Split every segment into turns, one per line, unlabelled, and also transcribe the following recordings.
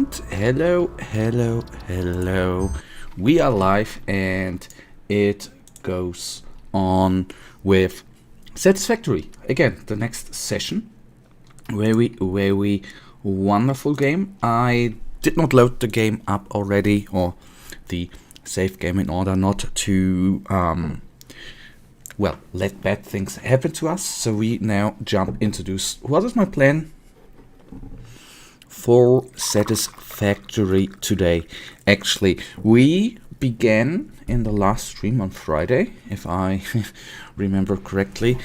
And hello. We are live and it goes on with Satisfactory. Again, the next session. Very wonderful game. I did not load the game up already, or the save game, in order not to let bad things happen to us. So we now jump into this. What is my plan for Satisfactory today? Actually, we began in the last stream on Friday, if I remember correctly.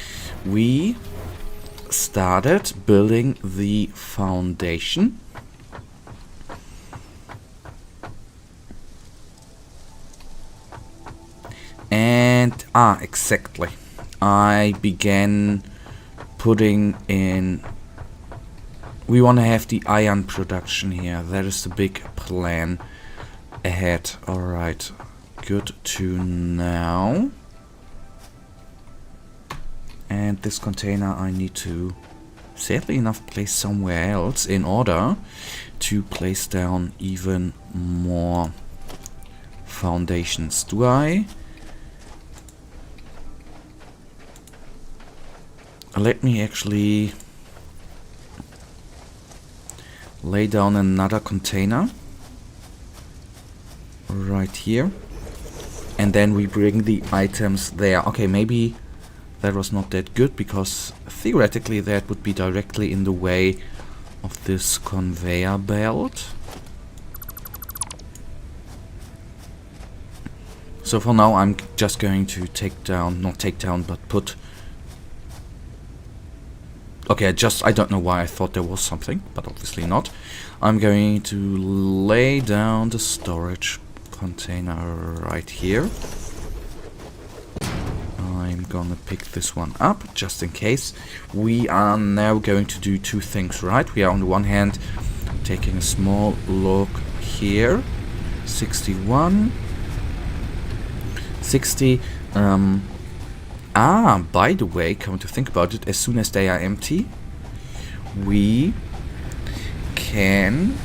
We started building the foundation. And exactly. I began putting in. We want to have the iron production here. That is the big plan ahead. Alright, good to know. And this container I need to, sadly enough, place somewhere else in order to place down even more foundations. Do I? Let me actually lay down another container right here, and then we bring the items there. Okay, maybe that was not that good, because theoretically that would be directly in the way of this conveyor belt. So for now I'm just going to put. Okay, I don't know why I thought there was something, but obviously not. I'm going to lay down the storage container right here. I'm gonna pick this one up, just in case. We are now going to do two things, right? We are on the one hand taking a small look here. 61. 60. By the way, come to think about it, as soon as they are empty, we can...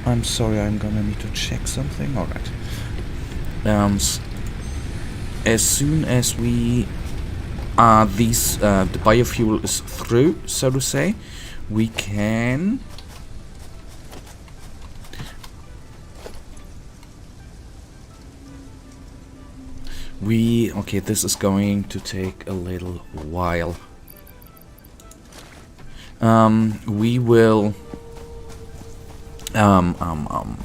I'm sorry, I'm gonna need to check something. Alright. As soon as we... the biofuel is through, so to say, we can... Okay, this is going to take a little while. We will... oh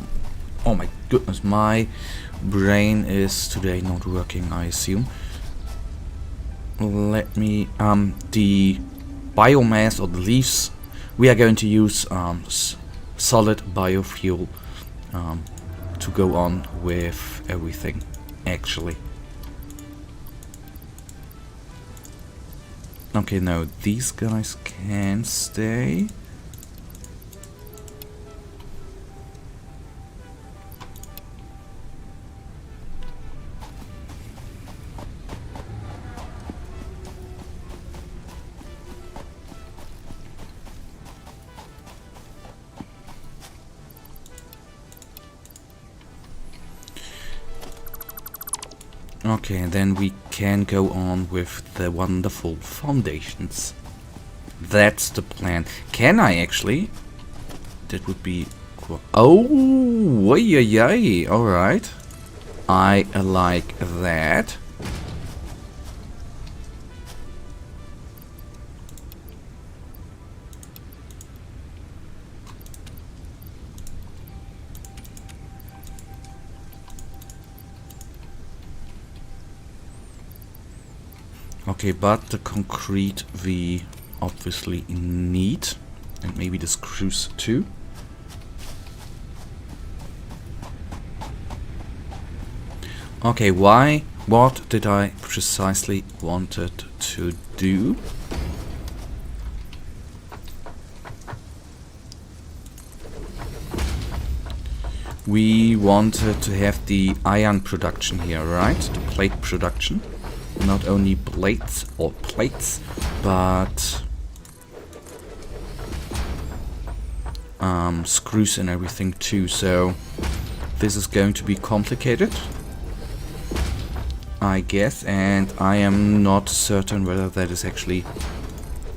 my goodness, my brain is today not working, I assume. Let me... the biomass, or the leaves, we are going to use solid biofuel to go on with everything, actually. Okay, no, these guys can stay. Okay, and then we can go on with the wonderful foundations. That's the plan. Can I actually? That would be cool. Oh, yay! Alright. I like that. Okay, but the concrete we obviously need, and maybe the screws too. Okay, why? What did I precisely wanted to do? We wanted to have the iron production here, right? The plate production. Not only plates, but screws and everything too, so this is going to be complicated, I guess, and I am not certain whether that is actually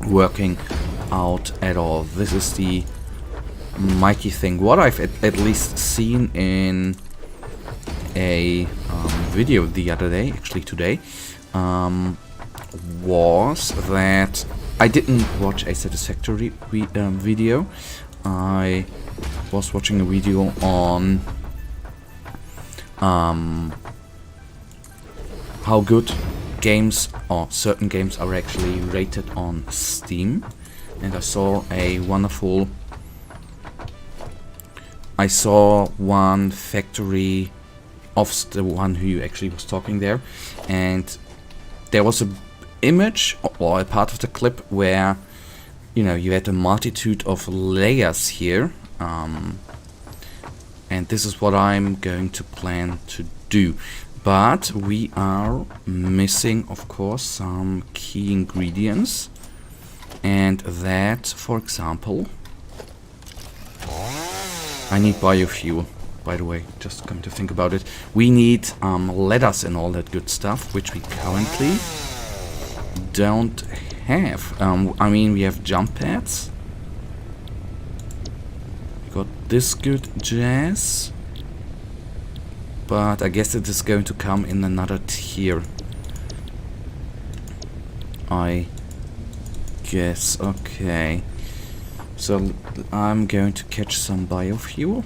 working out at all. This is the mighty thing. What I've at least seen in a video the other day, actually today, was that I didn't watch a Satisfactory video. I was watching a video on how good games or certain games are actually rated on Steam, and I saw one factory of the one who actually was talking there, and there was a image or a part of the clip where, you know, you had a multitude of layers here, and this is what I'm going to plan to do. But we are missing, of course, some key ingredients, and that, for example, I need biofuel. By the way, just come to think about it, we need ladders and all that good stuff, which we currently don't have. I mean, we have jump pads. We got this good jazz, but I guess it is going to come in another tier, I guess. Okay, so I'm going to catch some biofuel,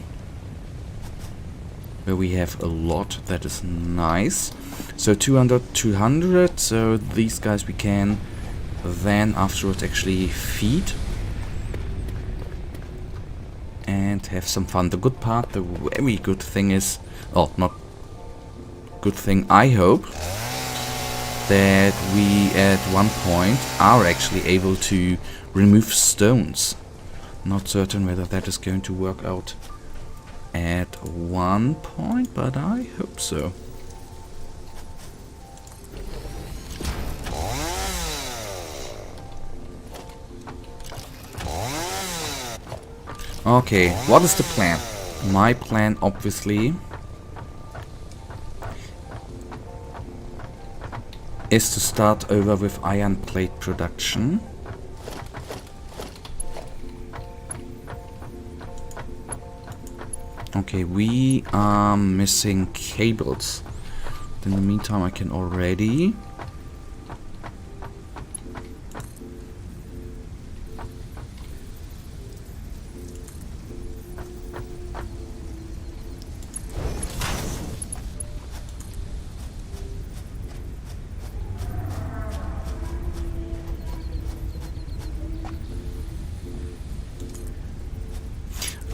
where we have a lot. That is nice. So 200, so these guys we can then afterwards actually feed and have some fun. The good part, the very good thing is, oh, not good thing, I hope, that we at one point are actually able to remove stones. Not certain whether that is going to work out at one point, but I hope so. Okay, what is the plan? My plan, obviously, is to start over with iron plate production. Okay, we are missing cables. In the meantime, I can already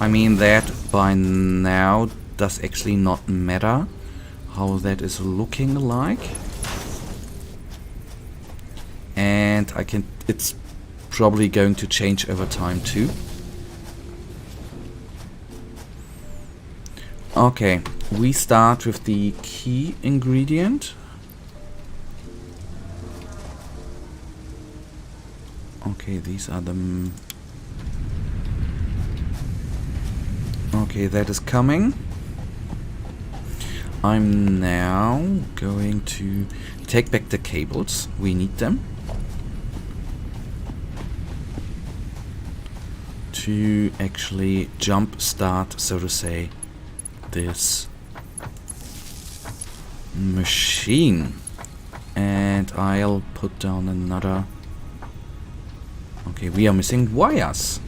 I mean, that by now does actually not matter how that is looking like, and it's probably going to change over time too. Okay, we start with the key ingredient. Okay, these are the okay, that is coming. I'm now going to take back the cables. We need them to actually jump start, so to say, this machine. And I'll put down another. Okay, we are missing wires.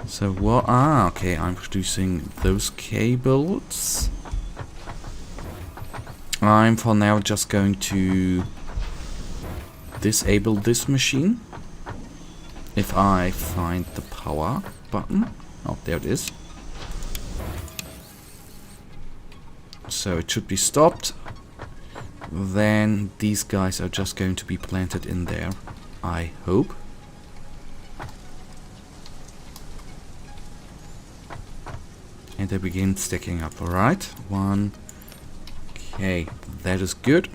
So what? Ah, okay, I'm producing those cables. I'm for now just going to disable this machine. If I find the power button. Oh, there it is. So it should be stopped. Then these guys are just going to be planted in there, I hope. And they begin stacking up, alright? 1. Okay, that is good.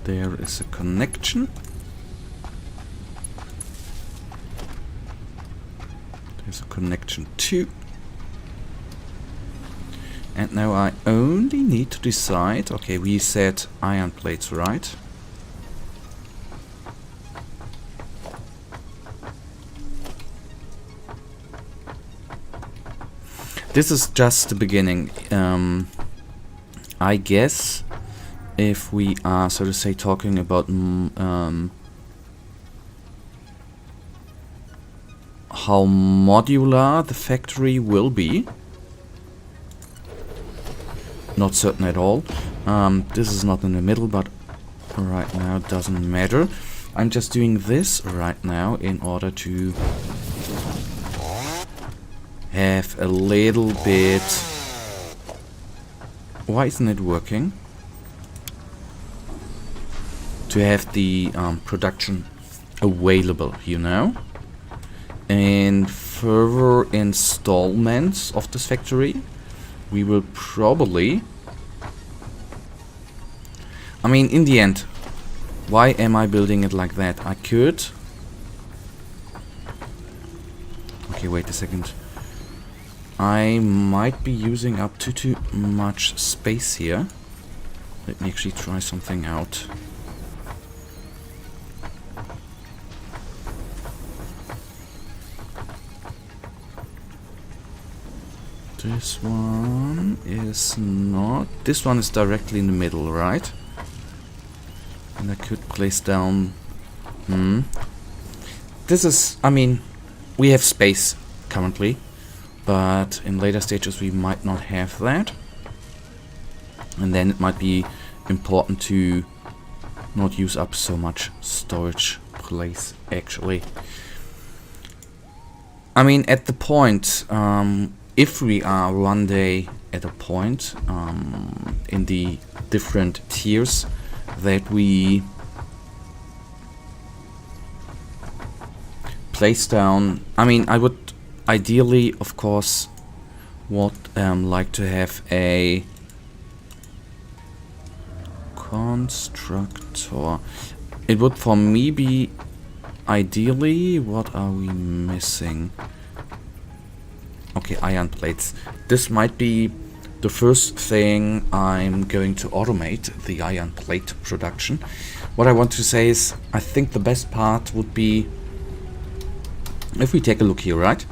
There is a connection. There's a connection too. And now I only need to decide. Okay, we said iron plates, right? This is just the beginning. I guess if we are, so to say, talking about how modular the factory will be, not certain at all. This is not in the middle, but right now it doesn't matter. I'm just doing this right now in order to have a little bit... Why isn't it working? To have the production available, you know? And further installments of this factory, we will probably... I mean, in the end, why am I building it like that? I could... Okay, wait a second. I might be using up too much space here. Let me actually try something out. This one is not... This one is directly in the middle, right? And I could place down... This is... I mean, we have space currently, but in later stages we might not have that. And then it might be important to not use up so much storage place, actually. I mean, at the point... if we are one day at a point in the different tiers that we place down, I mean, I would ideally, of course, would like to have a constructor. It would for me be ideally, what are we missing? Okay, iron plates. This might be the first thing I'm going to automate, the iron plate production. What I want to say is, I think the best part would be, if we take a look here, right?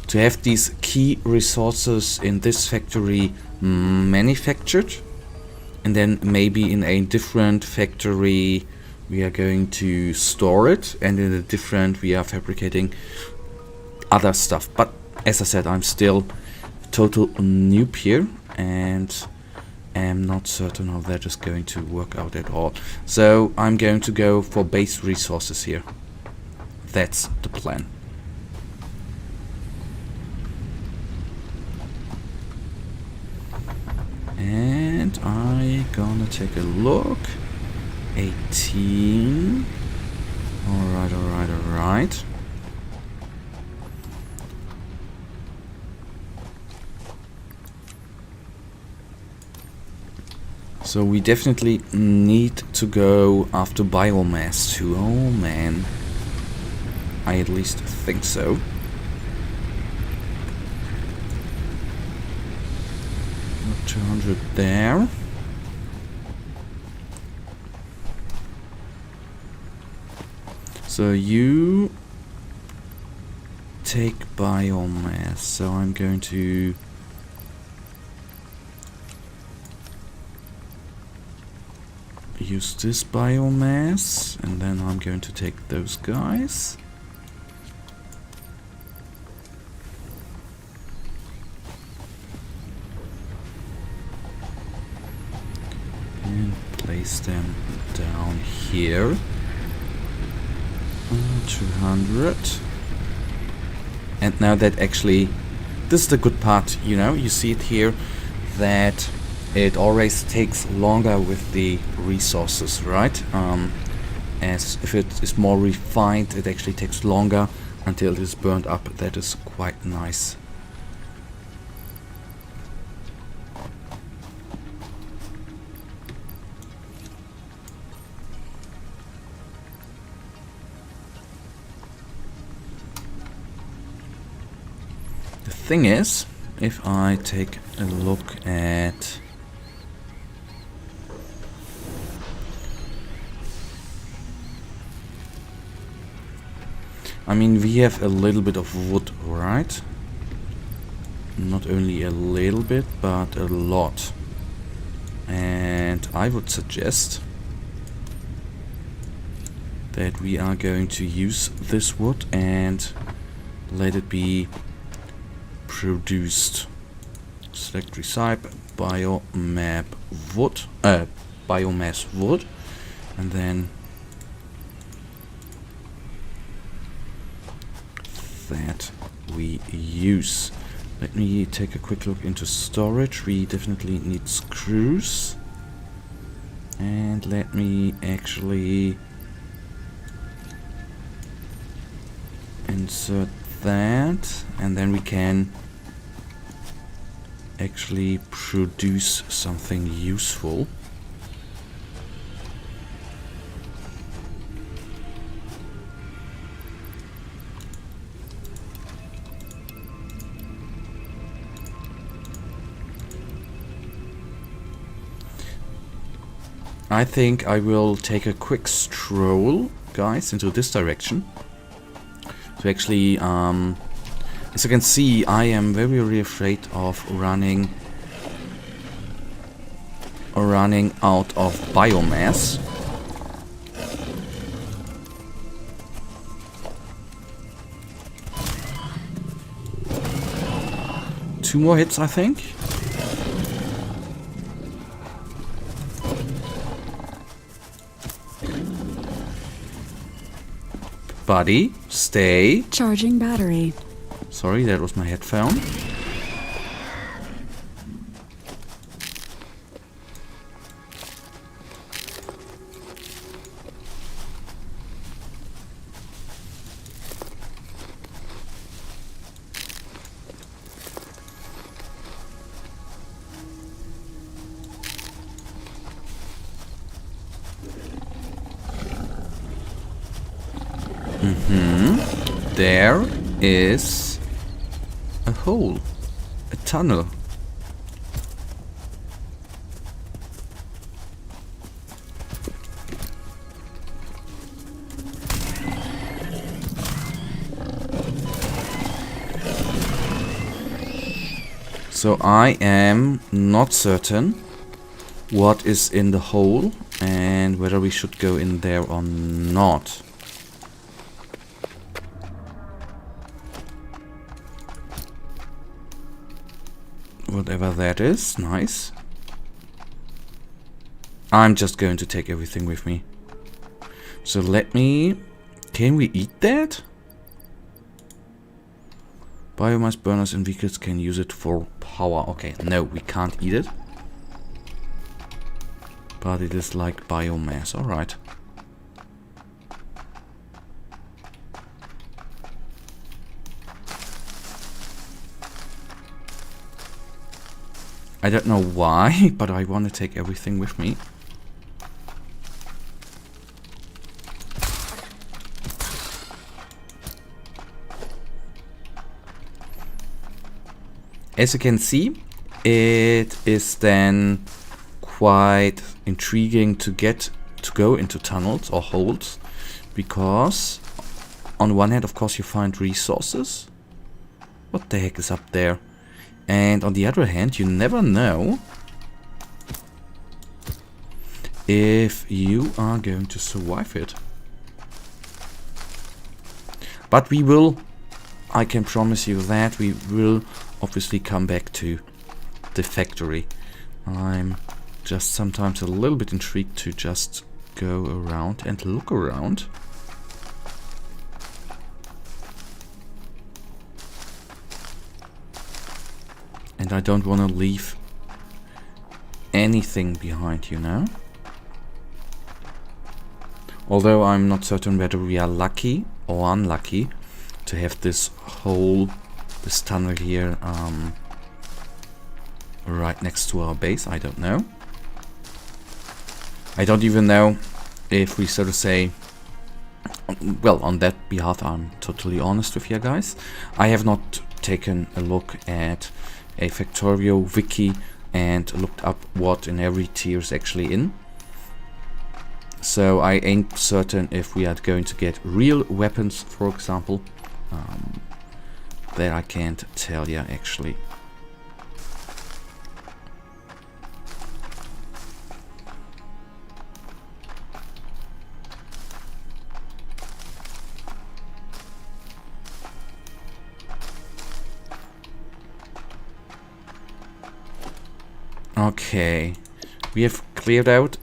To have these key resources in this factory manufactured, and then maybe in a different factory we are going to store it, and in a different we are fabricating other stuff. But as I said, I'm still total noob here and am not certain how that is going to work out at all. So I'm going to go for base resources here. That's the plan. And I'm gonna take a look. 18. Alright, alright, alright. So we definitely need to go after biomass too. Oh man. I at least think so. Got 200 there. So you take biomass, so I'm going to use this biomass, and then I'm going to take those guys. And place them down here. 200. And now that actually, this is the good part, you know, you see it here, that it always takes longer with the resources, right? As if it is more refined, it actually takes longer until it is burned up. That is quite nice. The thing is, if I take a look at I mean, we have a little bit of wood, right? Not only a little bit, but a lot. And I would suggest that we are going to use this wood and let it be produced. Select recipe, biomass wood, and then that we use. Let me take a quick look into storage. We definitely need screws, and let me actually insert that, and then we can actually produce something useful. I think I will take a quick stroll, guys, into this direction. So actually, as you can see, I am very, very afraid of running out of biomass. Two more hits, I think. Buddy, stay.
Charging battery.
Sorry, that was my headphone. There is a hole, a tunnel. So I am not certain what is in the hole and whether we should go in there or not. Whatever that is, nice. I'm just going to take everything with me. So let me... Can we eat that? Biomass burners in vehicles can use it for power. Okay, no, we can't eat it. But it is like biomass, alright. I don't know why, but I want to take everything with me. As you can see, it is then quite intriguing to go into tunnels or holes, because on one hand, of course, you find resources. What the heck is up there? And on the other hand, you never know if you are going to survive it. But we will, I can promise you that, we will obviously come back to the factory. I'm just sometimes a little bit intrigued to just go around and look around. And I don't want to leave anything behind, you know? Although I'm not certain whether we are lucky or unlucky to have this tunnel here right next to our base. I don't know. I don't even know if we sort of say, well, on that behalf, I'm totally honest with you guys. I have not taken a look at a Factorio wiki and looked up what in every tier is actually in. So I ain't certain if we are going to get real weapons, for example. That I can't tell you actually. Okay, we have cleared out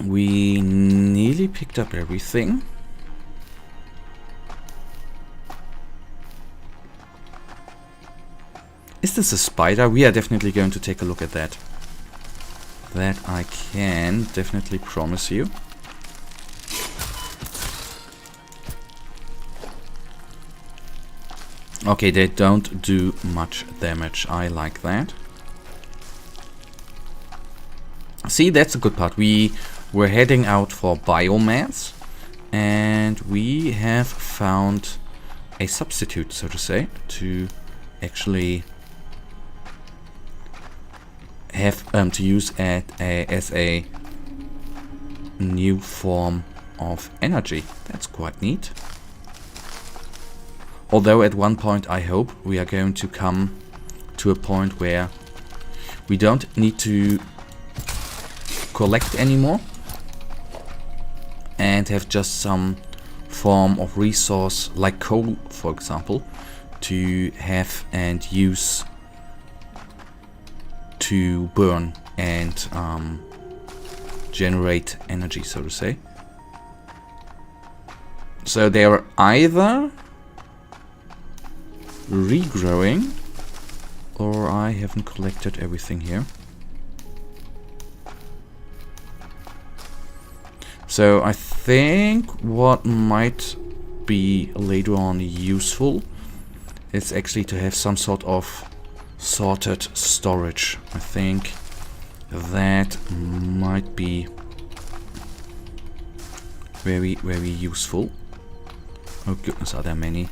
we nearly picked up everything. Is this a spider? We are definitely going to take a look at that. That I can definitely promise you. Okay, they don't do much damage. I like that. See, that's a good part. We were heading out for biomass, and we have found a substitute, so to say, to actually have to use as a new form of energy. That's quite neat. Although at one point I hope we are going to come to a point where we don't need to collect anymore and have just some form of resource like coal, for example, to have and use to burn and generate energy, so to say. So they are either regrowing or I haven't collected everything here. So I think what might be later on useful is actually to have some sort of sorted storage. I think that might be very, very useful. Oh goodness, are there many?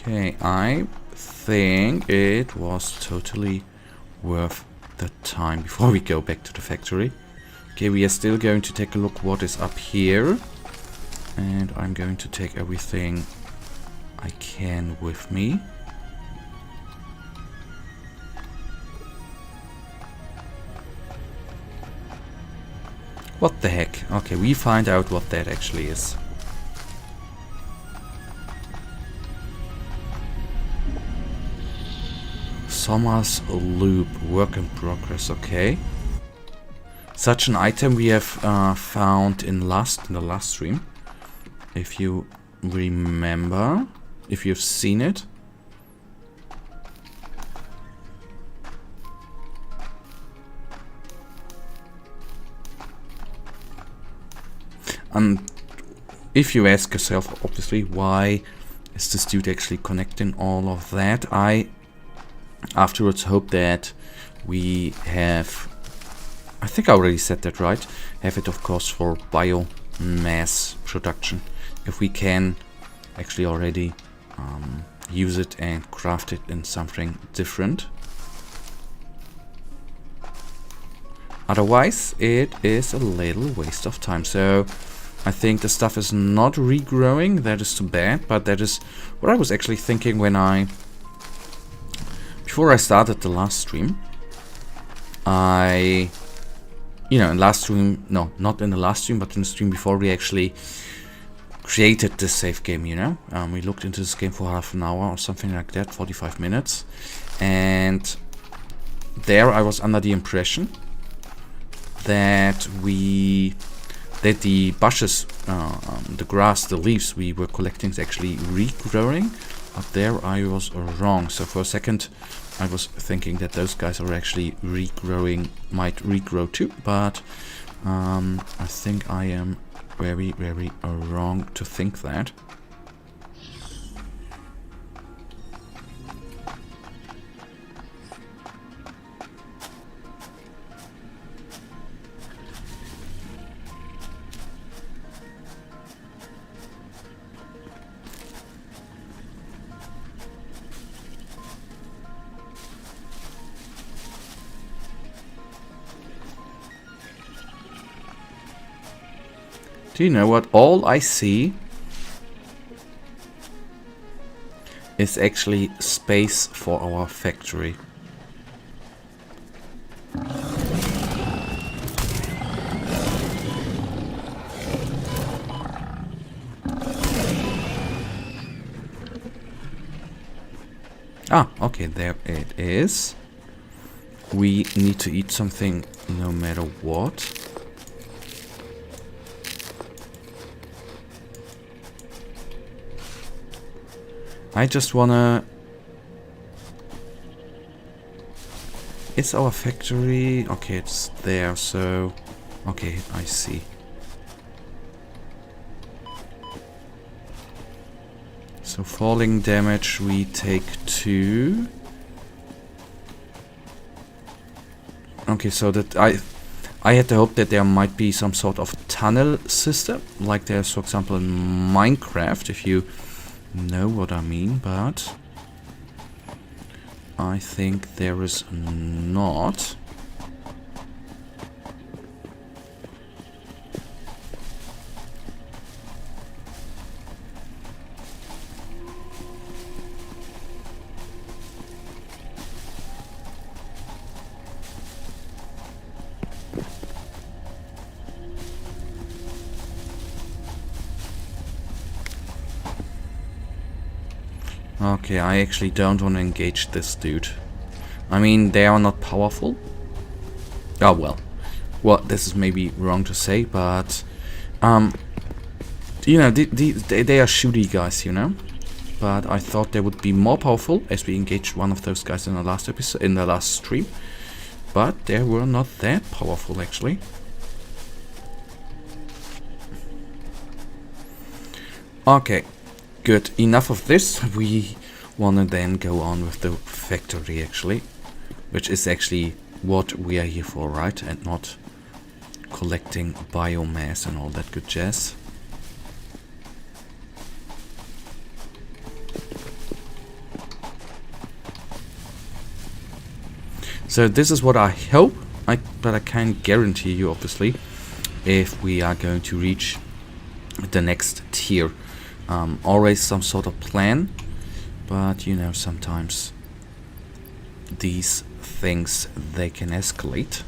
Okay, I think it was totally worth the time before we go back to the factory. Okay, we are still going to take a look what is up here. And I'm going to take everything I can with me. What the heck? Okay, we find out what that actually is. Summer's Loop, work in progress, okay. Such an item we have found in the last stream. If you remember, if you've seen it. If you ask yourself, obviously, why is this dude actually connecting all of that? I afterwards hope that we have, I think I already said that right, have it of course for biomass production. If we can actually already use it and craft it in something different. Otherwise, it is a little waste of time. So I think the stuff is not regrowing. That is too bad, but that is what I was actually thinking when I before I started the last stream, in last stream, no, not in the last stream, but in the stream before, we actually created this save game, we looked into this game for half an hour or something like that, 45 minutes, and there I was under the impression that the bushes, the grass, the leaves we were collecting is actually regrowing, but there I was wrong. So for a second I was thinking that those guys are actually regrowing, might regrow too, but I think I am very, very wrong to think that. Do you know what? All I see is actually space for our factory. Ah, okay, there it is. We need to eat something no matter what. I just wanna... It's our factory. Okay, it's there, so... Okay, I see. So falling damage we take 2. Okay, so that I had the hope that there might be some sort of tunnel system, like there's, for example, in Minecraft, if you know what I mean, but I think there is not. Okay, I actually don't want to engage this dude. I mean, they are not powerful. Oh, well. Well, this is maybe wrong to say, but... they are shooty guys, But I thought they would be more powerful as we engaged one of those guys in the last episode, in the last stream. But they were not that powerful, actually. Okay. Good, enough of this. We wanna then go on with the factory actually, which is actually what we are here for, right? And not collecting biomass and all that good jazz. So this is what I hope, but I can't guarantee you obviously if we are going to reach the next tier. Always some sort of plan, but sometimes these things, they can escalate.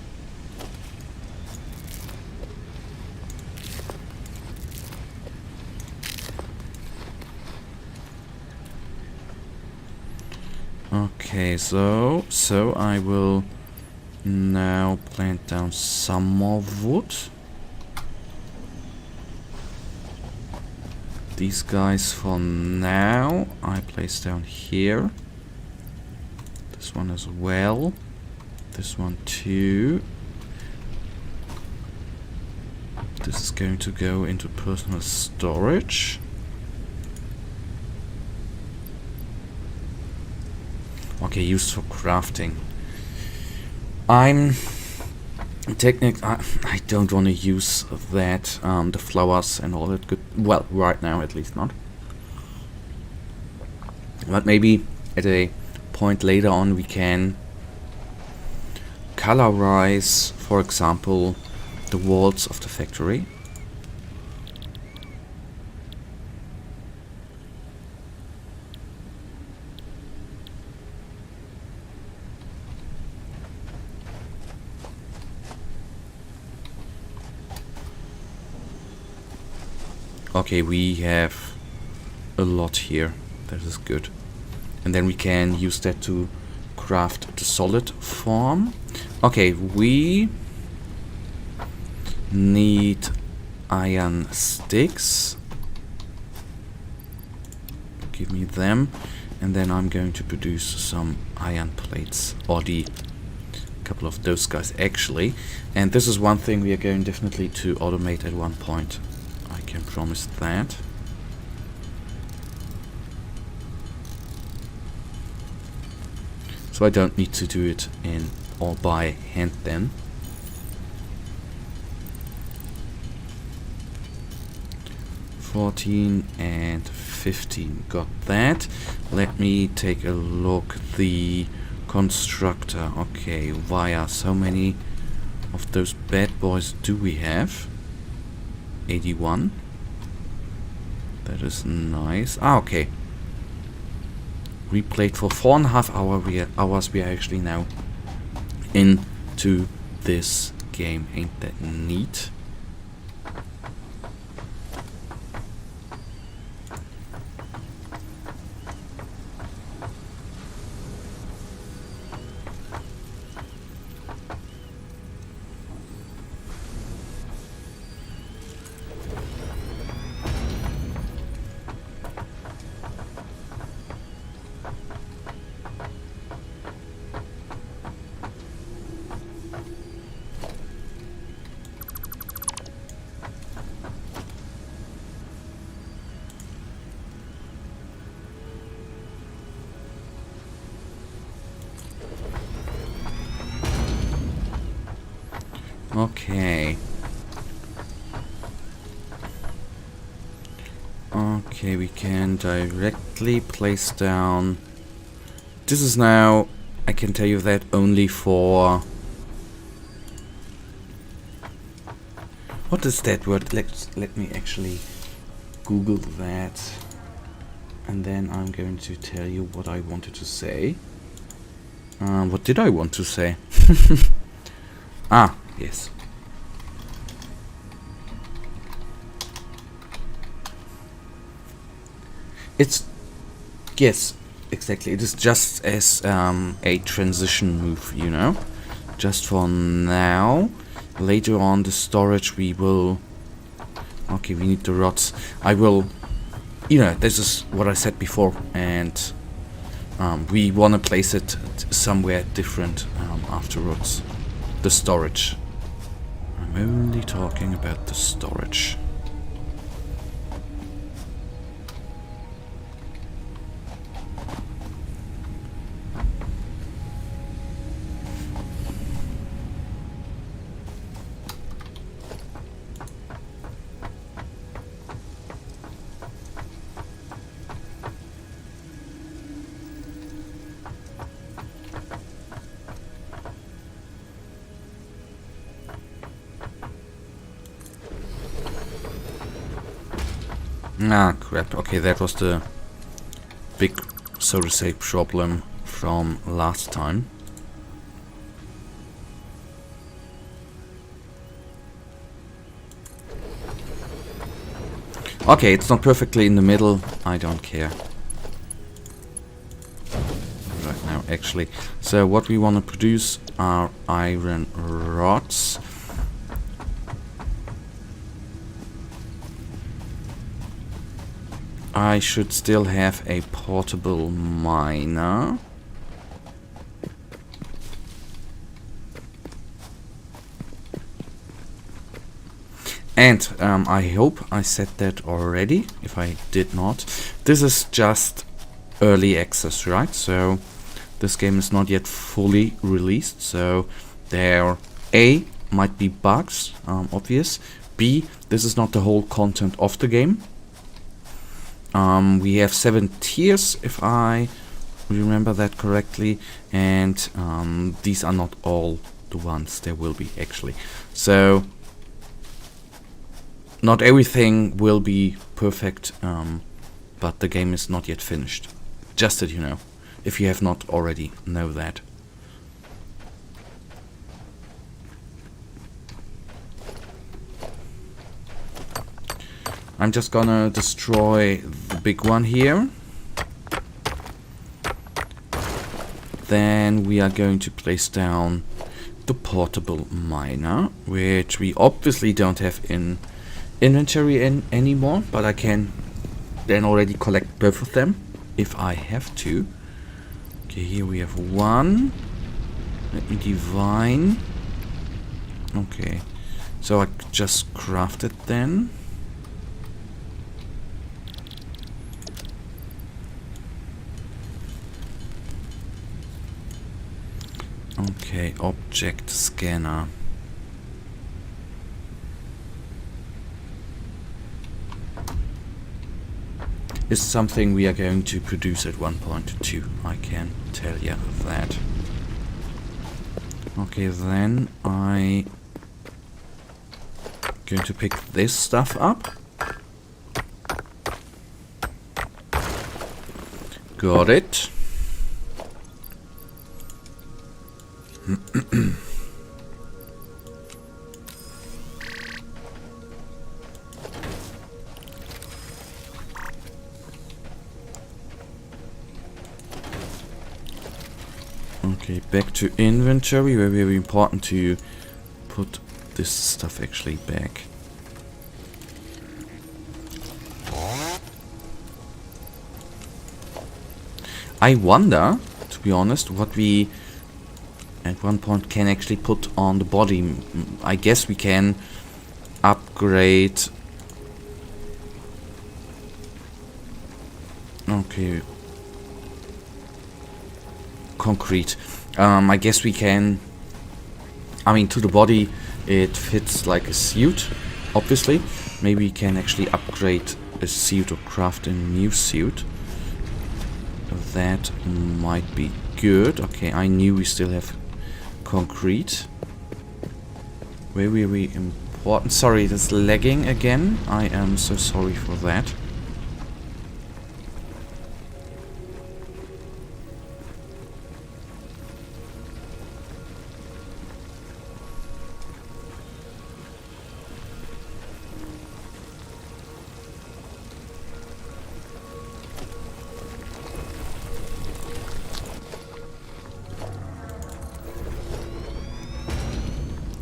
Okay, so I will now plant down some more wood. These guys for now I place down here. This one as well. This one too. This is going to go into personal storage. Okay, used for crafting. I don't want to use that, the flowers and all that good. Well, right now at least not. But maybe at a point later on we can colorize, for example, the walls of the factory. Okay, we have a lot here. That is good. And then we can use that to craft the solid form. Okay, we need iron sticks. Give me them. And then I'm going to produce some iron plates. Or the couple of those guys actually. And this is one thing we are going definitely to automate at one point. I can promise that. So I don't need to do it in or by hand then. $14 and $15. Got that. Let me take a look. The constructor. Okay, via so many of those bad boys do we have? 81. That is nice. Ah, okay. We played for 4.5 hours. We are actually now into this game. Ain't that neat? Okay. Okay, we can directly place down. This is now, I can tell you that only for... What is that word? Let me actually Google that. And then I'm going to tell you what I wanted to say. What did I want to say? Ah, yes. It's... Yes, exactly. It is just as a transition move, you know? Just for now. Later on, the storage we will... Okay, we need the rods. I will... You know, this is what I said before. And we want to place it somewhere different afterwards. The storage. I'm only talking about the storage. Ah, crap. Okay, that was the big, so to say, problem from last time. Okay, it's not perfectly in the middle. I don't care. Right now, actually. So what we want to produce are iron rods. I should still have a portable miner. And I hope I said that already. If I did not, this is just early access, right? So this game is not yet fully released. So there A, might be bugs, obvious. B, this is not the whole content of the game. We have 7 tiers, if I remember that correctly, and these are not all the ones there will be actually. So not everything will be perfect, but the game is not yet finished. Just that you know, if you have not already know that. I'm just gonna destroy the big one here. Then we are going to place down the portable miner, which we obviously don't have in inventory anymore, but I can then already collect both of them if I have to. Okay, here we have one. Let me divine. Okay, so I just craft it then. Okay, object scanner. Is something we are going to produce at 1.2. I can tell you that. Okay, then I'm going to pick this stuff up. Got it. Okay, back to inventory. Very, very important to put this stuff actually back. I wonder, to be honest, what we at one point can actually put on the body. I guess we can upgrade. Okay. Concrete. I guess we can. I mean, to the body, it fits like a suit, obviously. Maybe we can actually upgrade a suit or craft a new suit. That might be good. Okay, I knew we still have concrete. Very, very important. Sorry, that's lagging again. I am so sorry for that.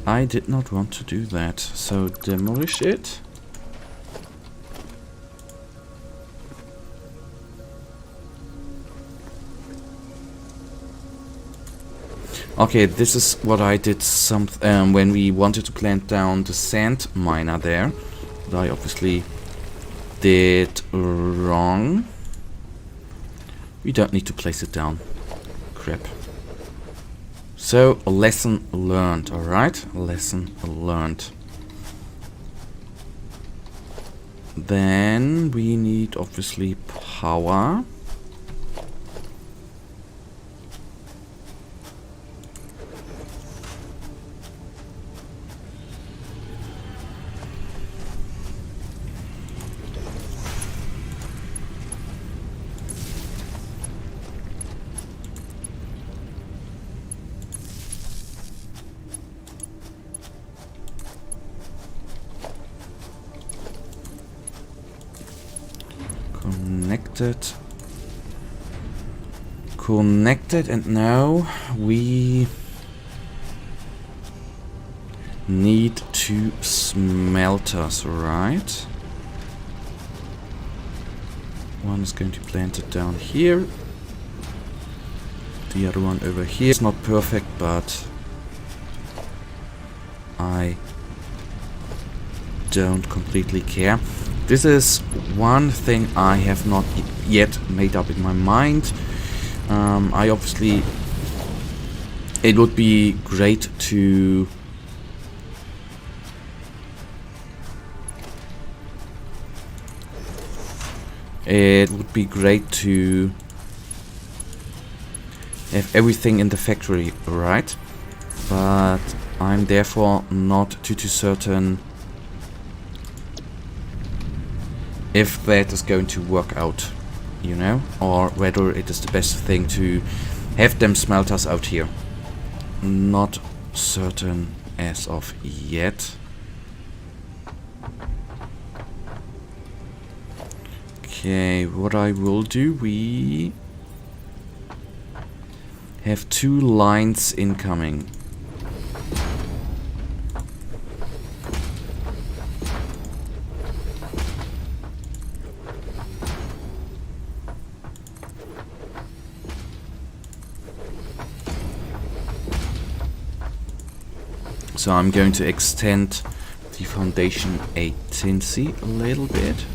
I did not want to do that, so demolish it. Okay, this is what I did when we wanted to plant down the sand miner there. But I obviously did wrong. We don't need to place it down. Crap. So, a lesson learned, alright? A lesson learned. Then we need obviously power. Connected, and now we need 2 smelters, right? One is going to plant it down here, the other one over here. It's not perfect, but I don't completely care. This is one thing I have not yet made up in my mind. I obviously, it would be great to have everything in the factory, right? But I'm therefore not too certain if that is going to work out, you know, or whether it is the best thing to have them smelters out here. Not certain as of yet. Okay, what I will do, we have 2 lines incoming. So I'm going to extend the foundation agency a little bit.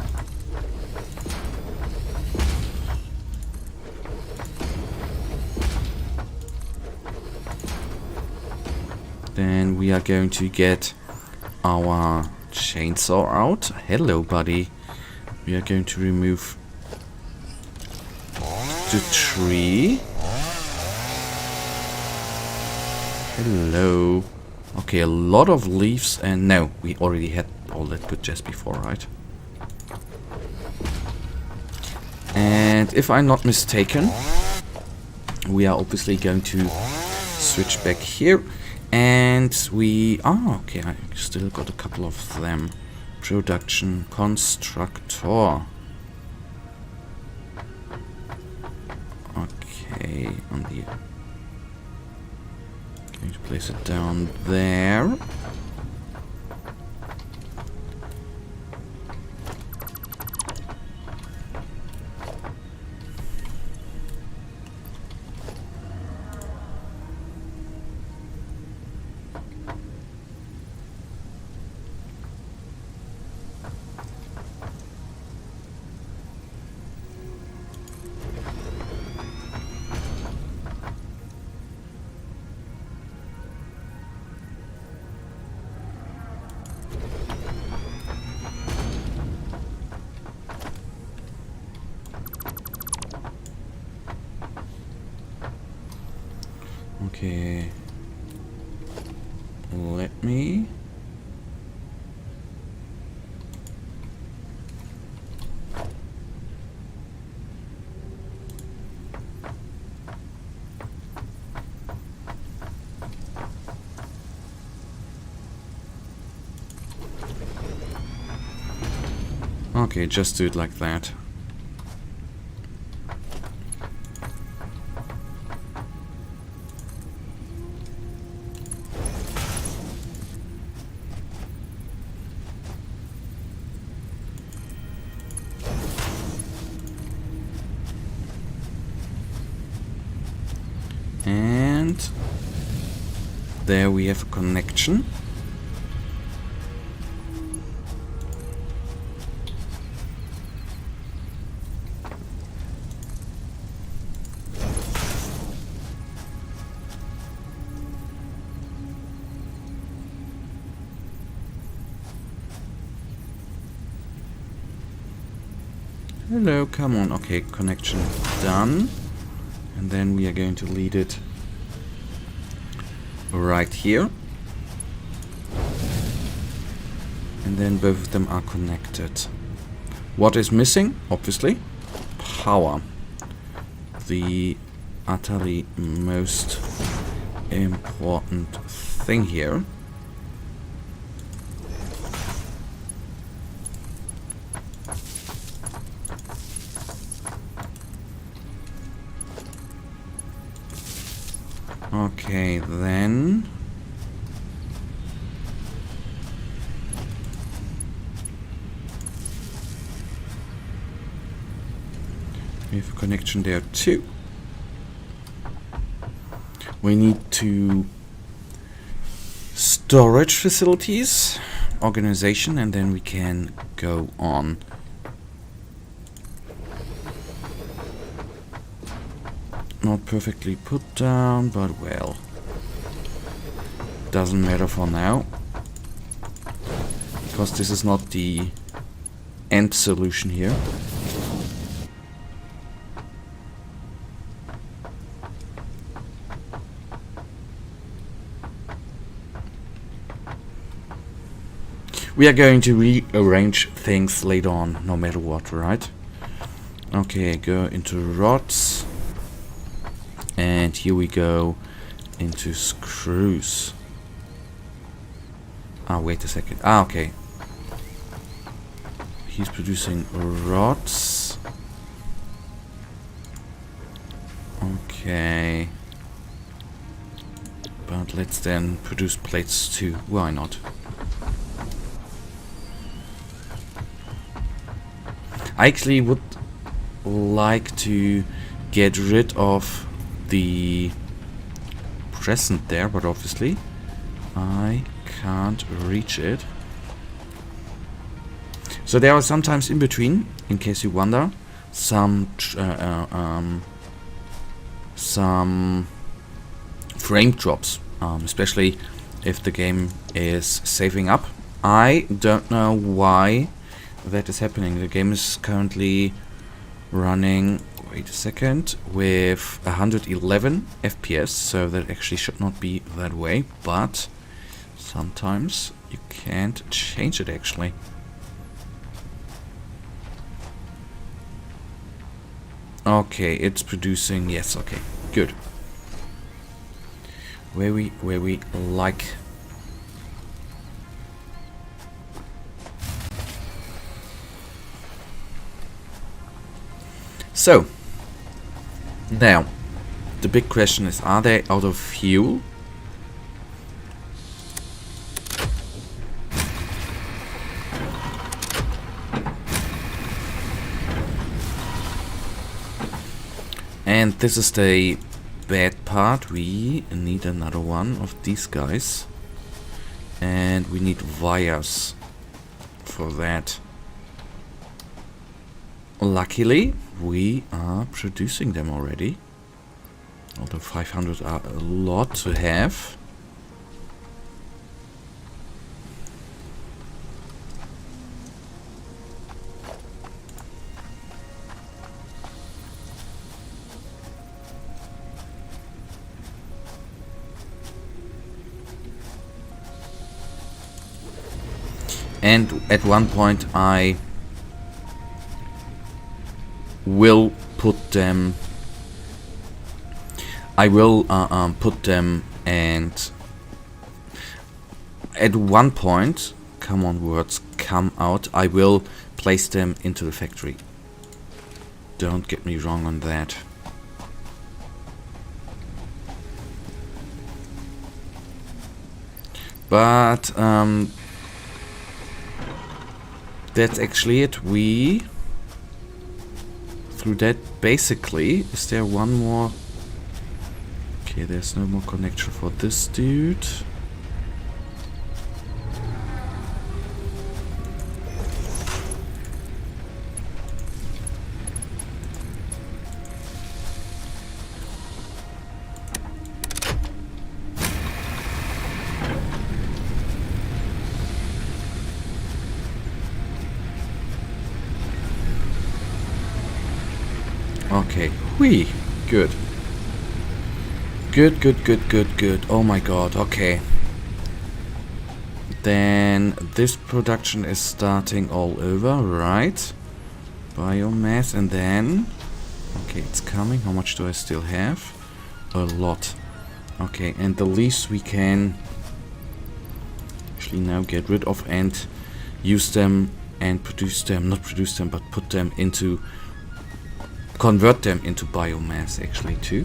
Then we are going to get our chainsaw out. Hello, buddy. We are going to remove the tree. Hello. Okay, a lot of leaves, and no, we already had all that good just before, right? And if I'm not mistaken, we are obviously going to switch back here. And we... Oh, okay, I still got a couple of them. Production constructor. Okay, on the... Going to place it down there. Okay, let me... Okay, just do it like that. And there we have a connection. Hello, come on. Okay, connection done. And then we are going to lead it right here. And then both of them are connected. What is missing? Obviously, power. The utterly most important thing here. Okay, then we have a connection there too. We need to storage facilities, organization, and then we can go on. Not perfectly put down, but well, doesn't matter for now, because this is not the end solution here. We are going to rearrange things later on, no matter what, right? Okay, go into rods. And here we go into screws. Ah, wait a second. Ah, okay. He's producing rods. Okay. But let's then produce plates too. Why not? I actually would like to get rid of the crescent there, but obviously I can't reach it. So there are sometimes in between, in case you wonder, some frame drops, especially if the game is saving up. I don't know why that is happening. The game is currently running, wait a second, with 111 FPS, so that actually should not be that way, but sometimes you can't change it actually. Okay, it's producing, yes, okay, good. Where we like. So, now, the big question is, are they out of fuel? And this is the bad part. We need another one of these guys. And we need wires for that. Luckily, we are producing them already. Although 500 are a lot to have. And at one point I will put them. Put them, and at one point, come on words, come out, I will place them into the factory. Don't get me wrong on that. But that's actually it. We through that basically. Is there one more? Okay, there's no more connection for this dude. Okay, whee, good. Good. Oh my god, okay. Then this production is starting all over, right? Biomass, and then... Okay, it's coming. How much do I still have? A lot. Okay, and the leaves we can actually now get rid of and use them and produce them, not produce them, but put them into... Convert them into biomass actually too.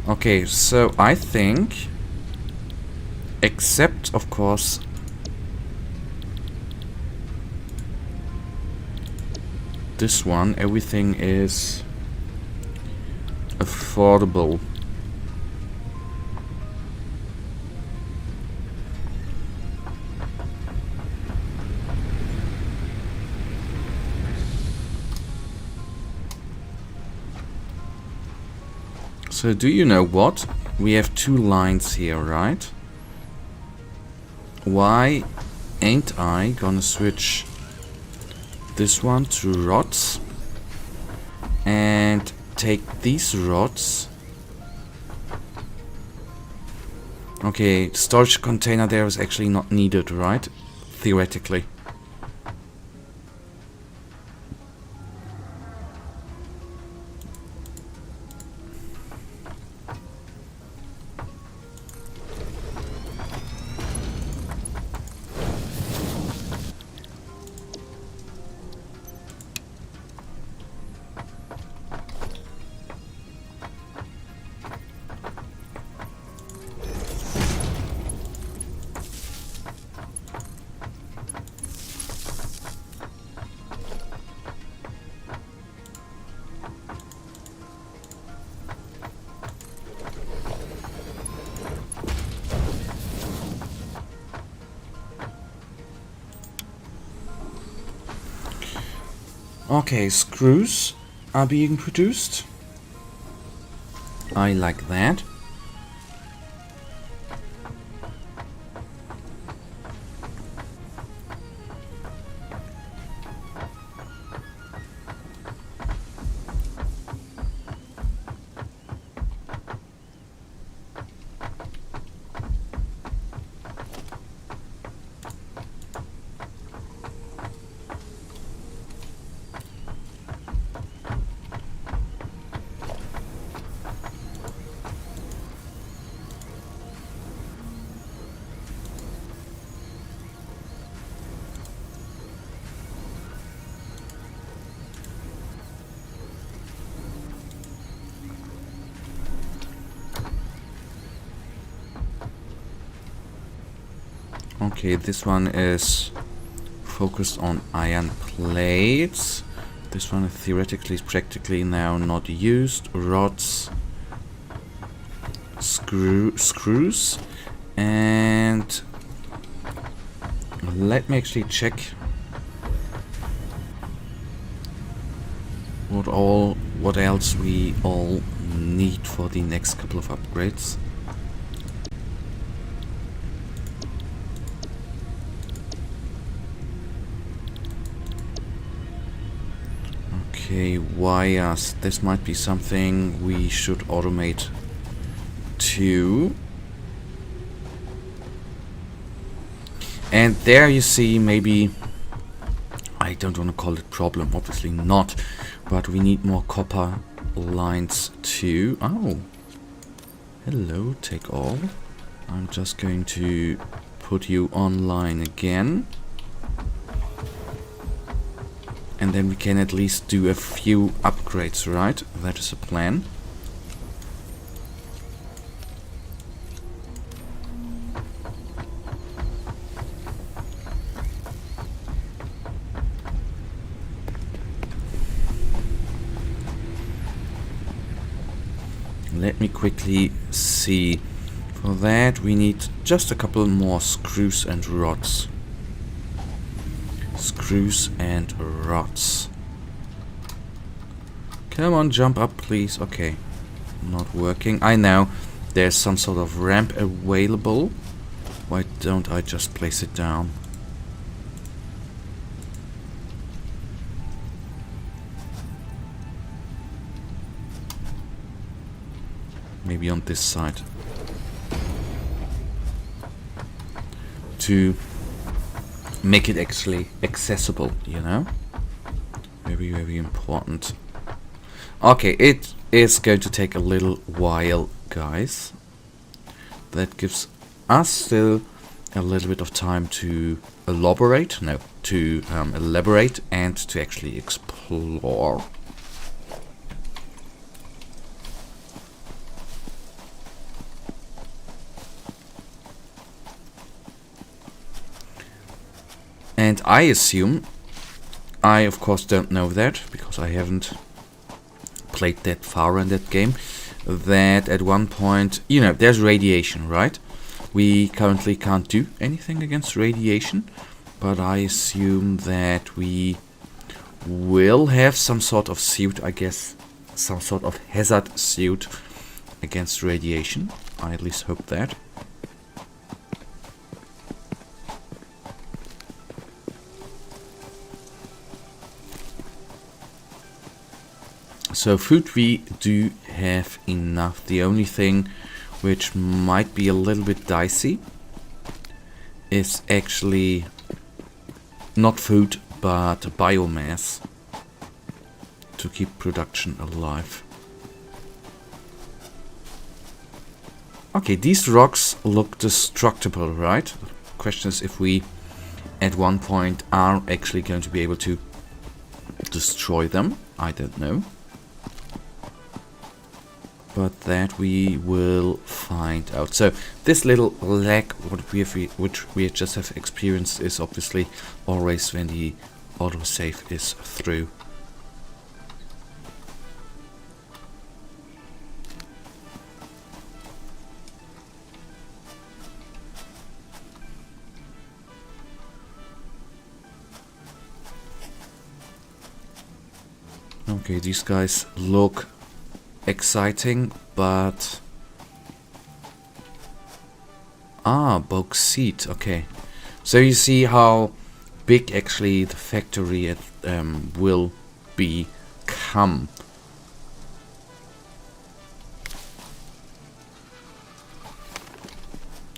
Okay, so I think, except of course this one, everything is affordable. So do you know what? We have two lines here, right? Why ain't I gonna switch this one to rods and take these rods? Okay, storage container there is actually not needed, right? Theoretically. Okay, screws are being produced. I like that. Okay, this one is focused on iron plates. This one theoretically is practically now not used. Rods, screws, and let me actually check what else we all need for the next couple of upgrades. Okay, wires. This might be something we should automate too. And there you see, maybe, I don't want to call it problem, obviously not, but we need more copper lines too. Oh, hello, take all. I'm just going to put you online again. And then we can at least do a few upgrades, right? That is a plan. Let me quickly see. For that we need just a couple more screws and rods. Screws and rods. Come on, jump up, please. Okay. Not working. I know there's some sort of ramp available. Why don't I just place it down? Maybe on this side. To make it actually accessible, you know? Very, very important. Okay, it is going to take a little while, guys. That gives us still a little bit of time to elaborate, elaborate and to actually explore. And I assume, I of course don't know that, because I haven't played that far in that game, that at one point, you know, there's radiation, right? We currently can't do anything against radiation, but I assume that we will have some sort of suit, I guess, some sort of hazard suit against radiation. I at least hope that. So food we do have enough. The only thing which might be a little bit dicey is actually not food but biomass to keep production alive. Okay, these rocks look destructible, right? The question is if we at one point are actually going to be able to destroy them. I don't know. But that we will find out. So this little lag which we just have experienced is obviously always when the autosave is through. Okay, these guys look exciting, but... bauxite, okay. So you see how big actually the factory will become.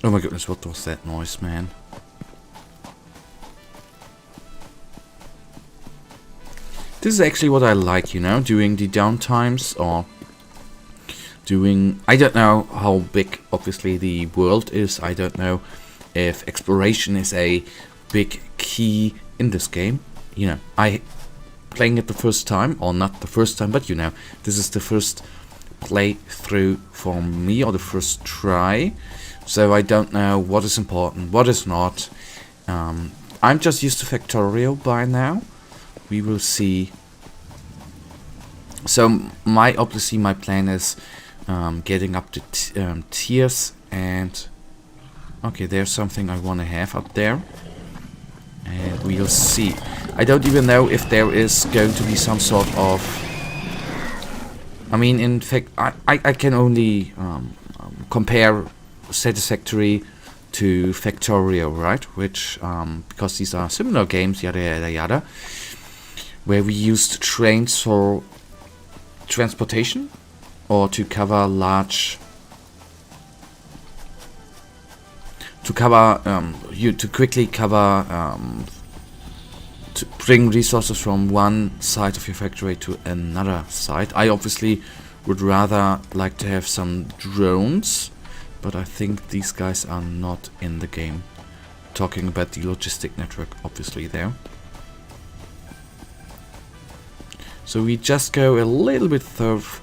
Oh my goodness, what was that noise, man? This is actually what I like, you know, during the downtimes or doing... I don't know how big, obviously, the world is. I don't know if exploration is a big key in this game. You know, I playing it the first time, or not the first time, but you know, this is the first playthrough for me, or the first try. So I don't know what is important, what is not. I'm just used to Factorio by now. We will see. So obviously my plan is getting up to tiers, and okay, there's something I want to have up there, and we'll see. I don't even know if there is going to be some sort of... I mean, in fact, I can only compare Satisfactory to Factorio, right? Which, because these are similar games, yada yada yada, where we used trains for transportation or to cover large... to quickly cover... to bring resources from one side of your factory to another side. I obviously would rather like to have some drones, but I think these guys are not in the game. Talking about the logistic network, obviously, there. So we just go a little bit forth,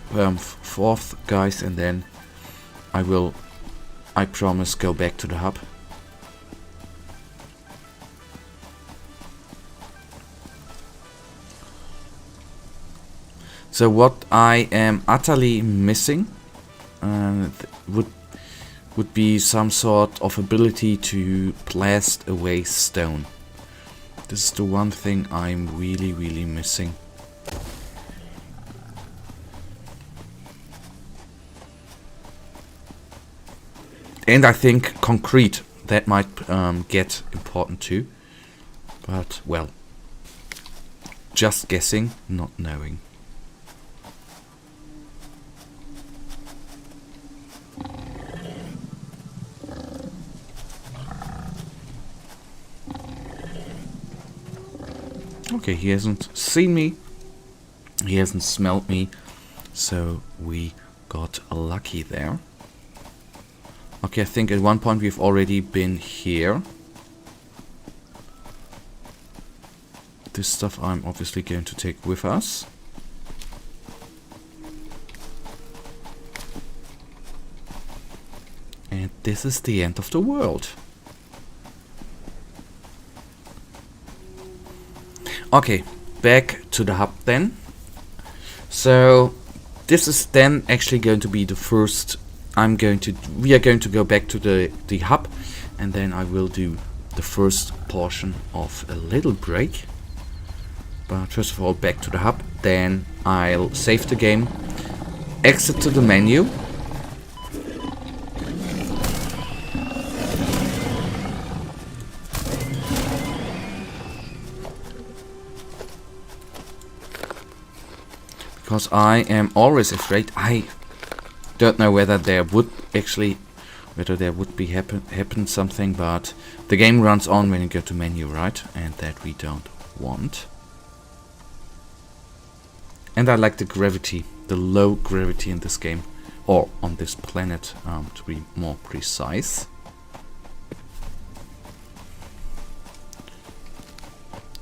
guys, and then I promise, go back to the hub. So what I am utterly missing would be some sort of ability to blast away stone. This is the one thing I'm really, really missing. And I think concrete, that might get important too. But, well, just guessing, not knowing. Okay, he hasn't seen me, he hasn't smelled me, so we got lucky there. Okay, I think at one point we've already been here. This stuff I'm obviously going to take with us. And this is the end of the world. Okay, back to the hub then. So this is then actually going to be the first. We are going to go back to the hub, and then I will do the first portion of a little break. But first of all, back to the hub. Then I'll save the game, exit to the menu. Because I am always afraid. I don't know whether there would be happen something, but the game runs on when you go to menu, right? And that we don't want. And I like the gravity, the low gravity in this game, or on this planet, to be more precise.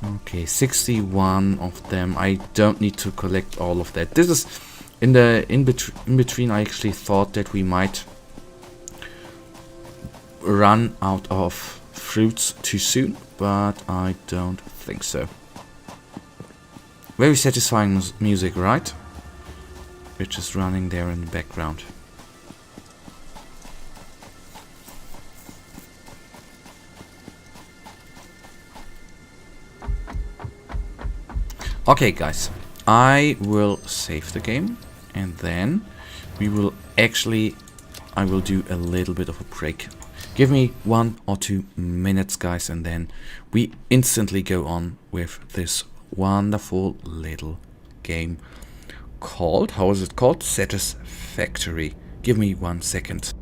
Okay, 61 of them. I don't need to collect all of that. This is in between. I actually thought that we might run out of fruits too soon, but I don't think so. Very satisfying music, right? Which is running there in the background. Okay, guys. I will save the game, and then we will actually, I will do a little bit of a break. Give me 1 or 2 minutes, guys, and then we instantly go on with this wonderful little game called, how is it called? Satisfactory. Give me 1 second.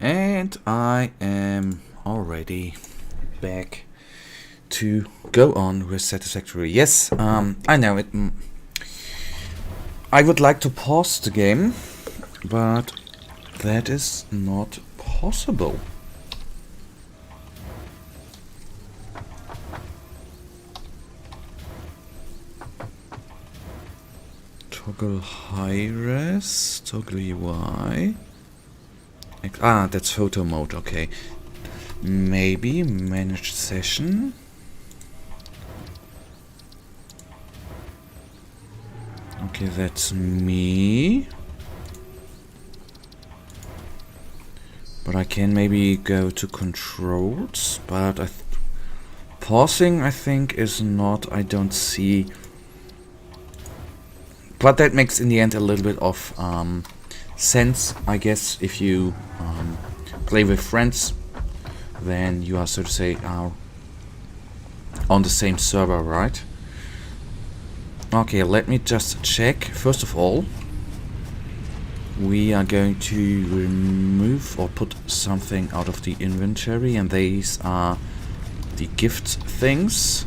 And I am already back to go on with Satisfactory. Yes, I know it. I would like to pause the game, but that is not possible. Toggle high res, toggle UI. Ah, that's photo mode, okay. Maybe manage session. Okay, that's me. But I can maybe go to controls, but pausing I think is not, I don't see. But that makes in the end a little bit of sense, I guess. If you play with friends, then you are, so to say, on the same server, right? Okay, let me just check. First of all, we are going to remove or put something out of the inventory, and these are the gift things,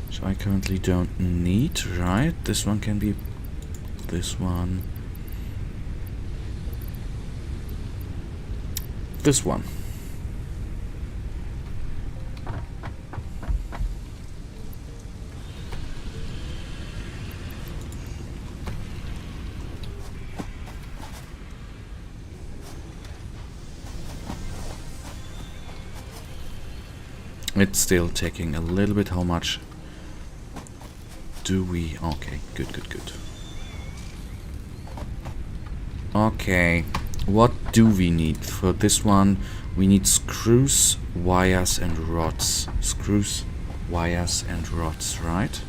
which I currently don't need, right? This one can be, this one, this one. It's still taking a little bit. How much do we? Okay, good. Okay, what do we need for this one? We need screws, wires, and rods. Screws, wires, and rods, right?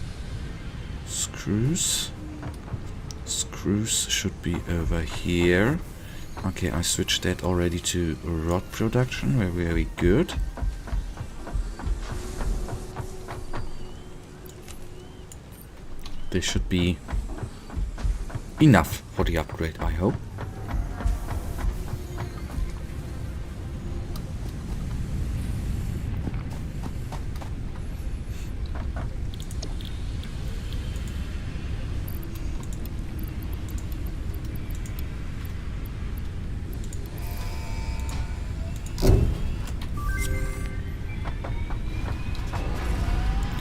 Screws should be over here. Okay, I switched that already to rod production. We're very good. This should be enough for the upgrade, I hope.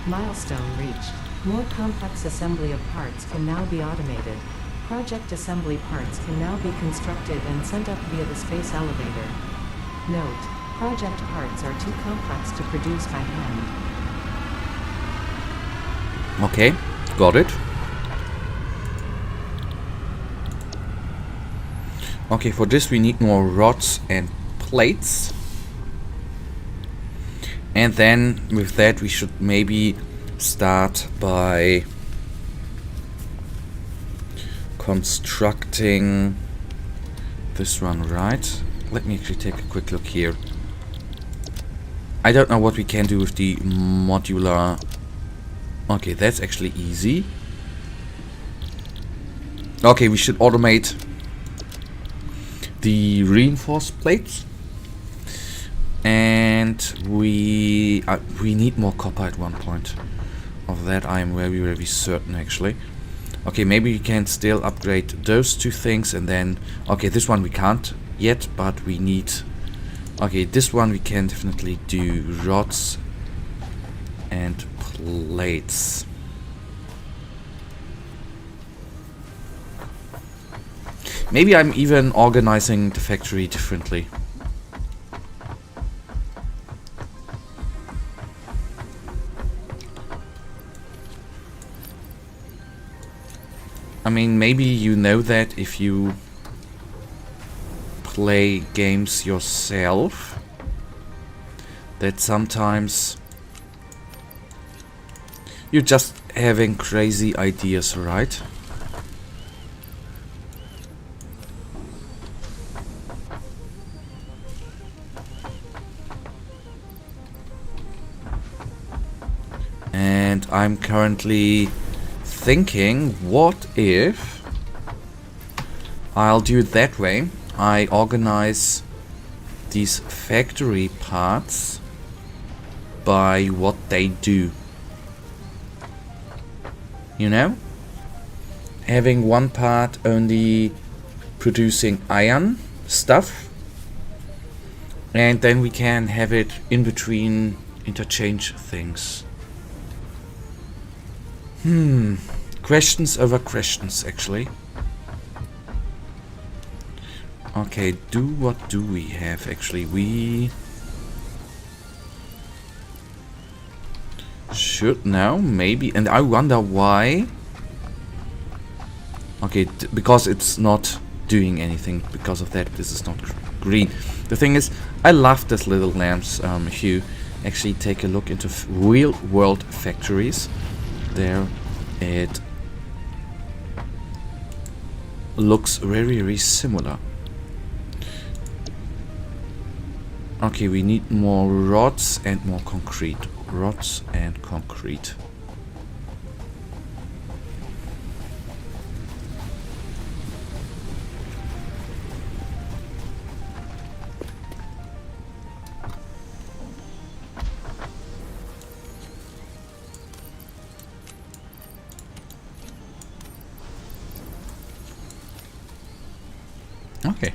Milestone reached. More complex assembly of parts can now be automated. Project assembly parts can now be constructed and sent up via the space elevator. Note: project parts are too complex to produce by hand.
Okay, got it. Okay, for this we need more rods and plates. And then with that we should maybe start by constructing this one, right? Let me actually take a quick look here. I don't know what we can do with the modular. Okay, that's actually easy. Okay, we should automate the reinforced plates. And we need more copper at one point. Of that I am very, very certain actually. Okay, maybe we can still upgrade those two things and then... Okay, this one we can't yet, but we need... Okay, this one we can definitely do rods and plates. Maybe I'm even organizing the factory differently. I mean, maybe you know that if you play games yourself, that sometimes you're just having crazy ideas, right? And I'm currently thinking, what if I'll do it that way? I organize these factory parts by what they do. You know? Having one part only producing iron stuff, and then we can have it in between, interchange things. Questions over questions, actually. Okay, what do we have, actually? We should now, maybe, and I wonder why. Okay, because it's not doing anything. Because of that, this is not green. The thing is, I love these little lamps. If you actually take a look into real-world factories, there it looks very, very similar. Okay, we need more rods and more concrete. Rods and concrete. Okay.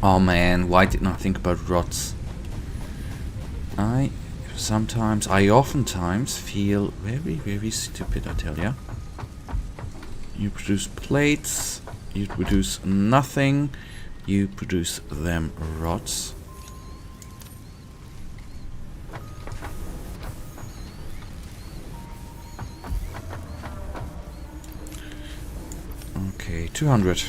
Oh man, why didn't I think about rods? I oftentimes feel very, very stupid, I tell ya. You produce plates, you produce nothing, you produce them rods. Okay, 200.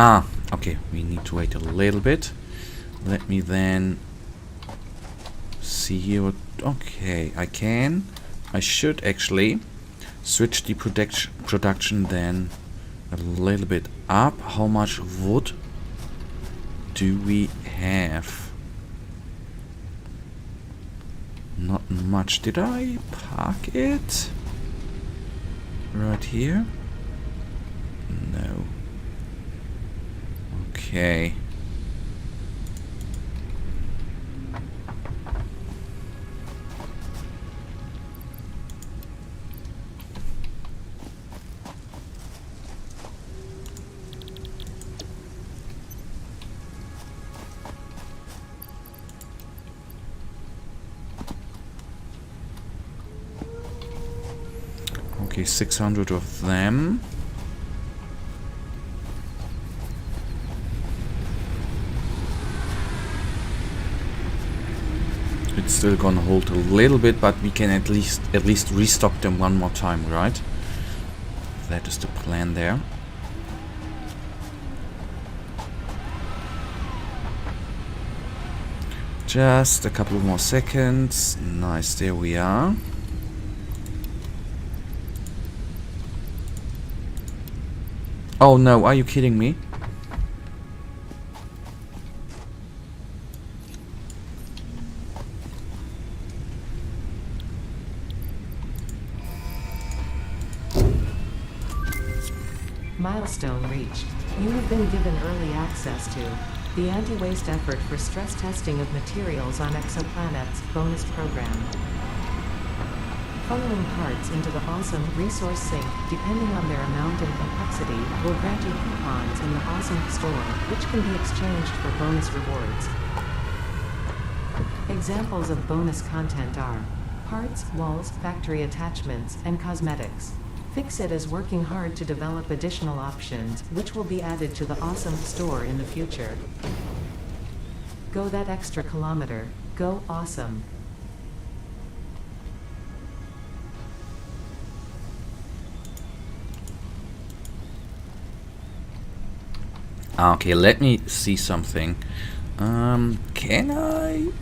Ah, okay, we need to wait a little bit. Let me then see here what... Okay, I should actually switch the production then a little bit up. How much wood do we have? Not much. Did I park it right here? No. Okay. Okay, 600 of them. It's still gonna hold a little bit, but we can at least restock them one more time, right? That is the plan there. Just a couple of more seconds. Nice, there we are. Oh no, are you kidding me?
Milestone reached. You have been given early access to the Anti-Waste Effort for Stress Testing of Materials on Exoplanets bonus program. Funneling parts into the Awesome Resource Sink, depending on their amount and complexity, will grant you coupons in the Awesome Store, which can be exchanged for bonus rewards. Examples of bonus content are parts, walls, factory attachments, and cosmetics. Fixit is working hard to develop additional options, which will be added to the Awesome Store in the future. Go that extra kilometer. Go awesome.
Okay, let me see something. Can I?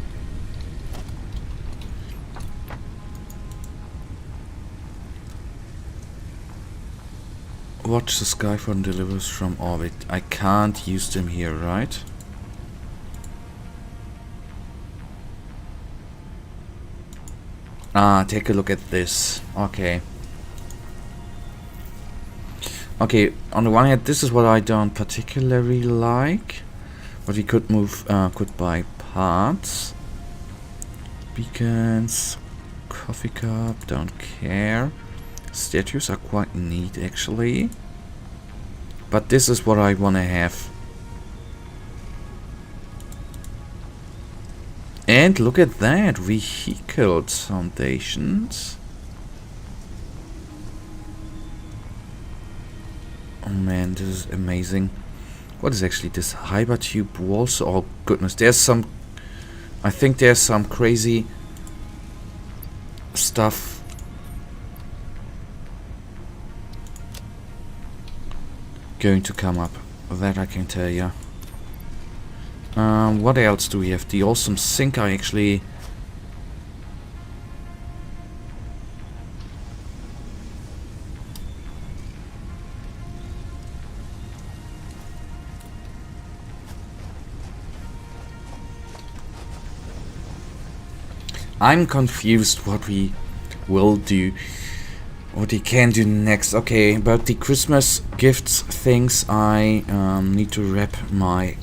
Watch the sky for delivers from orbit. I can't use them here, right? Take a look at this. Okay. Okay, on the one hand, this is what I don't particularly like. But we could move, could buy parts. Beacons, coffee cup, don't care. Statues are quite neat, actually. But this is what I want to have. And look at that, vehicle foundations. Oh man, this is amazing. What is actually this hypertube walls? Oh goodness, there's some... I think there's some crazy stuff going to come up. That I can tell you. What else do we have? The awesome sink I actually... I'm confused what we will do. What we can do next. Okay, about the Christmas gifts things I need to wrap my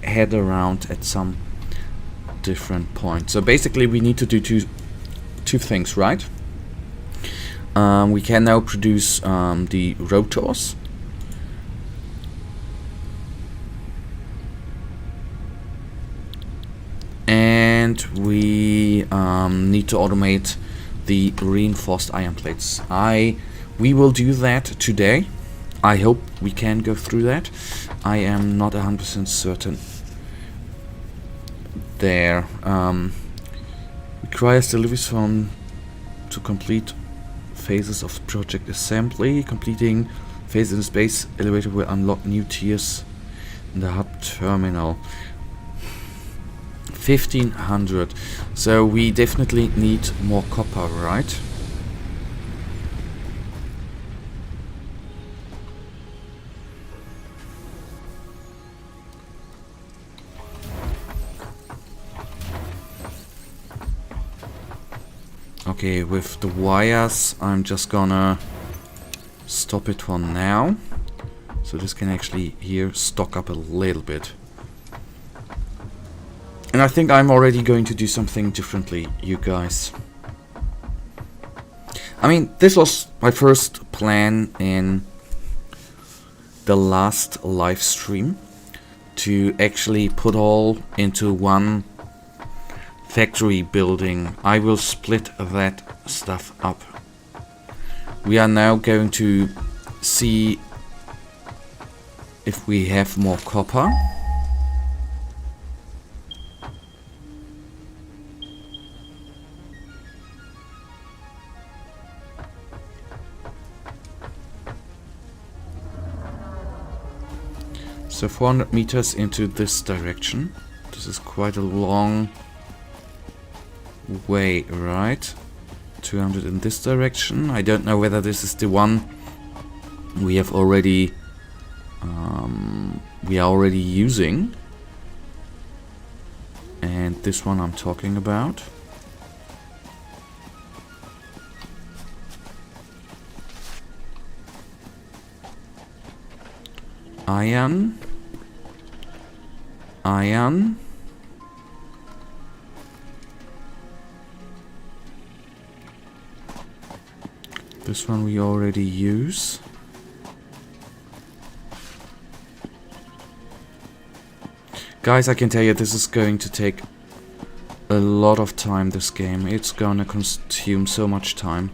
head around at some different point. So basically we need to do two things, right? We can now produce the rotors. And we need to automate the reinforced iron plates. We will do that today. I hope we can go through that. I am not 100% certain. There. Requires deliveries from to complete phases of project assembly. Completing phases in the space elevator will unlock new tiers in the hub terminal. 1500. So we definitely need more copper, right? Okay, with the wires, I'm just gonna stop it for now. So this can actually here stock up a little bit. And I think I'm already going to do something differently, you guys. I mean, this was my first plan in the last live stream to actually put all into one factory building. I will split that stuff up we are now going to see if we have more copper. So 400 meters into this direction. This is quite a long way, right? 200 in this direction. I don't know whether this is the one we have already we are already using, and this one I'm talking about. Iron. This one we already use. Guys, I can tell you this is going to take a lot of time, this game. It's gonna consume so much time.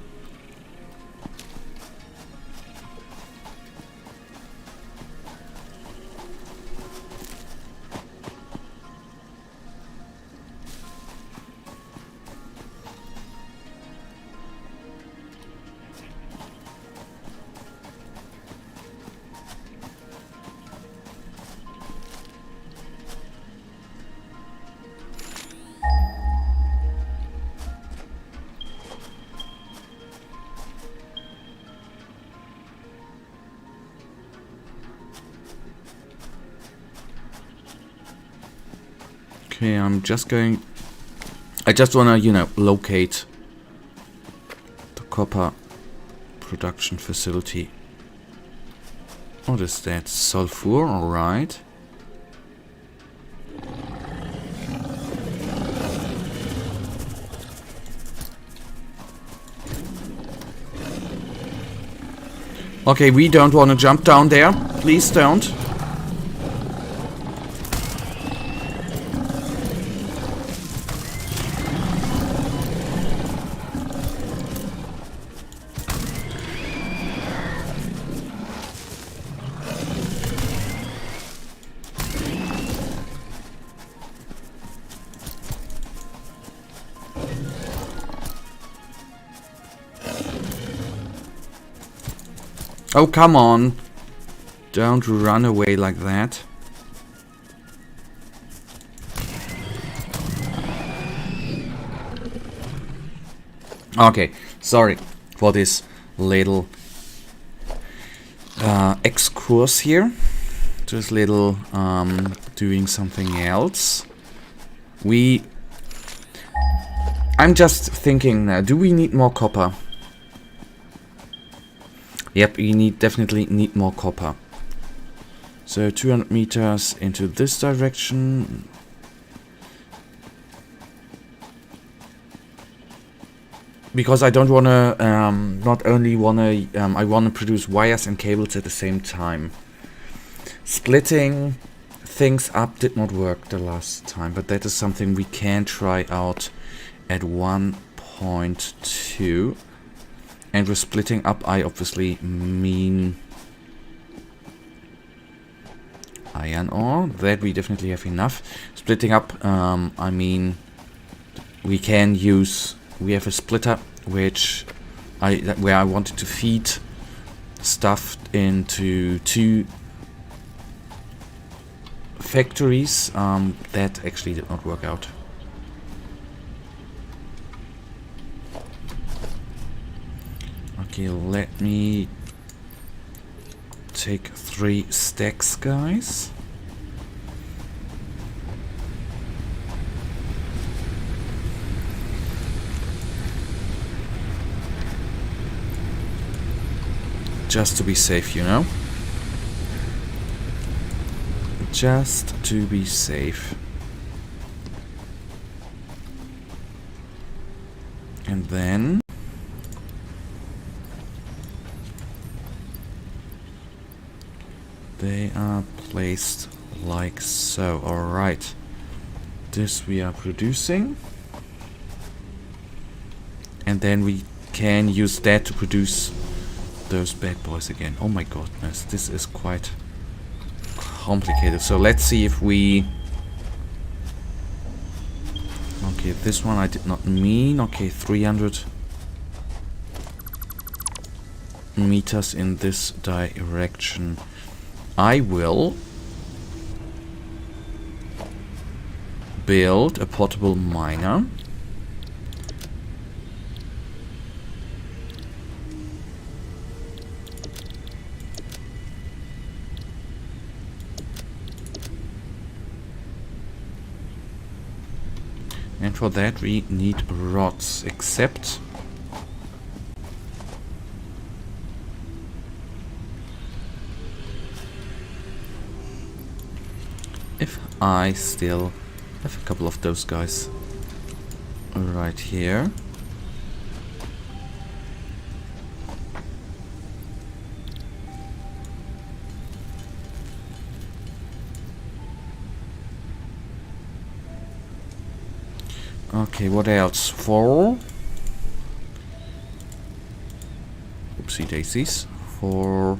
Okay, I just wanna, you know, locate the copper production facility. What is that? Sulfur, alright. Okay, we don't want to jump down there. Please don't. Oh, come on. Don't run away like that. Okay, sorry for this little excurse here. Just little doing something else. I'm just thinking now, do we need more copper? Yep, we definitely need more copper. So 200 meters into this direction. Because I don't wanna, not only wanna, I wanna produce wires and cables at the same time. Splitting things up did not work the last time, but that is something we can try out at 1.2. And with splitting up, I obviously mean iron ore. That we definitely have enough. Splitting up, I mean we can use. We have a splitter where I wanted to feed stuff into 2 factories. That actually did not work out. Okay, let me take 3 stacks, guys. Just to be safe, you know? Just to be safe. And then they are placed like so. Alright. This we are producing. And then we can use that to produce those bad boys again. Oh my goodness, this is quite complicated. So let's see if we... Okay, this one I did not mean. Okay, 300 meters in this direction. I will build a portable miner. And for that we need rods, except if I still have a couple of those guys right here. Okay, what else? For oopsie daisies. For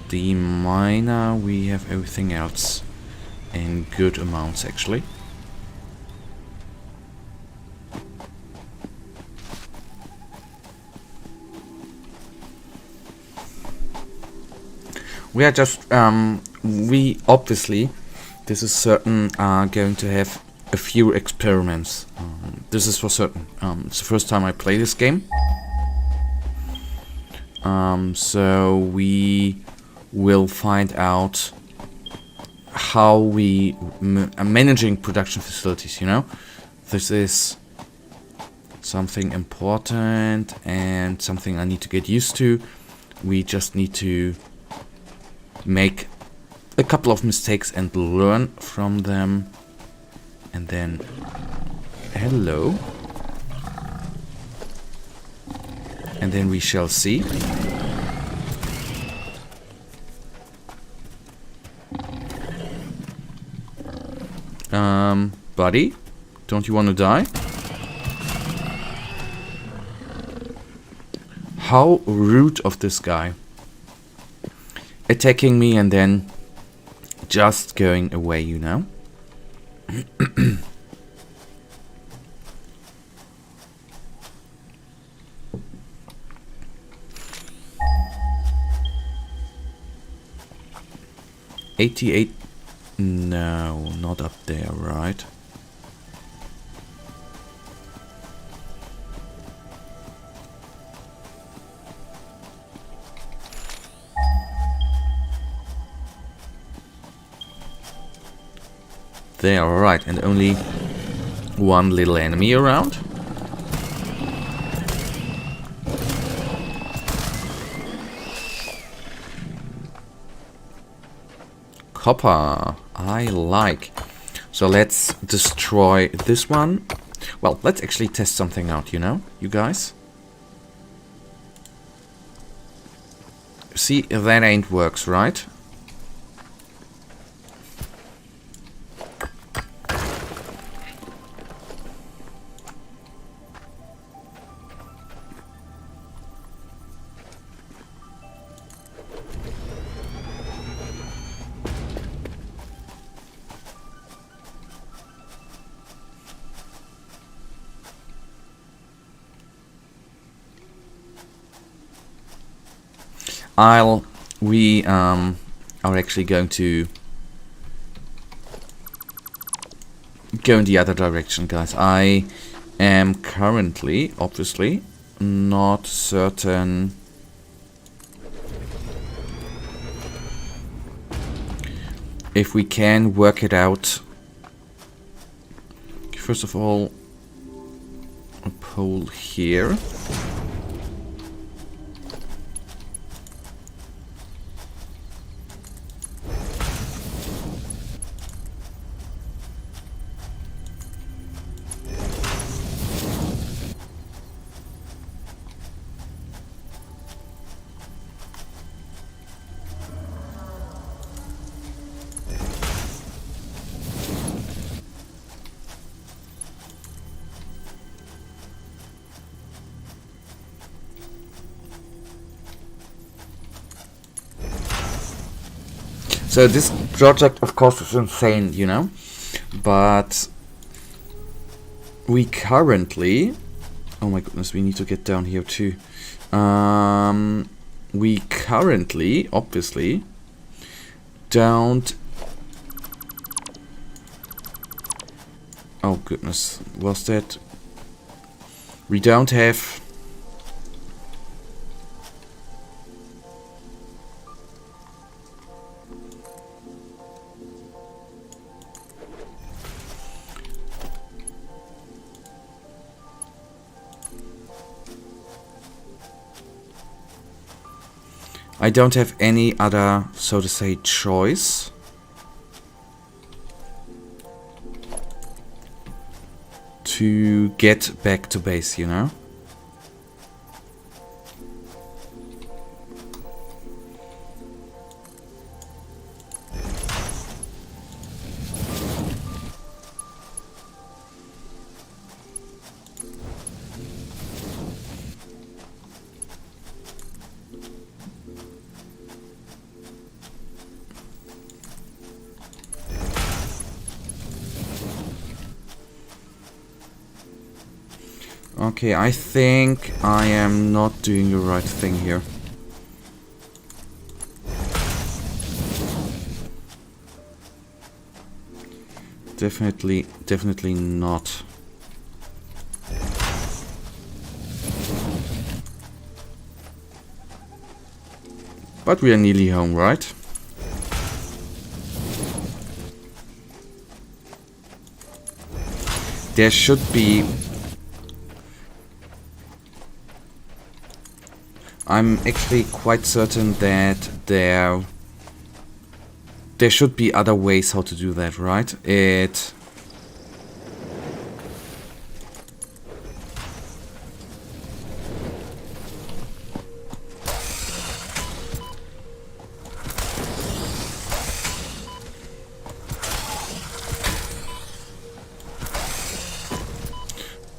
the miner we have everything else in good amounts actually. We are just we obviously, this is certain, are going to have a few experiments. This is for certain. It's the first time I play this game. So we will find out how we are managing production facilities, you know. This is something important and something I need to get used to. We just need to make a couple of mistakes and learn from them. And then, hello. And then we shall see. Buddy, don't you want to die? How rude of this guy. Attacking me and then just going away, you know? 88. No, not up there, right? There, right, and only one little enemy around. Copper, I like. So let's destroy this one. Well, let's actually test something out, you know, you guys. See, that ain't works, right? We are actually going to go in the other direction, guys. I am currently, obviously, not certain if we can work it out. First of all, a pole here. So this project, of course, is insane, you know, but we currently, oh my goodness, we need to get down here too. We currently, obviously, don't. Oh goodness, was that? We don't have. I don't have any other, so to say, choice. To get back to base, you know? Okay, I think I am not doing the right thing here. Definitely not. But we are nearly home, right? There should be... I'm actually quite certain that there should be other ways how to do that, right?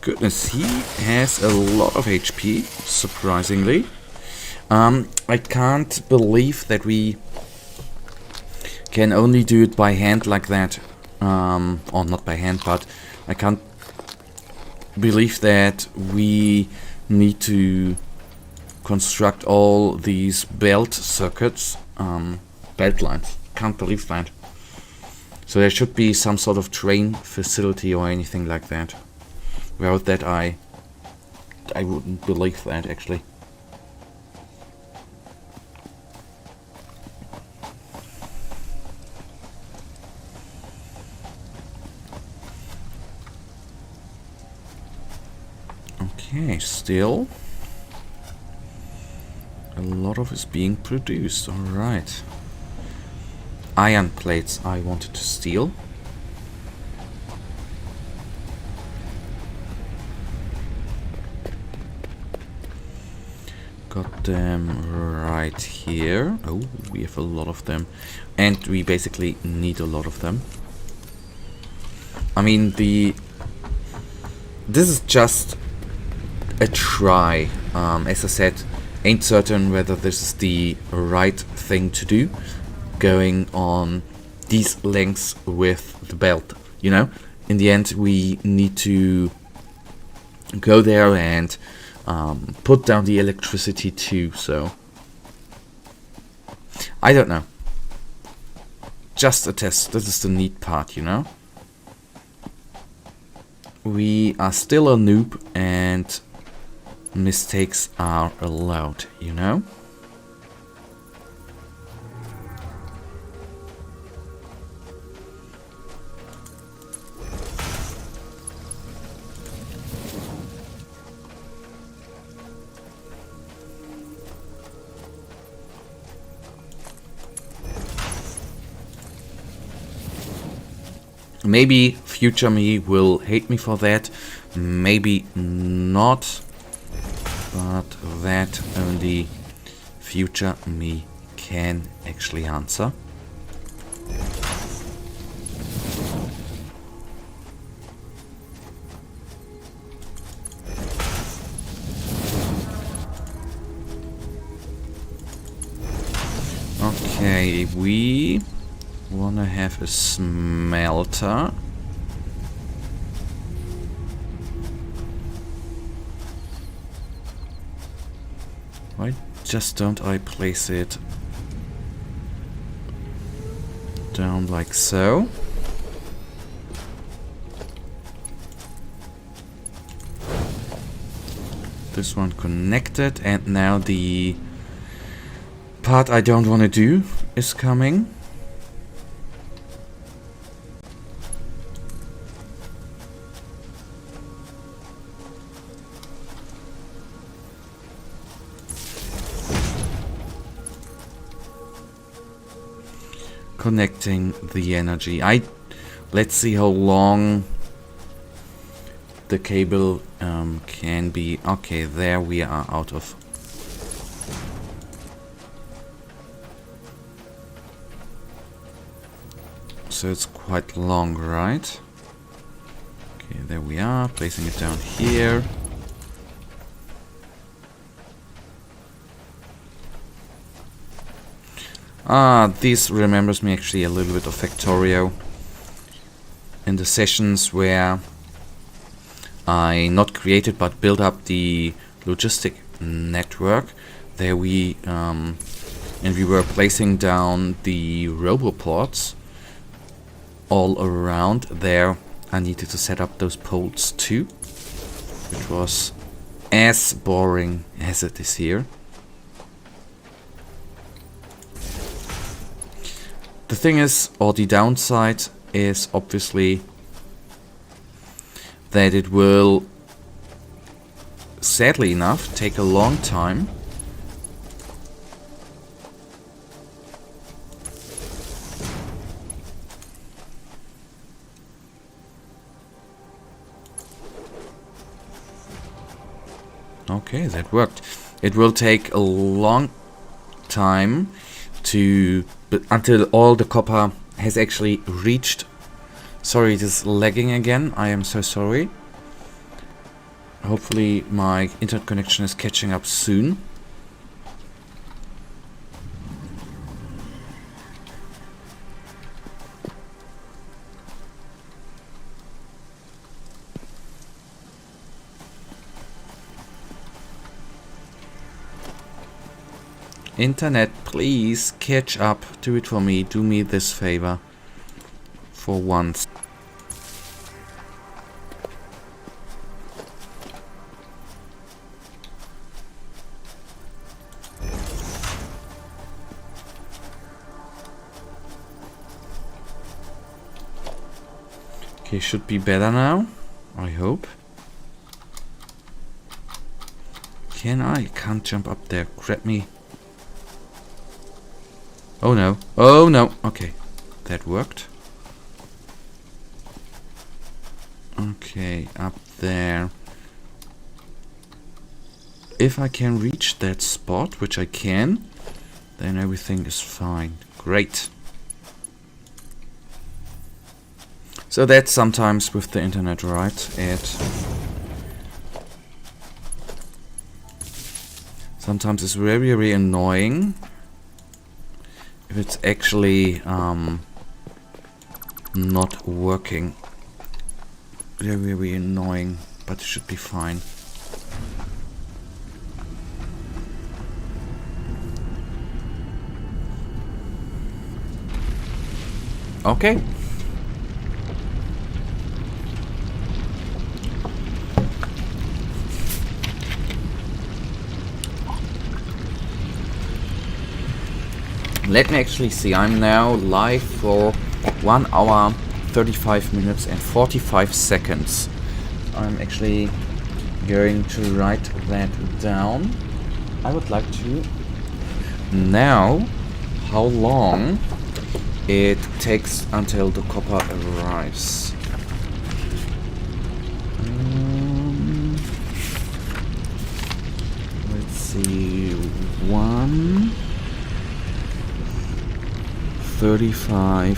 Goodness, he has a lot of HP, surprisingly. I can't believe that we can only do it by hand like that. Or not by hand, but I can't believe that we need to construct all these belt circuits, belt lines. Can't believe that. So there should be some sort of train facility or anything like that. Without that, I wouldn't believe that, actually. Okay, still a lot of is being produced. All right. Iron plates I wanted to steal. Got them right here. Oh, we have a lot of them. And we basically need a lot of them. I mean, this is just a try. As I said, ain't certain whether this is the right thing to do, going on these lengths with the belt, you know? In the end, we need to go there and put down the electricity too, so I don't know. Just a test. This is the neat part, you know? We are still a noob and mistakes are allowed, you know? Maybe future me will hate me for that, maybe not, but that only future me can actually answer. Okay, we wanna have a smelter. Why just don't I place it down like so? This one connected, and now the part I don't want to do is coming. Connecting the energy. Let's see how long the cable can be. Okay, there we are out of. So it's quite long, right? Okay, there we are, placing it down here. This remembers me actually a little bit of Factorio. In the sessions where I not created but built up the logistic network, there we and we were placing down the roboports all around there. I needed to set up those poles too, which was as boring as it is here. The thing is, or the downside is obviously that it will, sadly enough, take a long time. Okay, that worked. It will take a long time until all the copper has actually reached. Sorry, it is lagging again. I am so sorry. Hopefully my internet connection is catching up soon. Internet, please catch up. Do it for me. Do me this favor. For once. Okay, should be better now. I hope. I can't jump up there. Grab me. Oh no. Oh no. Okay. That worked. Okay, up there. If I can reach that spot, which I can, then everything is fine. Great. So that's sometimes with the internet, right? Sometimes it's very, very annoying if it's actually not working. Very, very annoying, but it should be fine. Okay. Let me actually see. I'm now live for 1 hour, 35 minutes and 45 seconds. I'm actually going to write that down. I would like to know how long it takes until the copper arrives. Let's see, 1:35,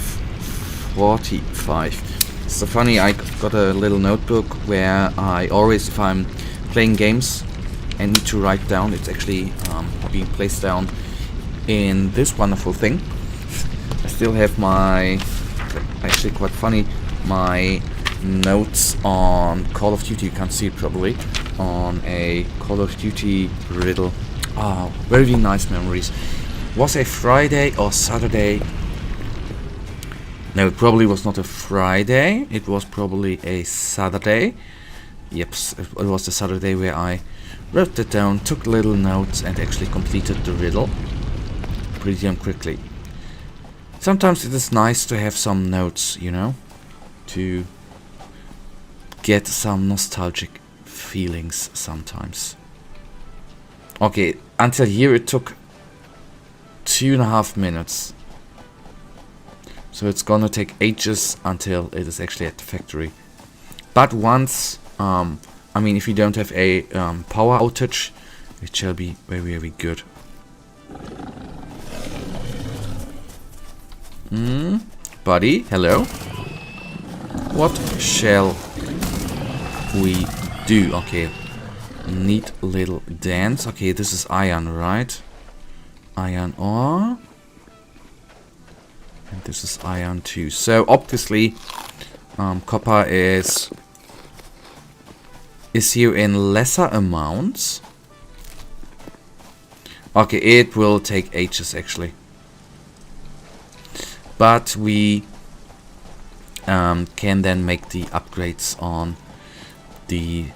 45. It's so funny, I got a little notebook where I always, if I'm playing games and need to write down, it's actually being placed down in this wonderful thing. still have my, actually quite funny, my notes on Call of Duty. You can't see it probably, on a Call of Duty riddle. Ah, very nice memories. Was a Friday or Saturday? No, it probably was not a Friday. It was probably a Saturday. Yep, it was the Saturday where I wrote it down, took little notes, and actually completed the riddle pretty damn quickly. Sometimes it is nice to have some notes, you know, to get some nostalgic feelings sometimes. Okay, until here it took 2.5 minutes. So it's gonna take ages until it is actually at the factory. But once, I mean, if you don't have a power outage, it shall be very good. Buddy, hello. What shall we do? Okay, neat little dance. Okay, this is iron, right? Iron ore. And this is iron too. So obviously, copper is here in lesser amounts. Okay, it will take ages actually. But we can then make the upgrades on the...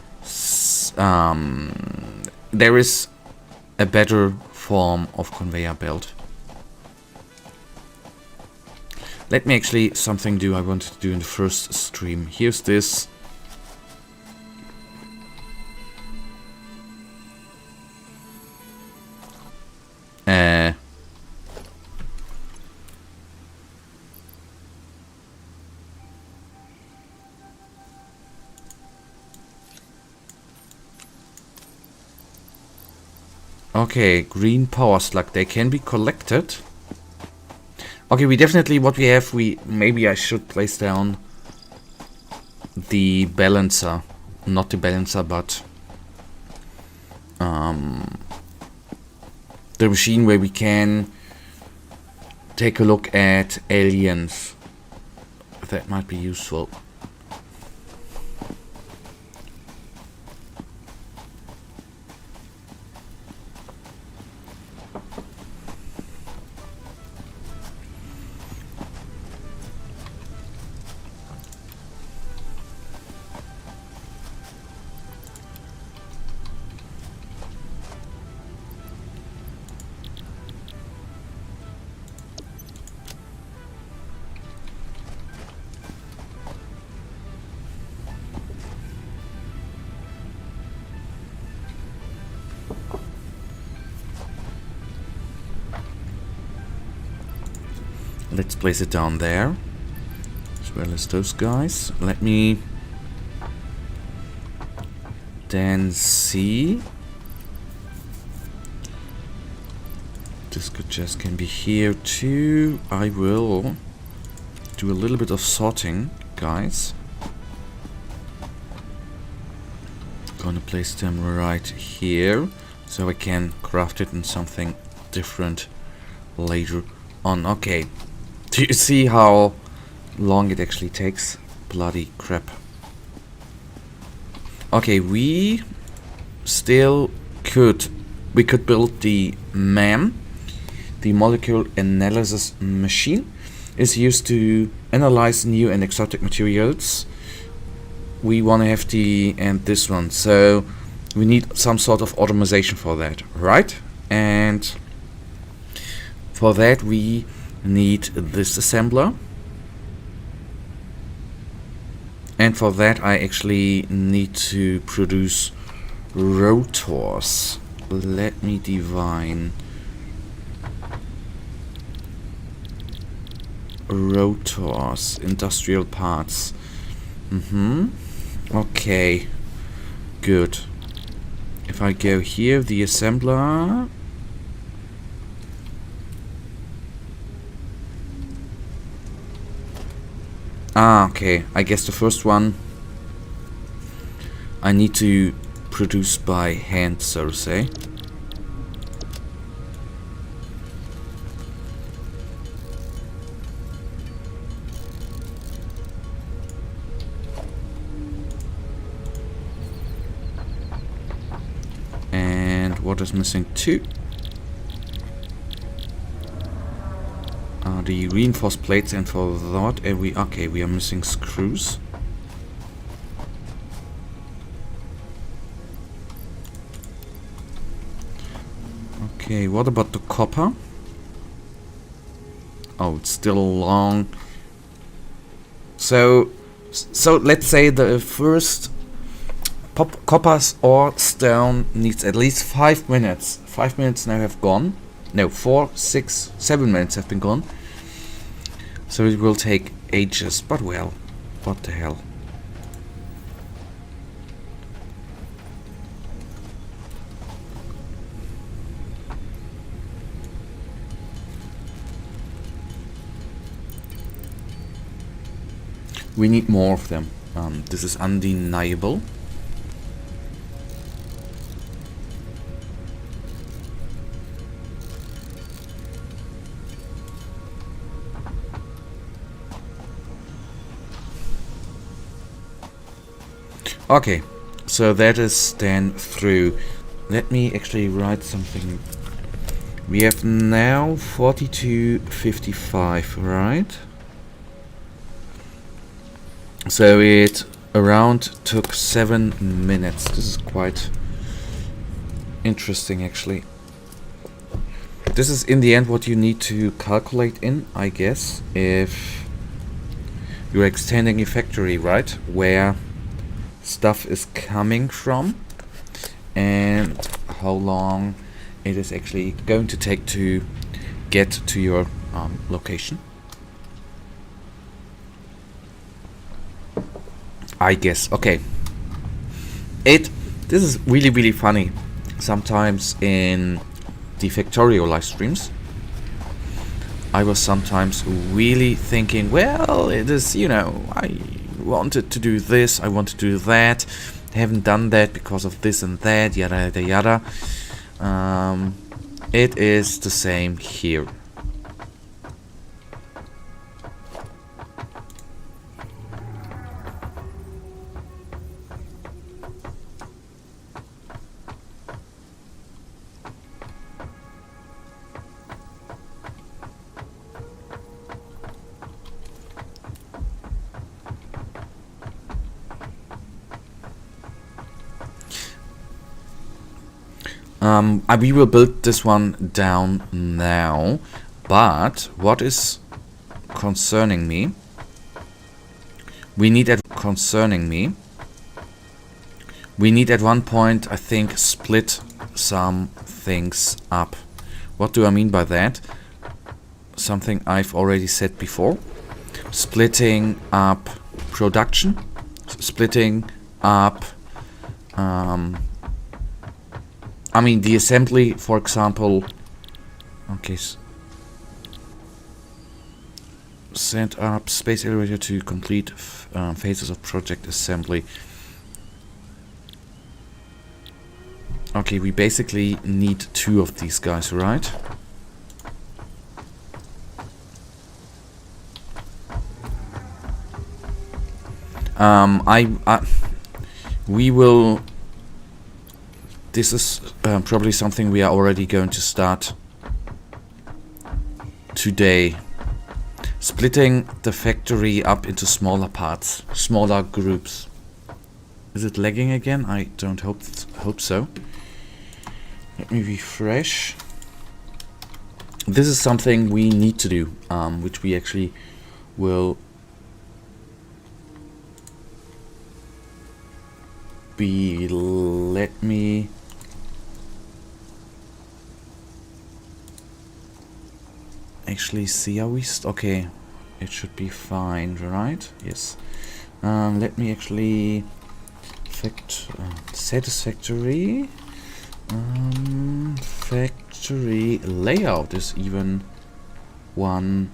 there is a better form of conveyor belt. Let me actually something I wanted to do in the first stream. Here's this. Okay, green power slug. They can be collected. Okay, we definitely, what we have, maybe I should place down the balancer. Not the balancer, but the machine where we can take a look at aliens. That might be useful. Let's place it down there, as well as those guys. Let me then see. This just can be here too. I will do a little bit of sorting, guys. Gonna place them right here, so I can craft it in something different later on. Okay. Do you see how long it actually takes? Bloody crap. Okay, we could build the MAM. The molecule analysis machine is used to analyze new and exotic materials. We want to have and this one, so we need some sort of automation for that, right? And for that we need this assembler, and for that I actually need to produce rotors. Let me divine rotors, industrial parts. Okay, good. If I go here, the assembler. Okay, I guess the first one I need to produce by hand, so to say. what is missing too? The reinforced plates, and for that we are missing screws. Okay, what about the copper? Oh, it's still long. So let's say the first copper's ore stone needs at least 5 minutes. 5 minutes now have gone. No, 4, 6, 7 minutes have been gone. So it will take ages, but well, what the hell. We need more of them. This is undeniable. Okay, so that is then through. Let me actually write something. We have now 42:55, right? So it around took 7 minutes. This is quite interesting, actually. This is in the end what you need to calculate in, I guess, if you're extending your factory, right? Where stuff is coming from and how long it is actually going to take to get to your location. I guess. Okay. This is really funny. Sometimes in the Factorio live streams, I was sometimes really thinking, well, it is, I wanted to do this, I want to do that, haven't done that because of this and that, yada yada yada. It is the same here. We will build this one down now, but what is concerning me, we need at one point, I think, split some things up. What do I mean by that? Something I've already said before. Splitting up production, splitting up I mean, the assembly, for example. Okay. Set up space elevator to complete phases of project assembly. Okay, we basically need 2 of these guys, right? We will. This is probably something we are already going to start today. Splitting the factory up into smaller parts, smaller groups. Is it lagging again? I don't hope so. Let me refresh. This is something we need to do, which we actually will be. Let me. Actually see how we okay, it should be fine, right? Yes. Let me actually Satisfactory factory layout is even one.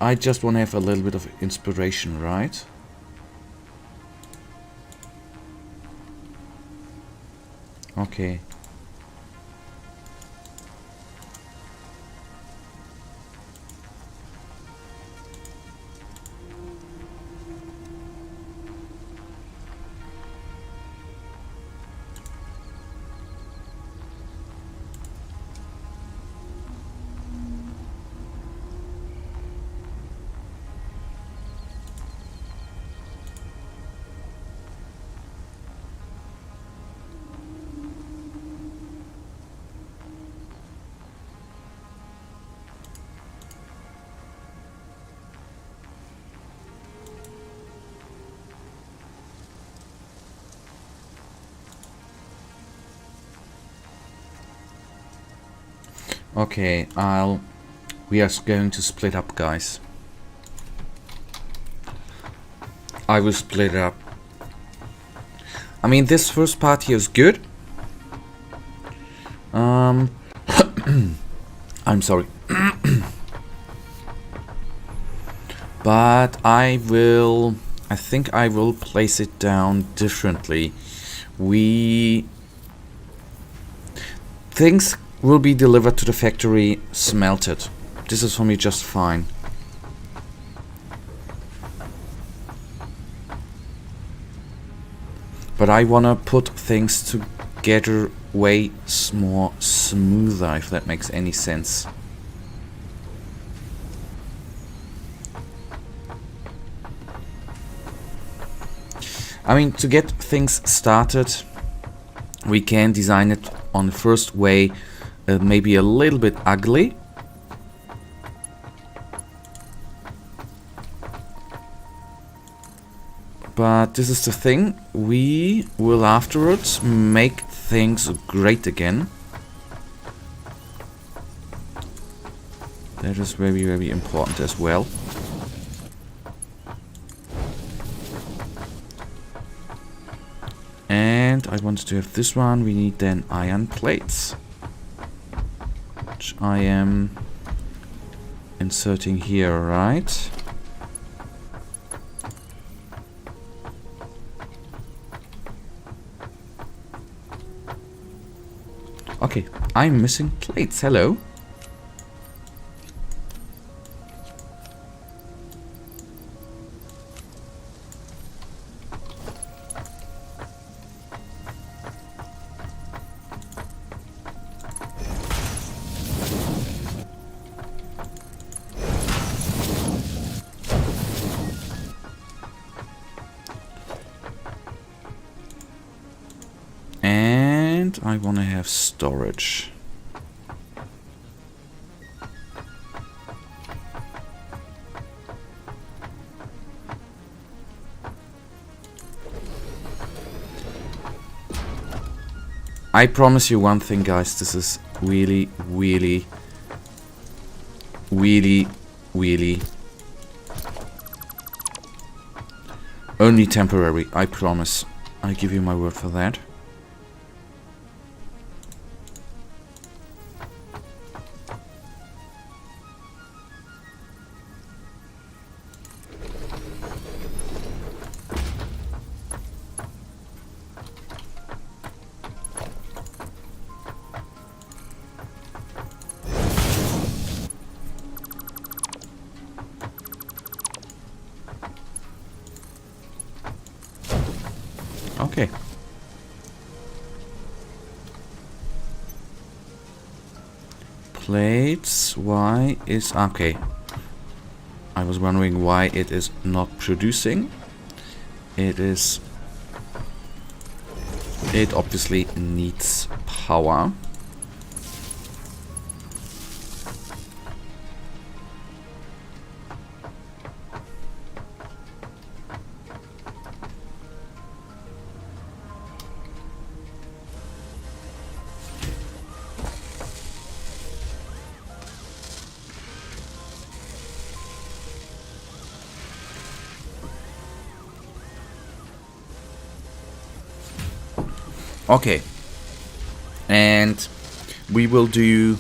I just want to have a little bit of inspiration, right? Okay. Okay, we are going to split up, guys. I will split it up. I mean, this first part here is good. I'm sorry. But I think I will place it down differently. Things will be delivered to the factory smelted. This is for me just fine. But I wanna put things together way more smoother, if that makes any sense. I mean, to get things started, we can design it on the first way, maybe a little bit ugly. But this is the thing, we will afterwards make things great again. That is very, very important as well. And I want to have this one. We need then iron plates, which I am inserting here, right? Okay, I'm missing plates. Hello. And I want to have storage. I promise you one thing, guys. This is really, really, really, really only temporary. I promise. I give you my word for that. Okay. Plates, why is... okay. I was wondering why it is not producing. It is... it obviously needs power. Okay, and we will do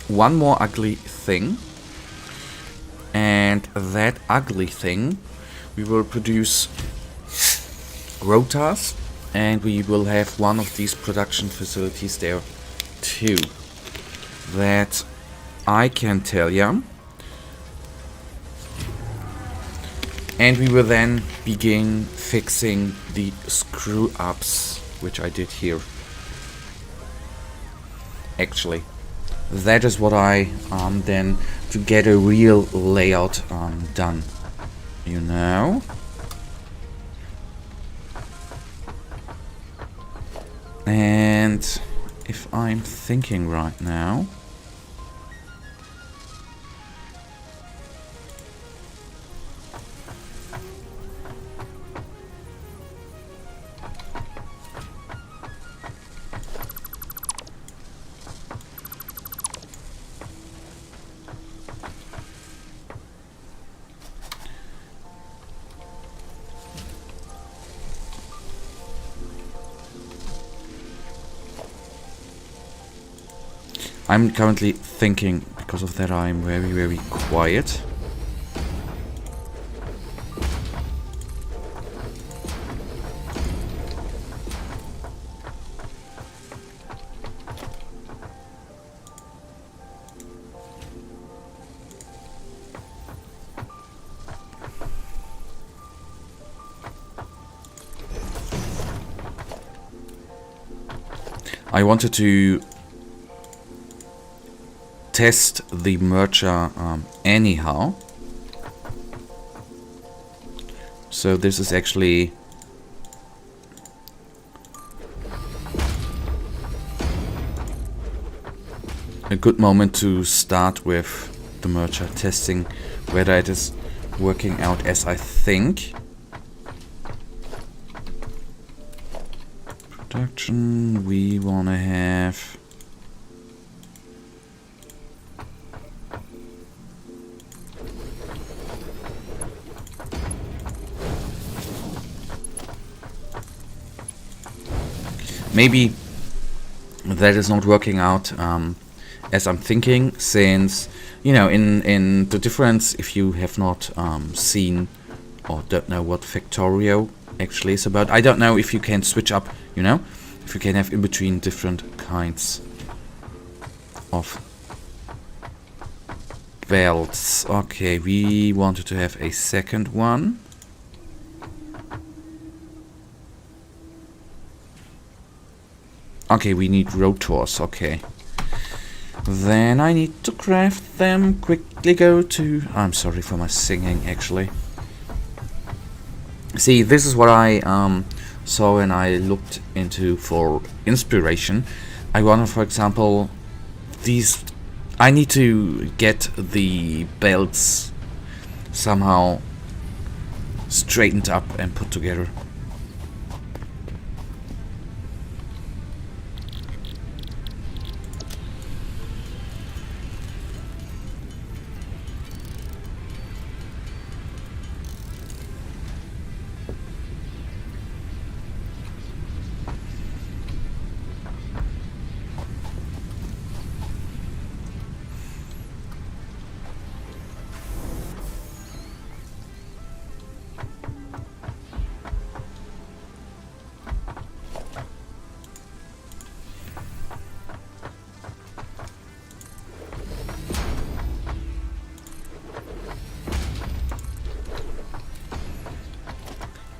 one more ugly thing, and that ugly thing we will produce rotors, and we will have one of these production facilities there too. That I can tell you. And we will then begin fixing the screw ups, which I did here. Actually, that is what I then to get a real layout done. You know. And if I'm thinking right now. I'm currently thinking, because of that I'm very, very quiet. I wanted to test the merger anyhow. So this is actually a good moment to start with the merger, testing whether it is working out as I think. Production, we wanna have maybe that is not working out as I'm thinking, since, you know, in the difference, if you have not seen or don't know what Factorio actually is about, I don't know if you can switch up, you know, if you can have in between different kinds of belts. Okay, we wanted to have a second one. Okay, we need rotors, okay. Then I need to craft them, quickly go to... I'm sorry for my singing, actually. See, this is what I saw when I looked into for inspiration. I wanted, for example, these... I need to get the belts somehow straightened up and put together.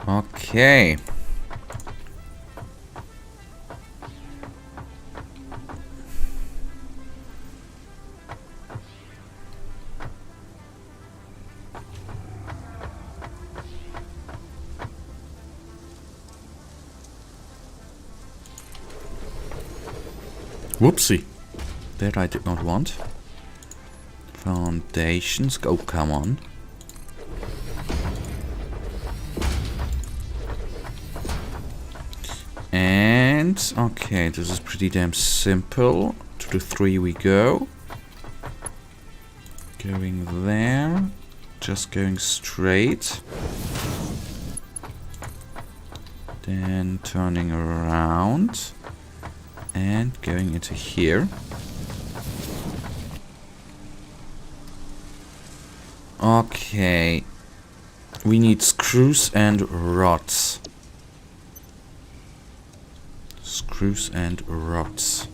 Okay. Whoopsie. That I did not want. Foundations. Oh, come on. And, okay, this is pretty damn simple. To the 3 we go. Going there. Just going straight. Then turning around. And going into here. Okay. We need screws and rods. Screws and rods.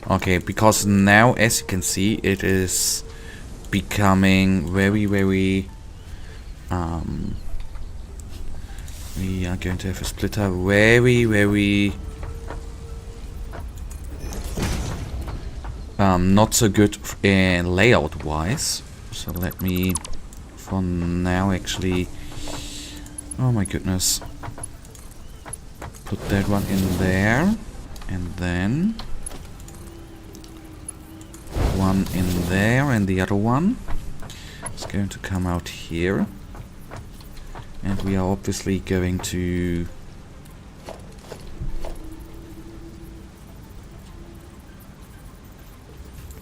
Okay, because now, as you can see, it is becoming very, very... we are going to have a splitter very, very... not so good layout-wise. So let me... for now actually, oh my goodness, put that one in there, and then one in there, and the other one is going to come out here, and we are obviously going to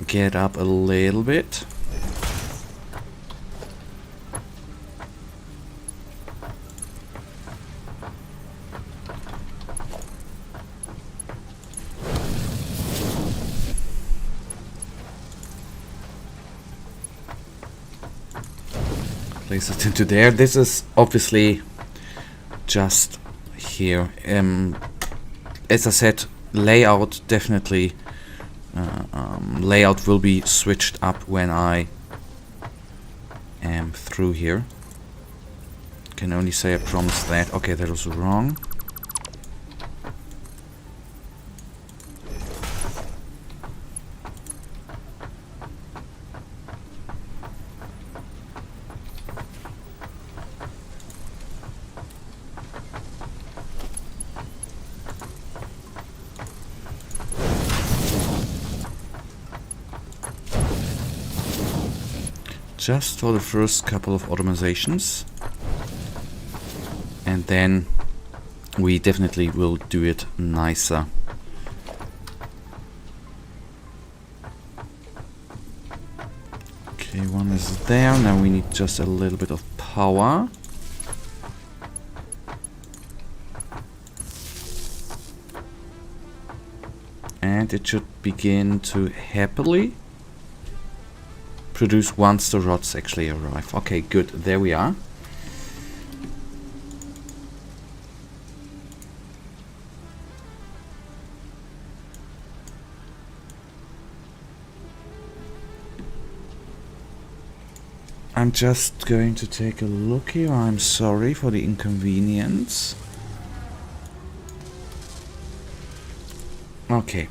get up a little bit. place it into there. This is obviously just here. As I said, layout definitely layout will be switched up when I am through here. Can only say I promise that. Okay, that was wrong. Just for the first couple of automatizations, and then we definitely will do it nicer. Okay, one is there. Now we need just a little bit of power. And it should begin to happily produce once the rods actually arrive. Okay, good. There we are. I'm just going to take a look here. I'm sorry for the inconvenience. Okay.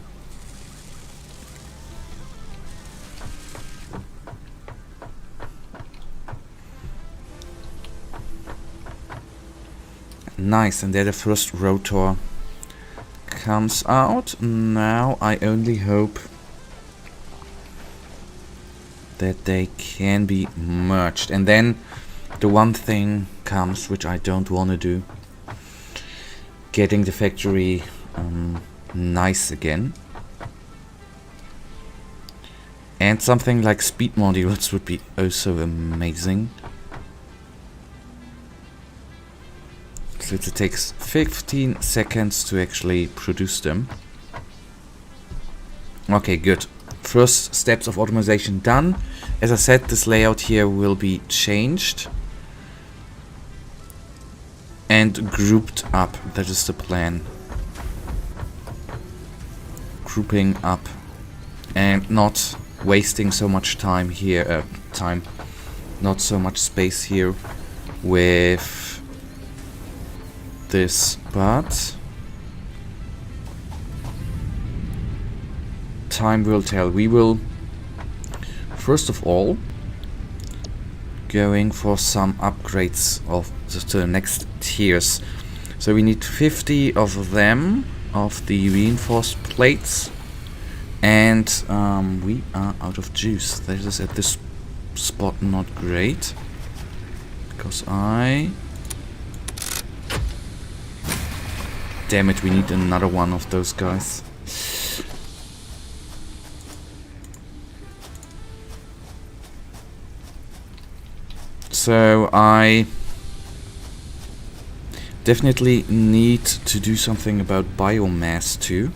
Nice, and there the first rotor comes out. Now I only hope that they can be merged. And then the one thing comes which I don't want to do. Getting the factory nice again. And something like speed modules would be oh so amazing. So it takes 15 seconds to actually produce them. Okay, good. First steps of automation done. As I said, this layout here will be changed and grouped up. That is the plan. Grouping up and not wasting so much time here. Not so much space here with this, but time will tell. We will first of all going for some upgrades of the next tiers. So we need 50 of them, of the reinforced plates, and we are out of juice. That is at this spot not great, because damn it, we need another one of those guys. So I definitely need to do something about biomass too.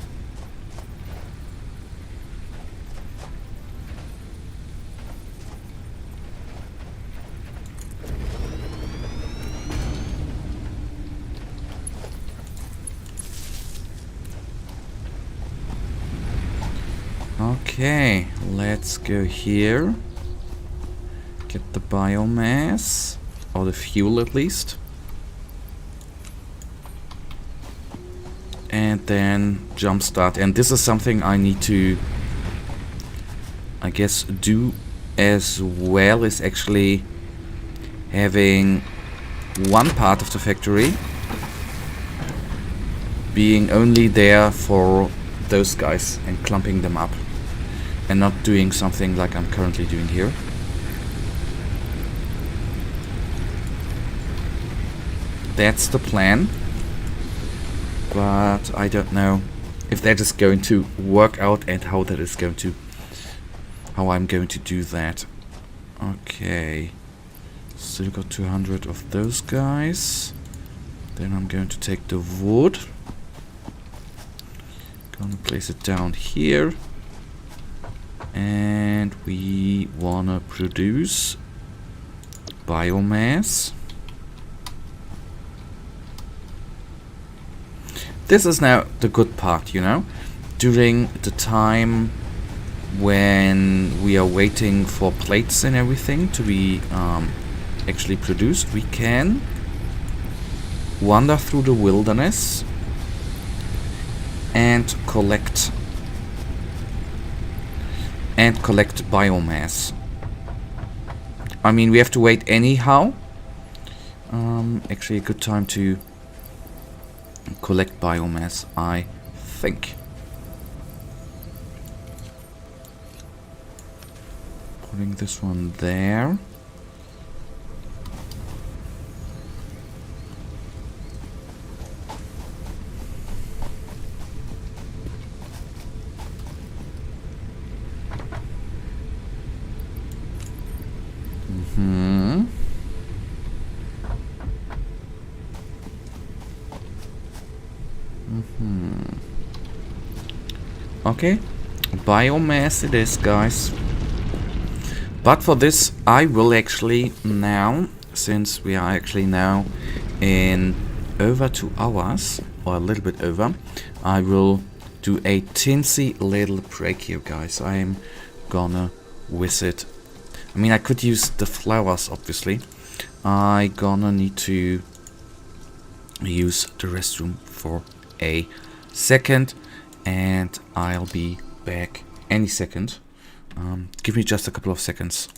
Okay, let's go here. Get the biomass, or the fuel at least. And then jumpstart. And this is something I need to, I guess, do as well, as actually having one part of the factory being only there for those guys and clumping them up, and not doing something like I'm currently doing here. That's the plan, but I don't know if that is going to work out and how I'm going to do that. Okay, still got 200 of those guys. Then I'm going to take the wood, gonna place it down here, and we wanna produce biomass. This is now the good part, you know. During the time when we are waiting for plates and everything to be actually produced, we can wander through the wilderness and collect biomass. I mean, we have to wait anyhow. Actually a good time to collect biomass, I think. Putting this one there. Okay, biomass it is, guys. But for this, I will actually now, since we are actually now in over 2 hours, or a little bit over, I will do a teensy little break here, guys. I am gonna visit. I mean, I could use the flowers, obviously. I gonna need to use the restroom for a second, and I'll be back any second. Give me just a couple of seconds.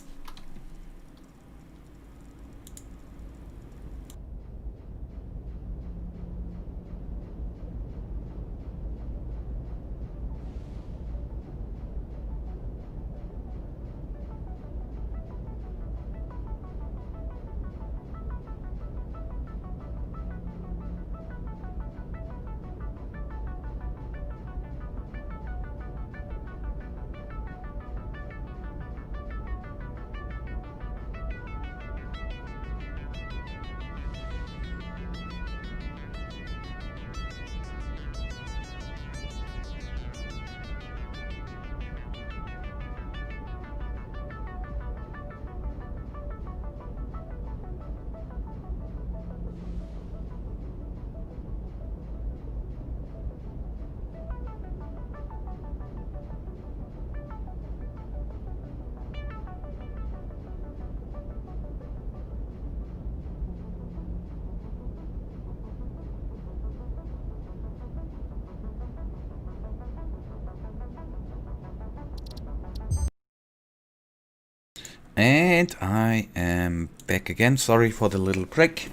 And I am back again. Sorry for the little break,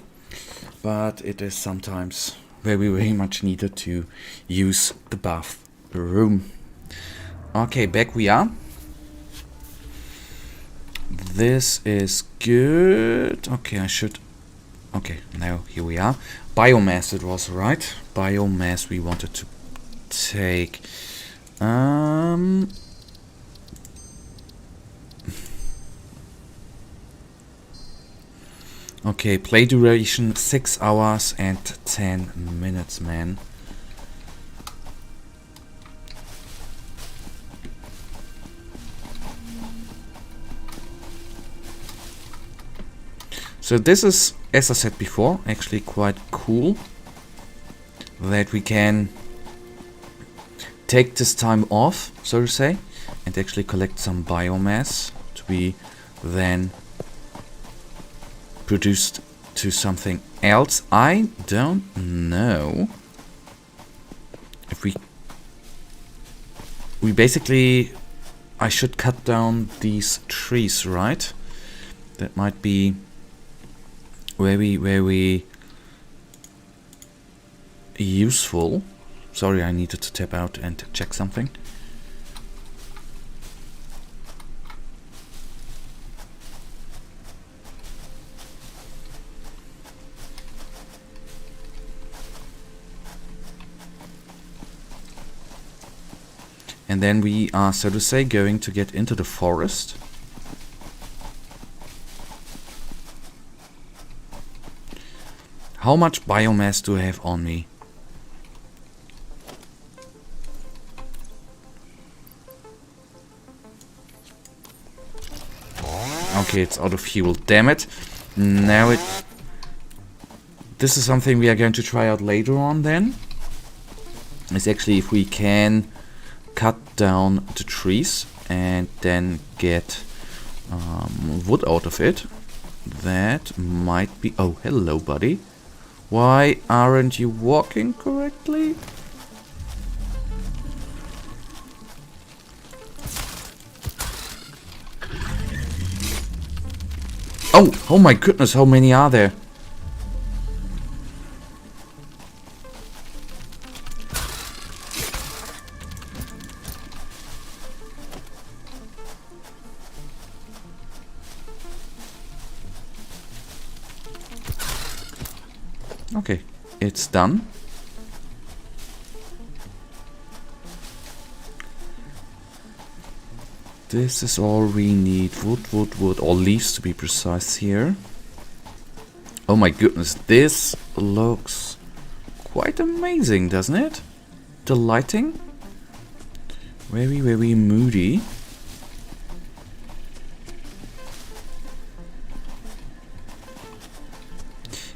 but it is sometimes very, very much needed to use the bathroom. Okay, back we are. This is good. Okay, okay, now here we are. Biomass, it was right. Biomass we wanted to take. Okay, play duration 6 hours and 10 minutes, man. So this is, as I said before, actually quite cool that we can take this time off, so to say, and actually collect some biomass to be then produced to something else. I don't know if we basically, I should cut down these trees, right? That might be very useful. Sorry, I needed to tap out and check something. And then we are, so to say, going to get into the forest. How much biomass do I have on me? Okay, it's out of fuel, damn it. Now this is something we are going to try out later on then. Is actually if we can cut down the trees and then get wood out of it. That might be... Oh, hello, buddy. Why aren't you walking correctly? Oh my goodness, how many are there? Okay, it's done. This is all we need. Wood, or leaves to be precise here. Oh my goodness, this looks quite amazing, doesn't it? The lighting. Very moody.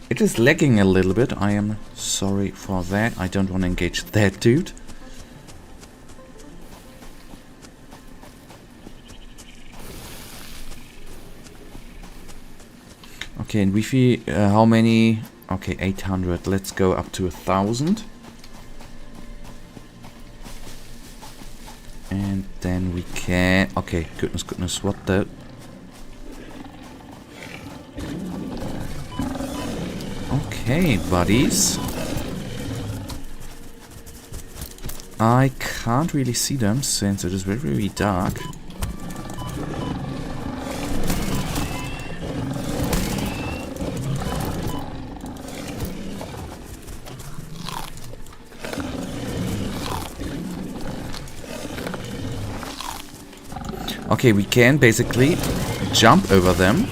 It is lagging a little bit. I am sorry for that. I don't want to engage that dude. Okay, and Wi-Fi, how many? Okay, 800. Let's go up to 1,000. And then we can... Okay, goodness, what the... Okay, buddies. I can't really see them since it is very dark. Okay, we can basically jump over them,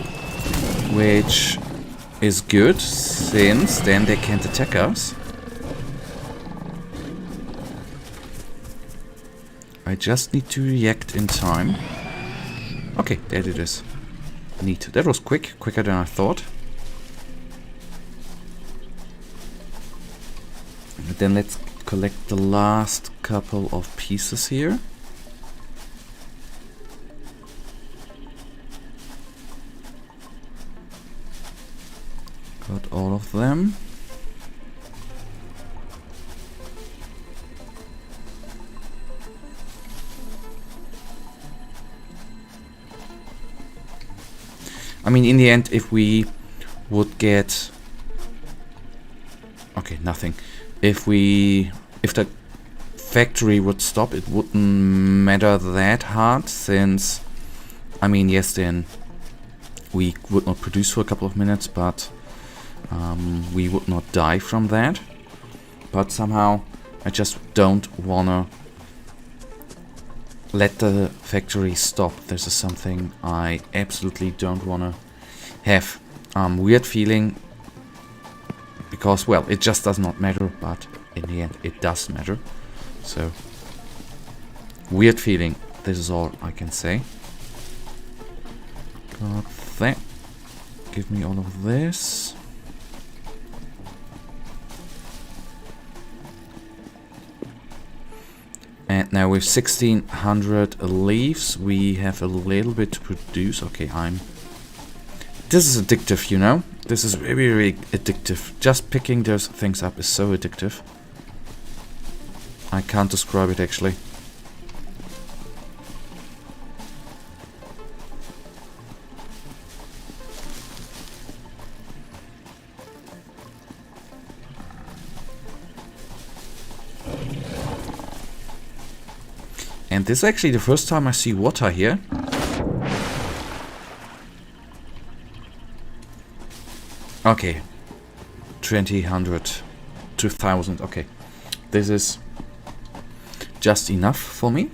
which is good, since then they can't attack us. I just need to react in time. Okay, there it is. Neat. That was quicker than I thought. And then let's collect the last couple of pieces here. Got all of them. I mean, in the end, if we would get... Okay, nothing. If the factory would stop, it wouldn't matter that hard, since... I mean, yes, then we would not produce for a couple of minutes, but... we would not die from that, but somehow I just don't wanna let the factory stop. This is something I absolutely don't wanna have. Weird feeling, because, well, it just does not matter, but in the end it does matter. So, weird feeling, this is all I can say. Got that. Give me all of this. And now with 1600 leaves, we have a little bit to produce. Okay, this is addictive, you know? This is very addictive. Just picking those things up is so addictive. I can't describe it, actually. And this is actually the first time I see water here. Okay. 2000, 2000, okay. This is just enough for me.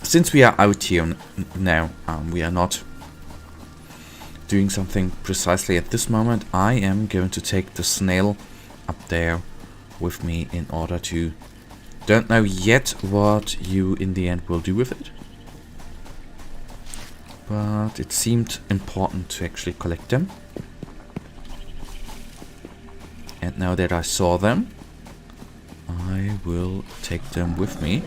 Since we are out here now, we are not doing something precisely at this moment. I am going to take the snail up there with me in order to Don't know yet what you in the end will do with it. But it seemed important to actually collect them. And now that I saw them, I will take them with me.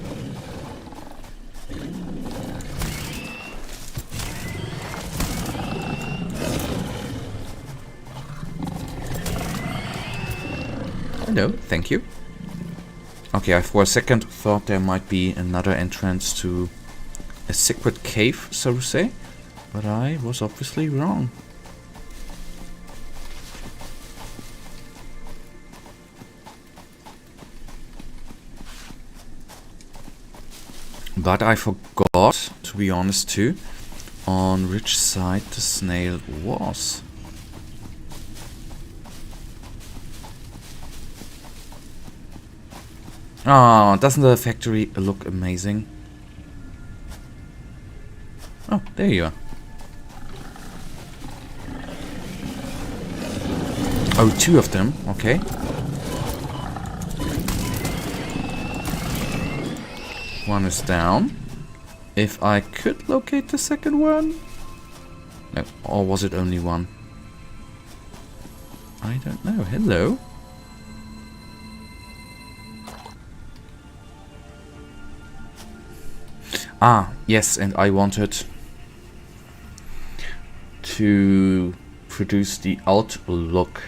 Hello, thank you. Okay, I for a second thought there might be another entrance to a secret cave, so to say, but I was obviously wrong. But I forgot, to be honest too, on which side the snail was. Oh, doesn't the factory look amazing? Oh, there you are. Oh, two of them, okay. One is down. If I could locate the second one? No, or was it only one? I don't know. Hello. Ah, yes, and I wanted to produce the outlook.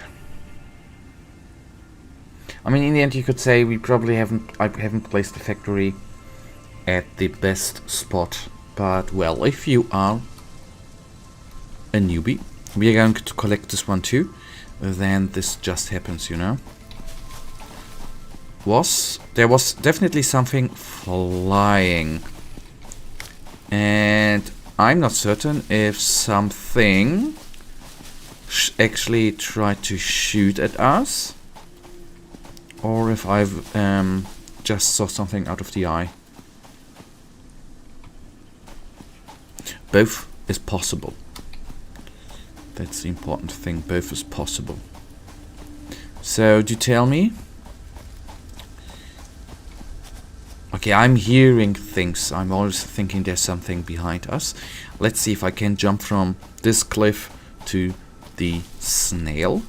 I mean, in the end, you could say we probably I haven't placed the factory at the best spot, but well, if you are a newbie, we are going to collect this one too, then this just happens, you know. There was definitely something flying, and I'm not certain if something actually tried to shoot at us, or if I've just saw something out of the eye. Both is possible. That's the important thing. Both is possible. So, do you tell me? Okay, I'm hearing things. I'm always thinking there's something behind us. Let's see if I can jump from this cliff to the snail.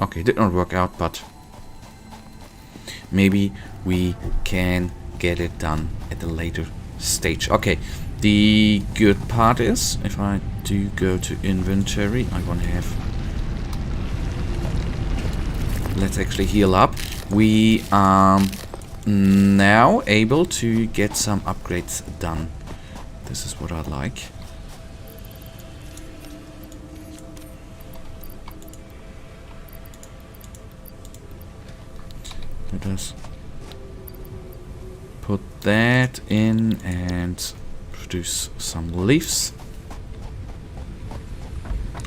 Okay, did not work out, but maybe we can get it done at a later stage. Okay, the good part is, if I do go to inventory, I want to have... Let's actually heal up. We are now able to get some upgrades done. This is what I like. Let us put that in and produce some leaves.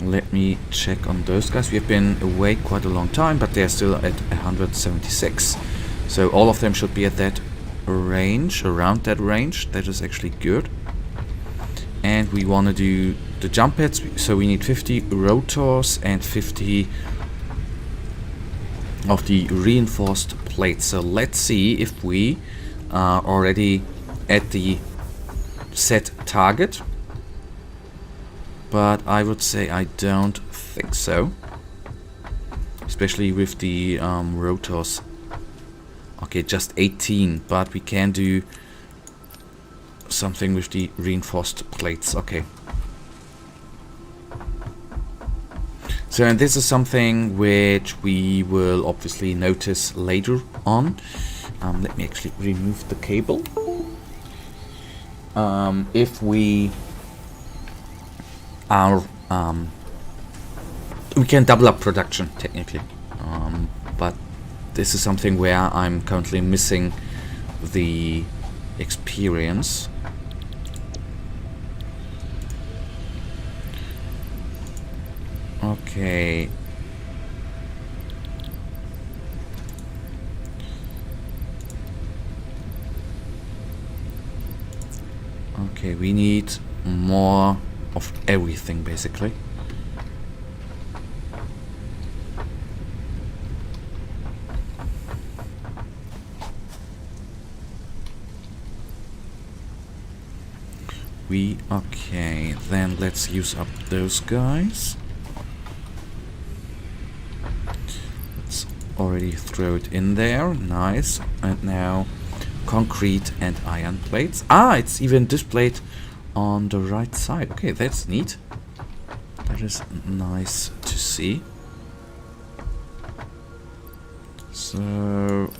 Let me check on those guys. We have been away quite a long time, but they're still at 176. So all of them should be at that range, around that range. That is actually good. And we want to do the jump pads, so we need 50 rotors and 50 of the reinforced plates. So let's see if we are already at the set target. But I would say I don't think so. Especially with the rotors. Okay, just 18, but we can do something with the reinforced plates. Okay. So, and this is something which we will obviously notice later on. Let me actually remove the cable. If we are, we can double up production technically, but this is something where I'm currently missing the experience. Okay. Okay, we need more of everything basically. Okay, then let's use up those guys. Let's already throw it in there. Nice. And now concrete and iron plates. Ah, it's even displayed on the right side. Okay, that's neat. That is nice to see. So...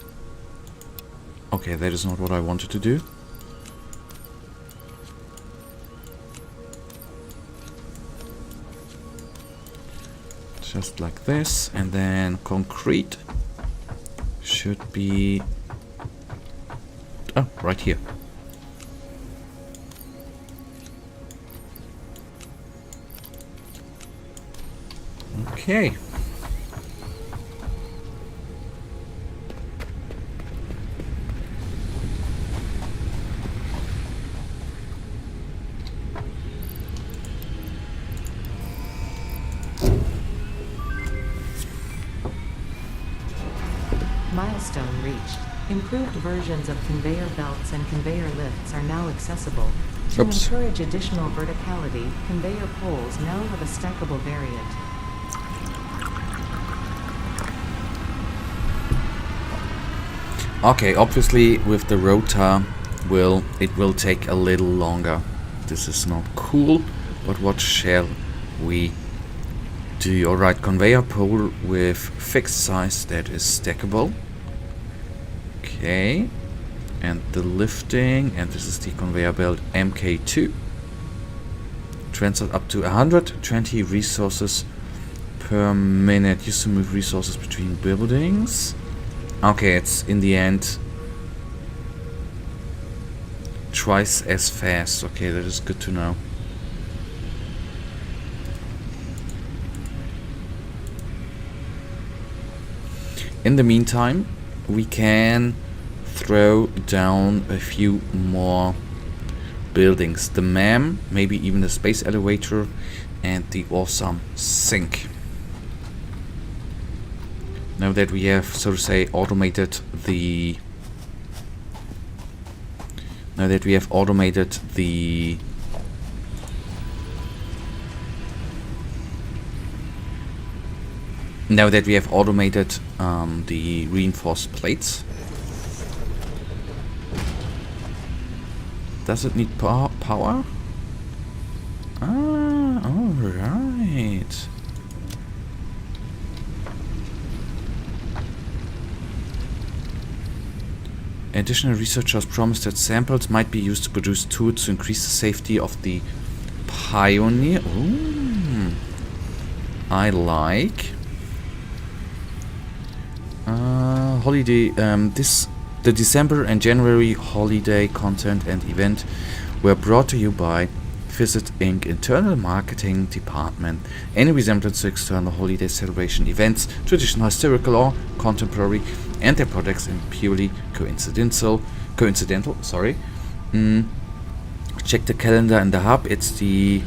okay, that is not what I wanted to do. Just like this, and then concrete should be... oh, right here. Okay.
Milestone reached. Improved versions of conveyor belts and conveyor lifts are now accessible. To
Oops.
encourage additional verticality, conveyor poles now have a stackable variant.
Okay, obviously with the rotor it will take a little longer. This is not cool, but what shall we do? Alright, conveyor pole with fixed size that is stackable. Okay, and the lifting, and this is the conveyor belt MK2. Transferred up to 120 resources per minute. Used to move resources between buildings. Okay, it's in the end twice as fast. Okay, that is good to know. In the meantime, we can throw down a few more buildings. The MAM, maybe even the space elevator, and the awesome sink. Now that we have, so to say, automated the... now that we have automated the... now that we have automated the reinforced plates. Does it need power? Ah, alright. Additional researchers promised that samples might be used to produce tools to increase the safety of the Pioneer. Ooh, I like. Holiday. The December and January holiday content and event were brought to you by Visit Inc. Internal Marketing Department. Any resemblance to external holiday celebration events, traditional, historical, or contemporary, and their products is purely coincidental. Sorry. Check the calendar in the hub. It's the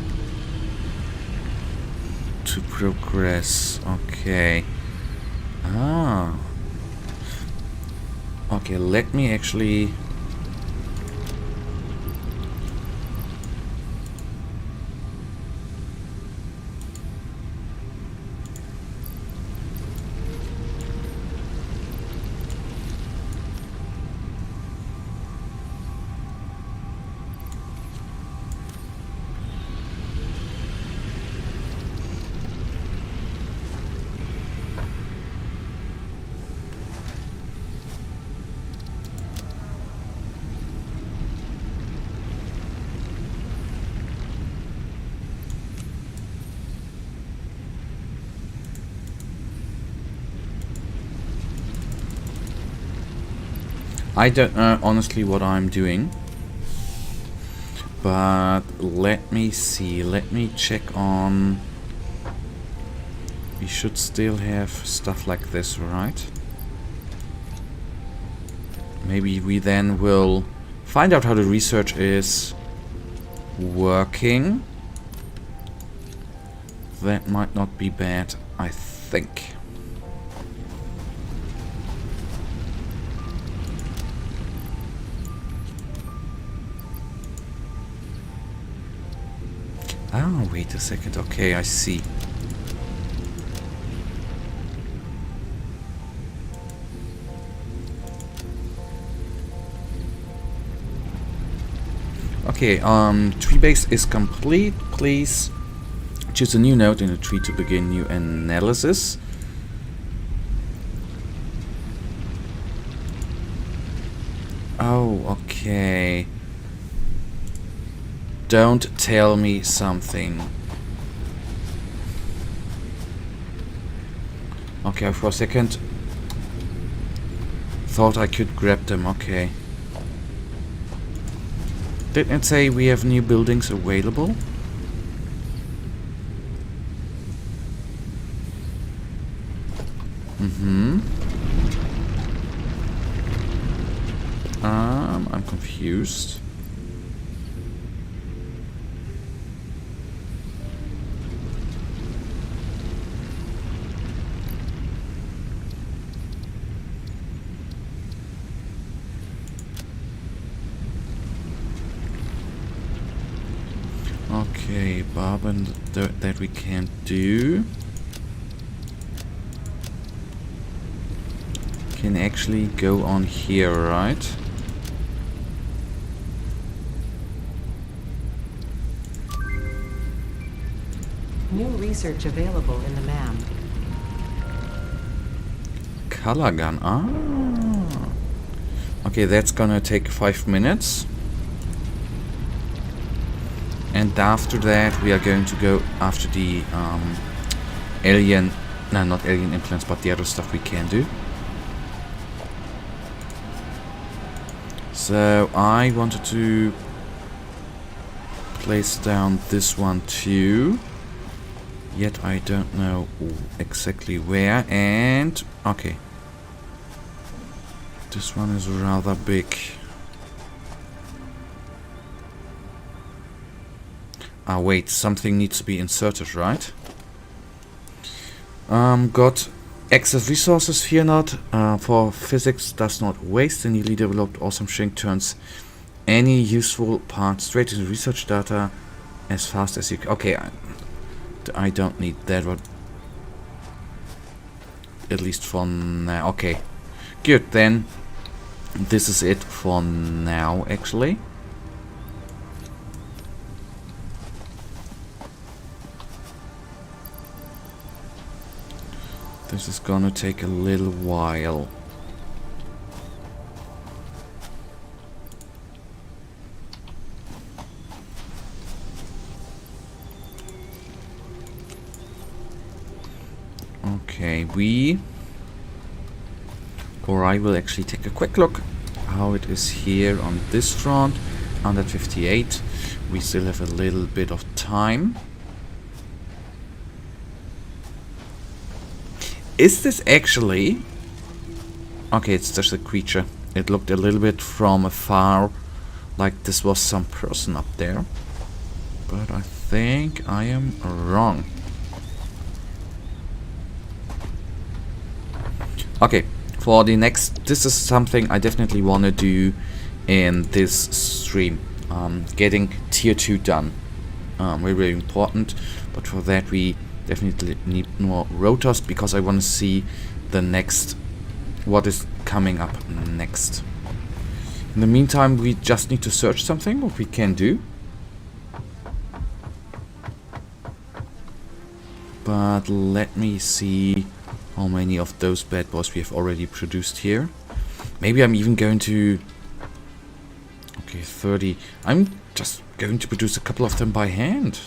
to progress. Okay. Ah. Okay, let me actually... I don't know honestly what I'm doing, but let me see, let me check on... we should still have stuff like this, right? Maybe we then will find out how the research is working. That might not be bad, I think. Oh, wait a second. Okay, I see. Okay, tree base is complete. Please choose a new node in the tree to begin new analysis. Oh, okay. Don't tell me something. Okay, for a second thought I could grab them. Okay. Didn't it say we have new buildings available? I'm confused. Okay, Barben, that we can't do. Can actually go on here, right?
New research available in the MAM.
Color gun. Ah. Okay, that's gonna take 5 minutes. And after that, we are going to go after the alien... No, not alien implants, but the other stuff we can do. So, I wanted to place down this one too. Yet I don't know exactly where. And... okay. This one is rather big. Ah, wait, something needs to be inserted, right? Got excess resources, fear not. For physics does not waste. The newly developed awesome shrink turns any useful part straight into research data as fast as you can. Okay, I don't need that one. At least for now. Okay, good then. This is it for now, actually. This is gonna take a little while. Okay, I will actually take a quick look how it is here on this front. 158. We still have a little bit of time. Is this actually... okay, it's just a creature. It looked a little bit from afar like this was some person up there. But I think I am wrong. Okay, for the next... this is something I definitely want to do in this stream. Getting tier 2 done. Very, very important. But for that we definitely need more rotors, because I want to see the next... what is coming up next. In the meantime, we just need to search something, what we can do. But let me see how many of those bad boys we have already produced here. Maybe I'm even going to... okay, 30. I'm just going to produce a couple of them by hand.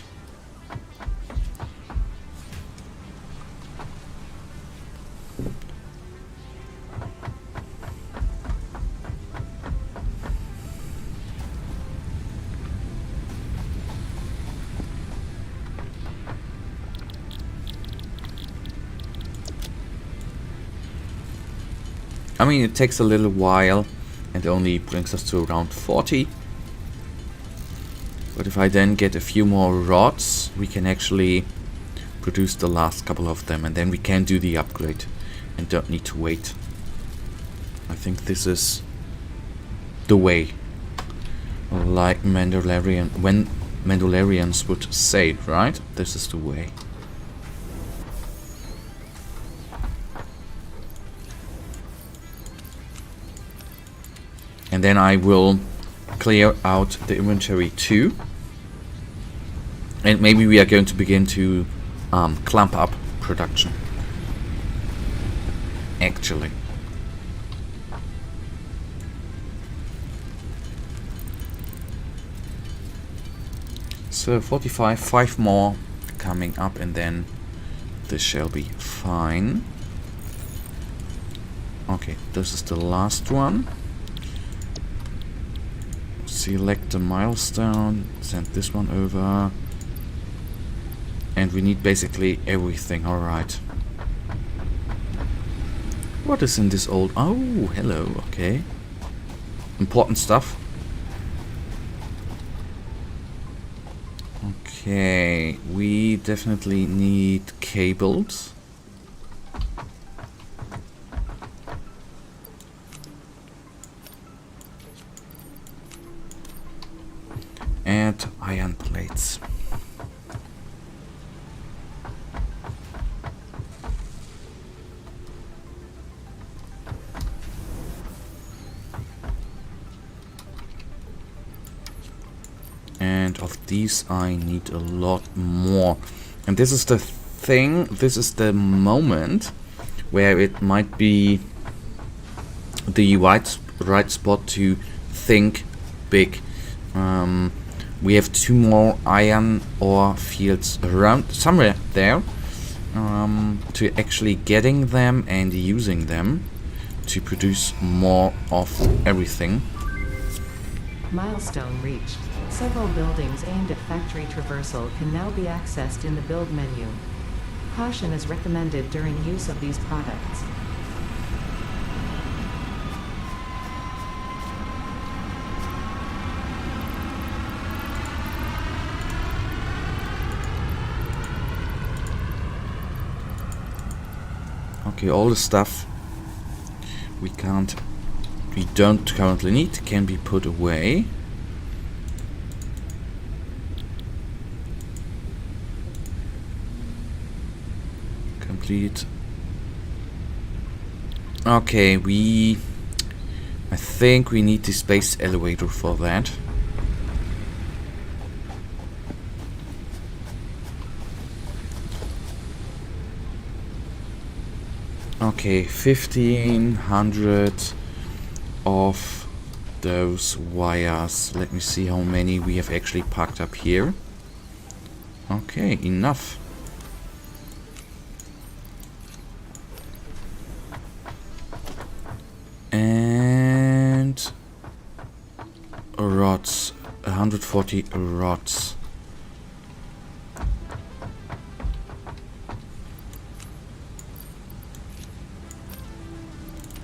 I mean, it takes a little while and only brings us to around 40. But if I then get a few more rods, we can actually produce the last couple of them, and then we can do the upgrade and don't need to wait. I think this is the way. Like Mandalorian. When Mandalorians would say, right? This is the way. And then I will clear out the inventory too. And maybe we are going to begin to clamp up production. Actually. So 45, 5 more coming up, and then this shall be fine. Okay, this is the last one. Select the milestone, send this one over. And we need basically everything, alright. What is in this old... Oh, hello, okay. Important stuff. Okay, we definitely need cables. And iron plates. And of these I need a lot more. And this is the thing, this is the moment where it might be the right spot to think big. We have 2 more iron ore fields around somewhere there, to actually getting them and using them to produce more of everything.
Milestone reached. Several buildings aimed at factory traversal can now be accessed in the build menu. Caution is recommended during use of these products.
Okay, all the stuff we don't currently need can be put away. Complete. Okay, I think we need the space elevator for that. Okay, 1500 of those wires. Let me see how many we have actually packed up here. Okay, enough. And rods, 140 rods.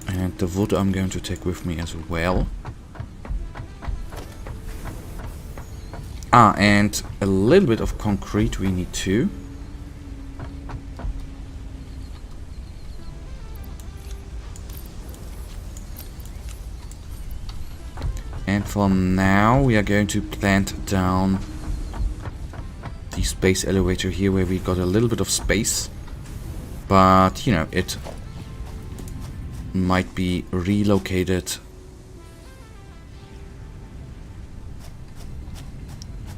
And the wood I'm going to take with me as well. And a little bit of concrete we need too. And for now we are going to plant down the space elevator here where we got a little bit of space. But, you know, it might be relocated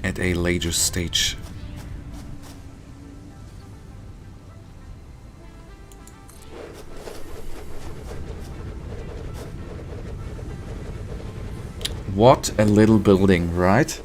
at a later stage. What a little building, right?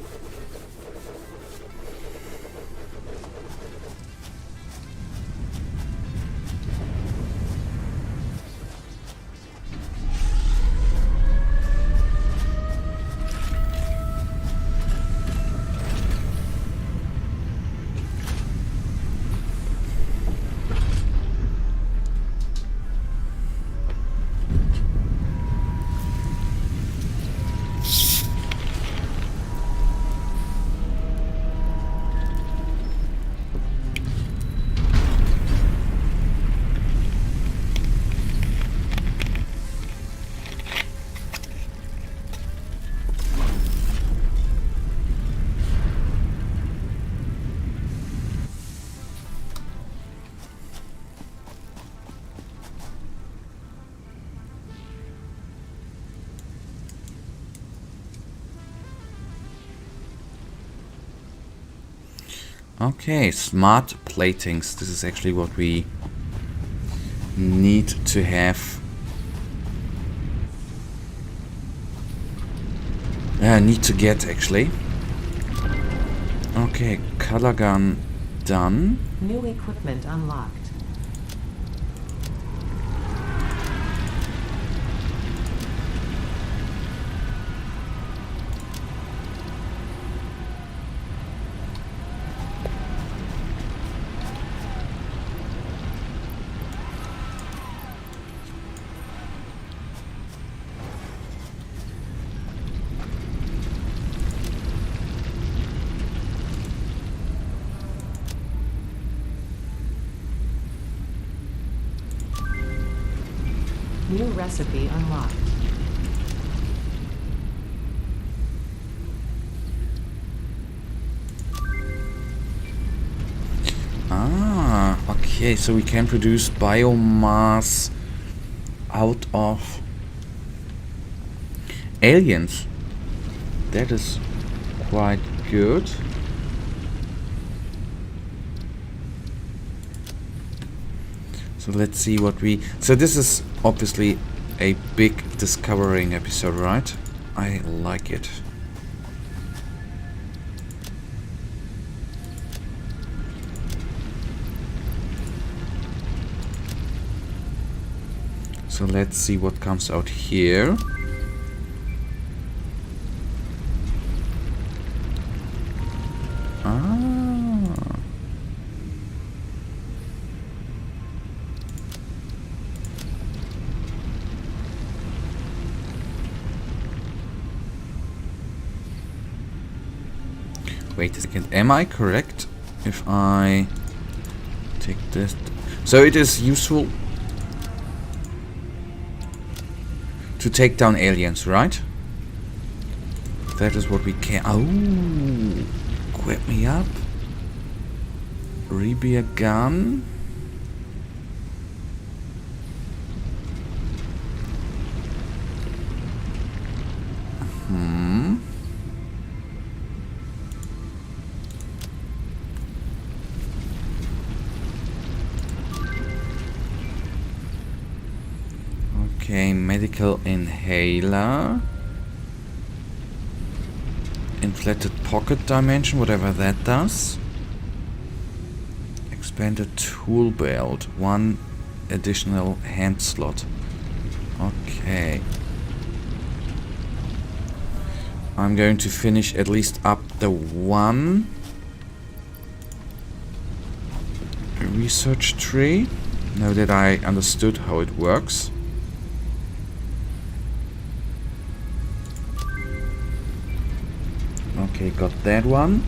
Okay, smart platings. This is actually what we need to have. Need to get actually. Okay, color gun done.
New equipment unlocked. New recipe unlocked.
Ah, okay, so we can produce biomass out of aliens. That is quite good. So let's see what we... So this is obviously a big discovering episode, right? I like it. So let's see what comes out here. Ah. Wait a second, am I correct if I take this? So it is useful to take down aliens, right? That is what we can... Oh! Equip me up. Rebia gun. Okay, medical inhaler. Inflated pocket dimension, whatever that does. Expanded tool belt, 1 additional hand slot. Okay. I'm going to finish at least up the 1 research tree. Now that I understood how it works. Okay, got that one.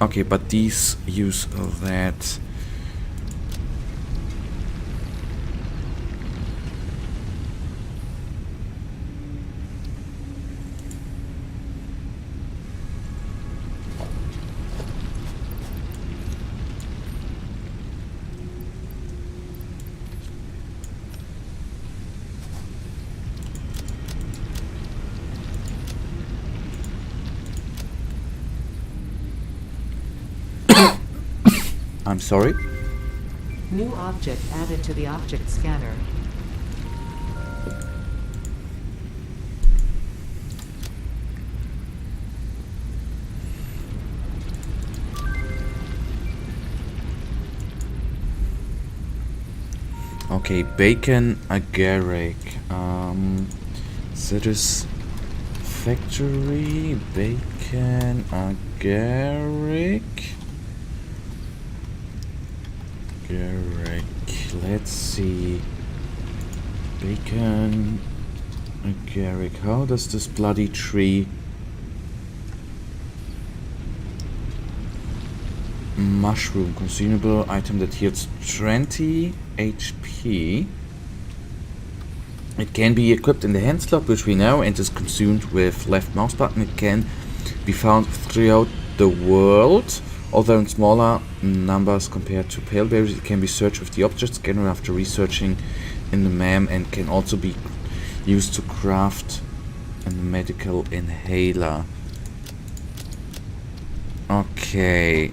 Okay, but these use that. I'm sorry.
New object added to the object scanner.
Okay, bacon agaric. Satisfactory bacon agaric. Let's see. Bacon agaric. How does this bloody tree... Mushroom consumable item that yields 20 HP. It can be equipped in the hand slot, which we know, and is consumed with left mouse button. It can be found throughout the world, although in smaller numbers compared to pale berries. It can be searched with the object scanner after researching in the MAM, and can also be used to craft a medical inhaler. Okay.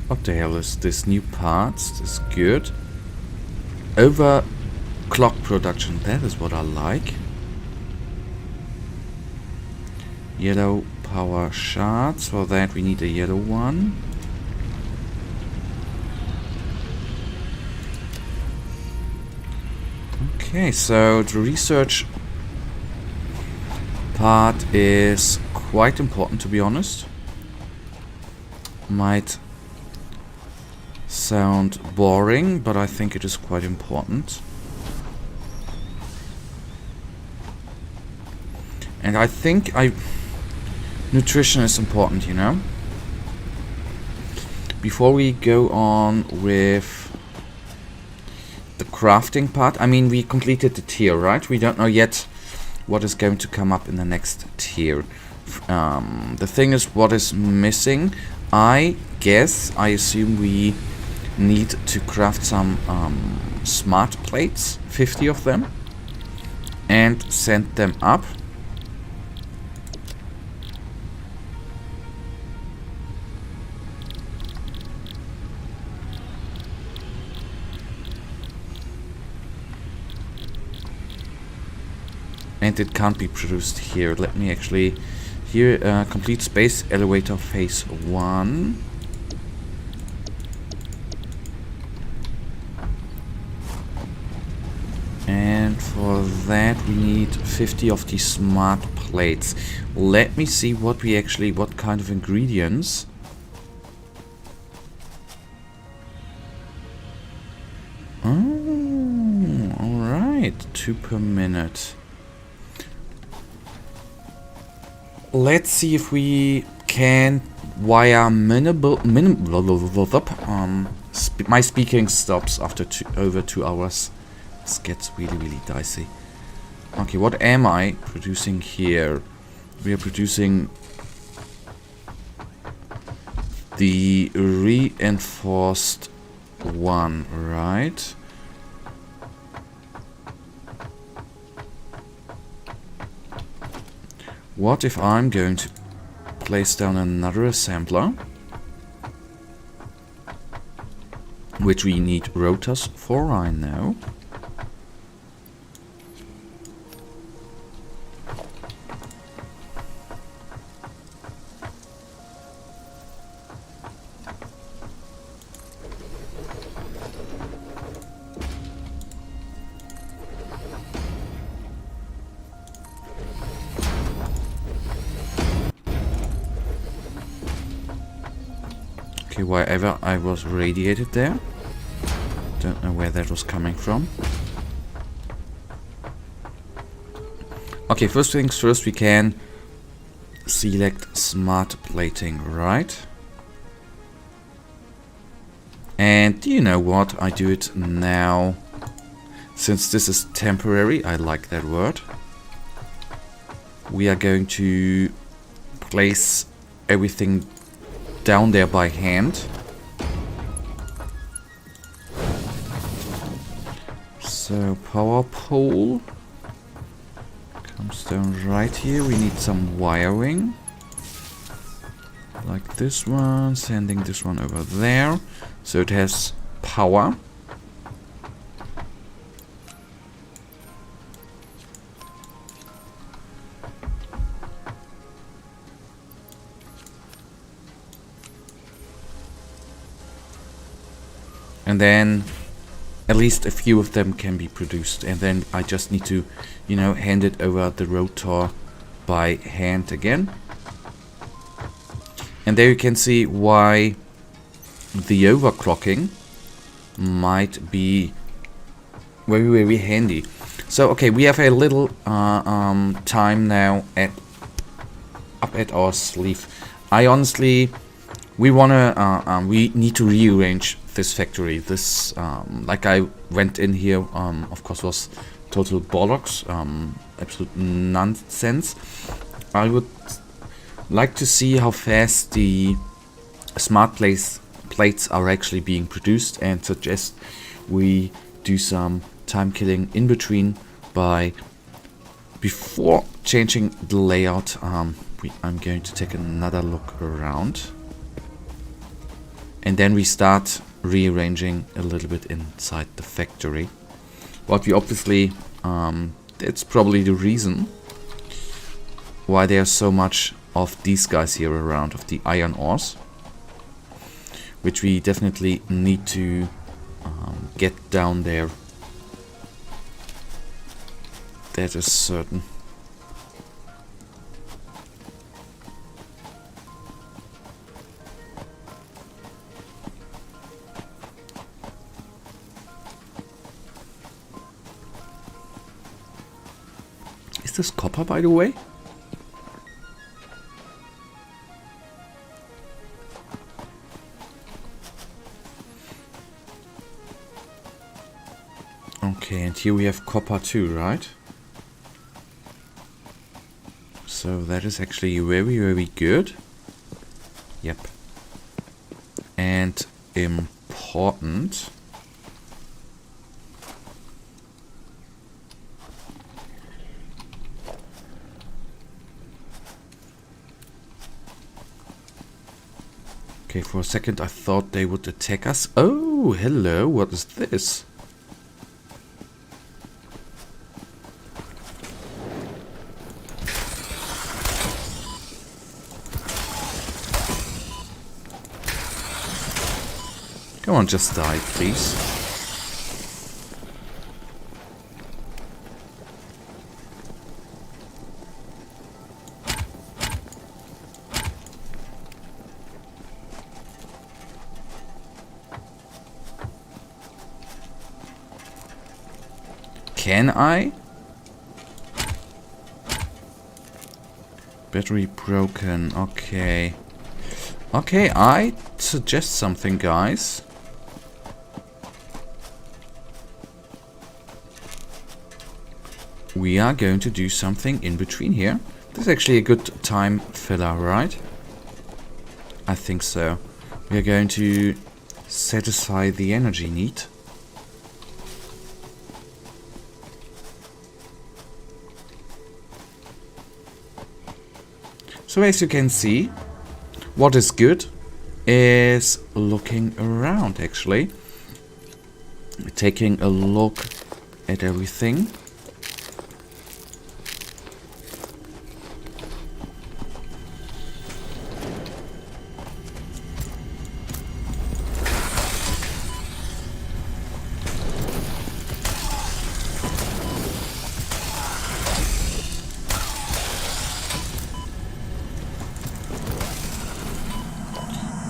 What the hell is this? New parts? This is good. Overclock production. That is what I like. Yellow power shards. For that we need a yellow one. Okay, so the research part is quite important, to be honest. Might sound boring, but I think it is quite important. And I think nutrition is important, you know. Before we go on with the crafting part, I mean, we completed the tier, right? We don't know yet what is going to come up in the next tier. The thing is, what is missing? I assume we need to craft some smart plates, 50 of them, and send them up. And it can't be produced here. Let me actually... Here, complete space elevator phase 1. And for that we need 50 of these smart plates. Let me see what kind of ingredients. Oh, alright. 2 per minute. Let's see if we can, via my speaking stops after over 2 hours. This gets really dicey. Okay, what am I producing here? We are producing the reinforced one, right? What if I'm going to place down another assembler, which we need rotors for, I know. Okay, wherever I was radiated there. Don't know where that was coming from. Okay, first things first, we can select smart plating, right? And you know what? I do it now. Since this is temporary, I like that word. We are going to place everything down there by hand. So power pole comes down right here. We need some wiring like this one, sending this one over there so it has power. And then at least a few of them can be produced. And then I just need to, you know, hand it over the rotor by hand again. And there you can see why the overclocking might be very handy. So, okay, we have a little time now up at our sleeve. I honestly... we need to rearrange this factory. This, like I went in here, of course, was total bollocks, absolute nonsense. I would like to see how fast the smart plates are actually being produced, and suggest we do some time killing in between by before changing the layout. I'm going to take another look around, and then we start rearranging a little bit inside the factory. What we obviously, that's probably the reason why there's so much of these guys here around, of the iron ores, which we definitely need to get down there. That is certain. Is this copper, by the way? Okay, and here we have copper too, right? So that is actually very, very good. Yep. And important. Okay, for a second I thought they would attack us. Oh, hello, what is this? Come on, just die, please. Can I? Battery broken, okay. Okay, I suggest something, guys. We are going to do something in between here. This is actually a good time filler, right? I think so. We are going to satisfy the energy need. So as you can see, what is good is looking around, actually. Taking a look at everything.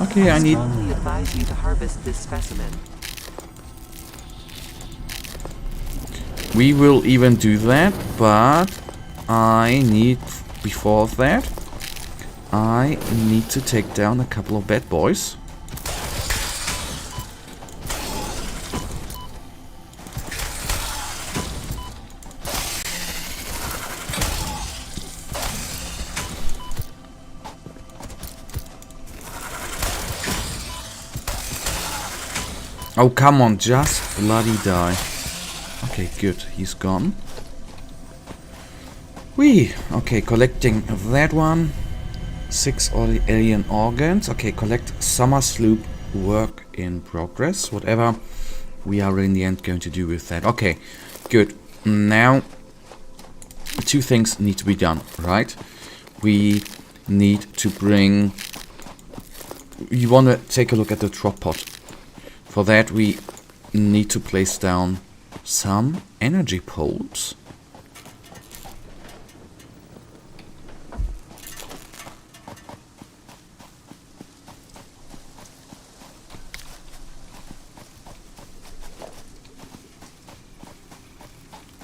Okay, I need...
strongly advise you to harvest this specimen.
We will even do that, but I need, before that, I need to take down a couple of bad boys. Oh, come on, just bloody die. Okay, good, he's gone. Okay, collecting that one. 6 alien organs. Okay, collect summer sloop, work in progress. Whatever we are in the end going to do with that. Okay, good. Now, 2 things need to be done, right? We need to bring... You want to take a look at the drop pod. For that, we need to place down some energy poles.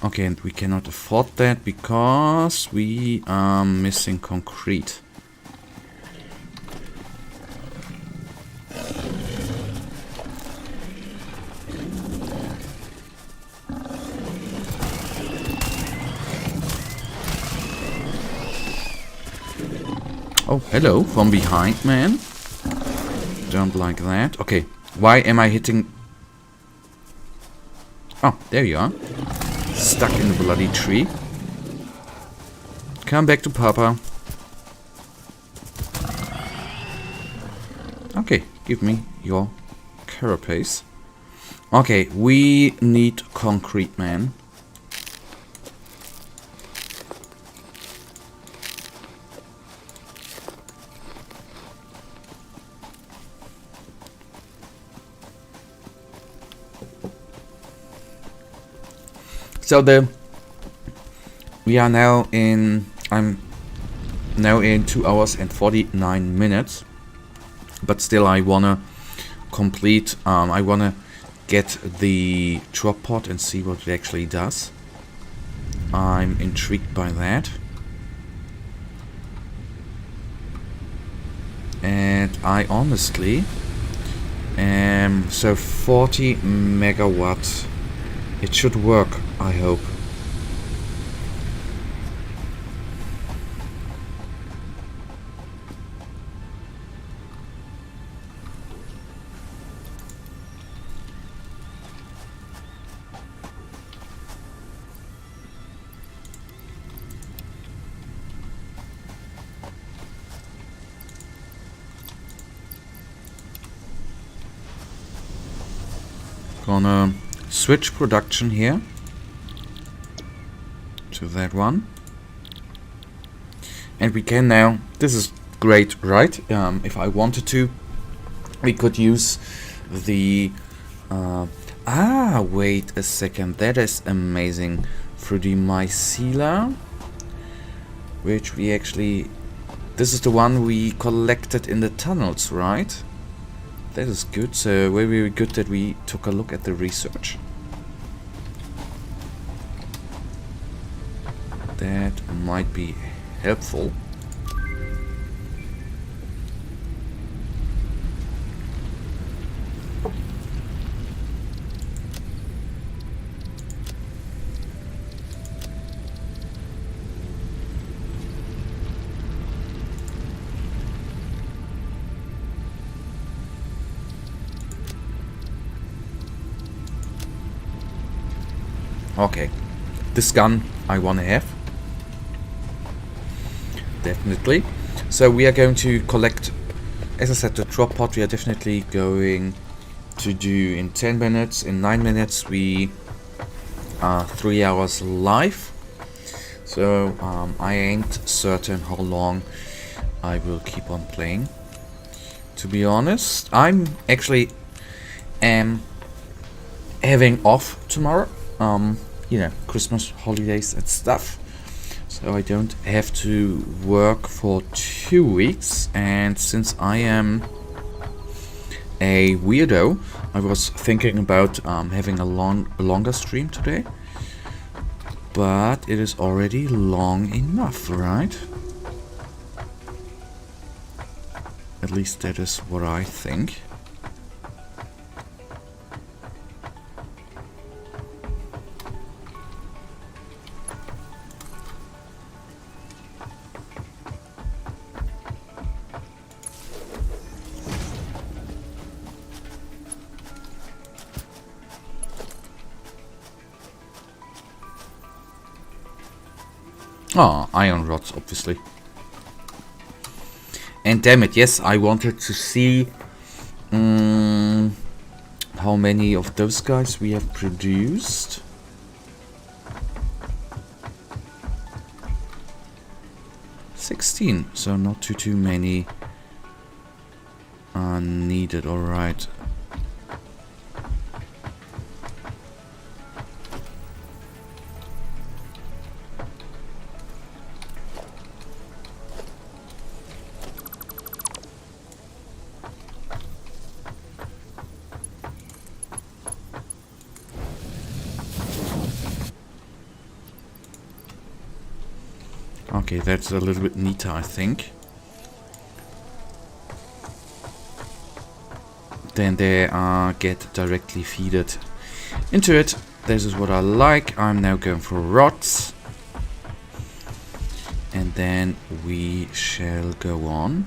Okay, and we cannot afford that because we are missing concrete. Oh, hello, from behind, man. Don't like that. Okay, why am I hitting... Oh, there you are. Stuck in the bloody tree. Come back to Papa. Okay, give me your carapace. Okay, we need concrete, man. So we are now in, I'm now in 2 hours and 49 minutes, but still I wanna complete, I wanna get the drop pod and see what it actually does. I'm intrigued by that. And I honestly am, so 40 megawatts. It should work, I hope. Gonna switch production here to that one, and we can now, this is great, right? If I wanted to, we could use the wait a second, that is amazing, through the mycela, which we actually, this is the one we collected in the tunnels, right? That is good, so very, very good that we took a look at the research. That might be helpful. Okay, this gun I wanna have. Definitely. So we are going to collect, as I said, the drop pod we are definitely going to do in 10 minutes. In 9 minutes we are 3 hours live. So I ain't certain how long I will keep on playing. To be honest, I'm actually having off tomorrow. You know, Christmas holidays and stuff. So I don't have to work for 2 weeks, and since I am a weirdo, I was thinking about having a longer stream today, but it is already long enough, right? At least that is what I think. Ah, iron rods, obviously. And damn it, yes, I wanted to see how many of those guys we have produced. $16, so not too many are needed, alright. Okay, that's a little bit neater, I think. Then they get directly feeded into it. This is what I like. I'm now going for rods. And then we shall go on.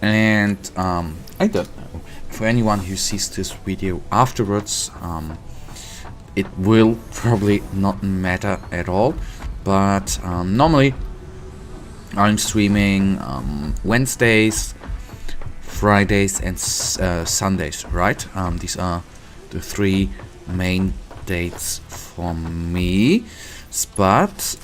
And I don't know, for anyone who sees this video afterwards, it will probably not matter at all, but normally I'm streaming Wednesdays, Fridays and Sundays, right? These are the 3 main dates for me, but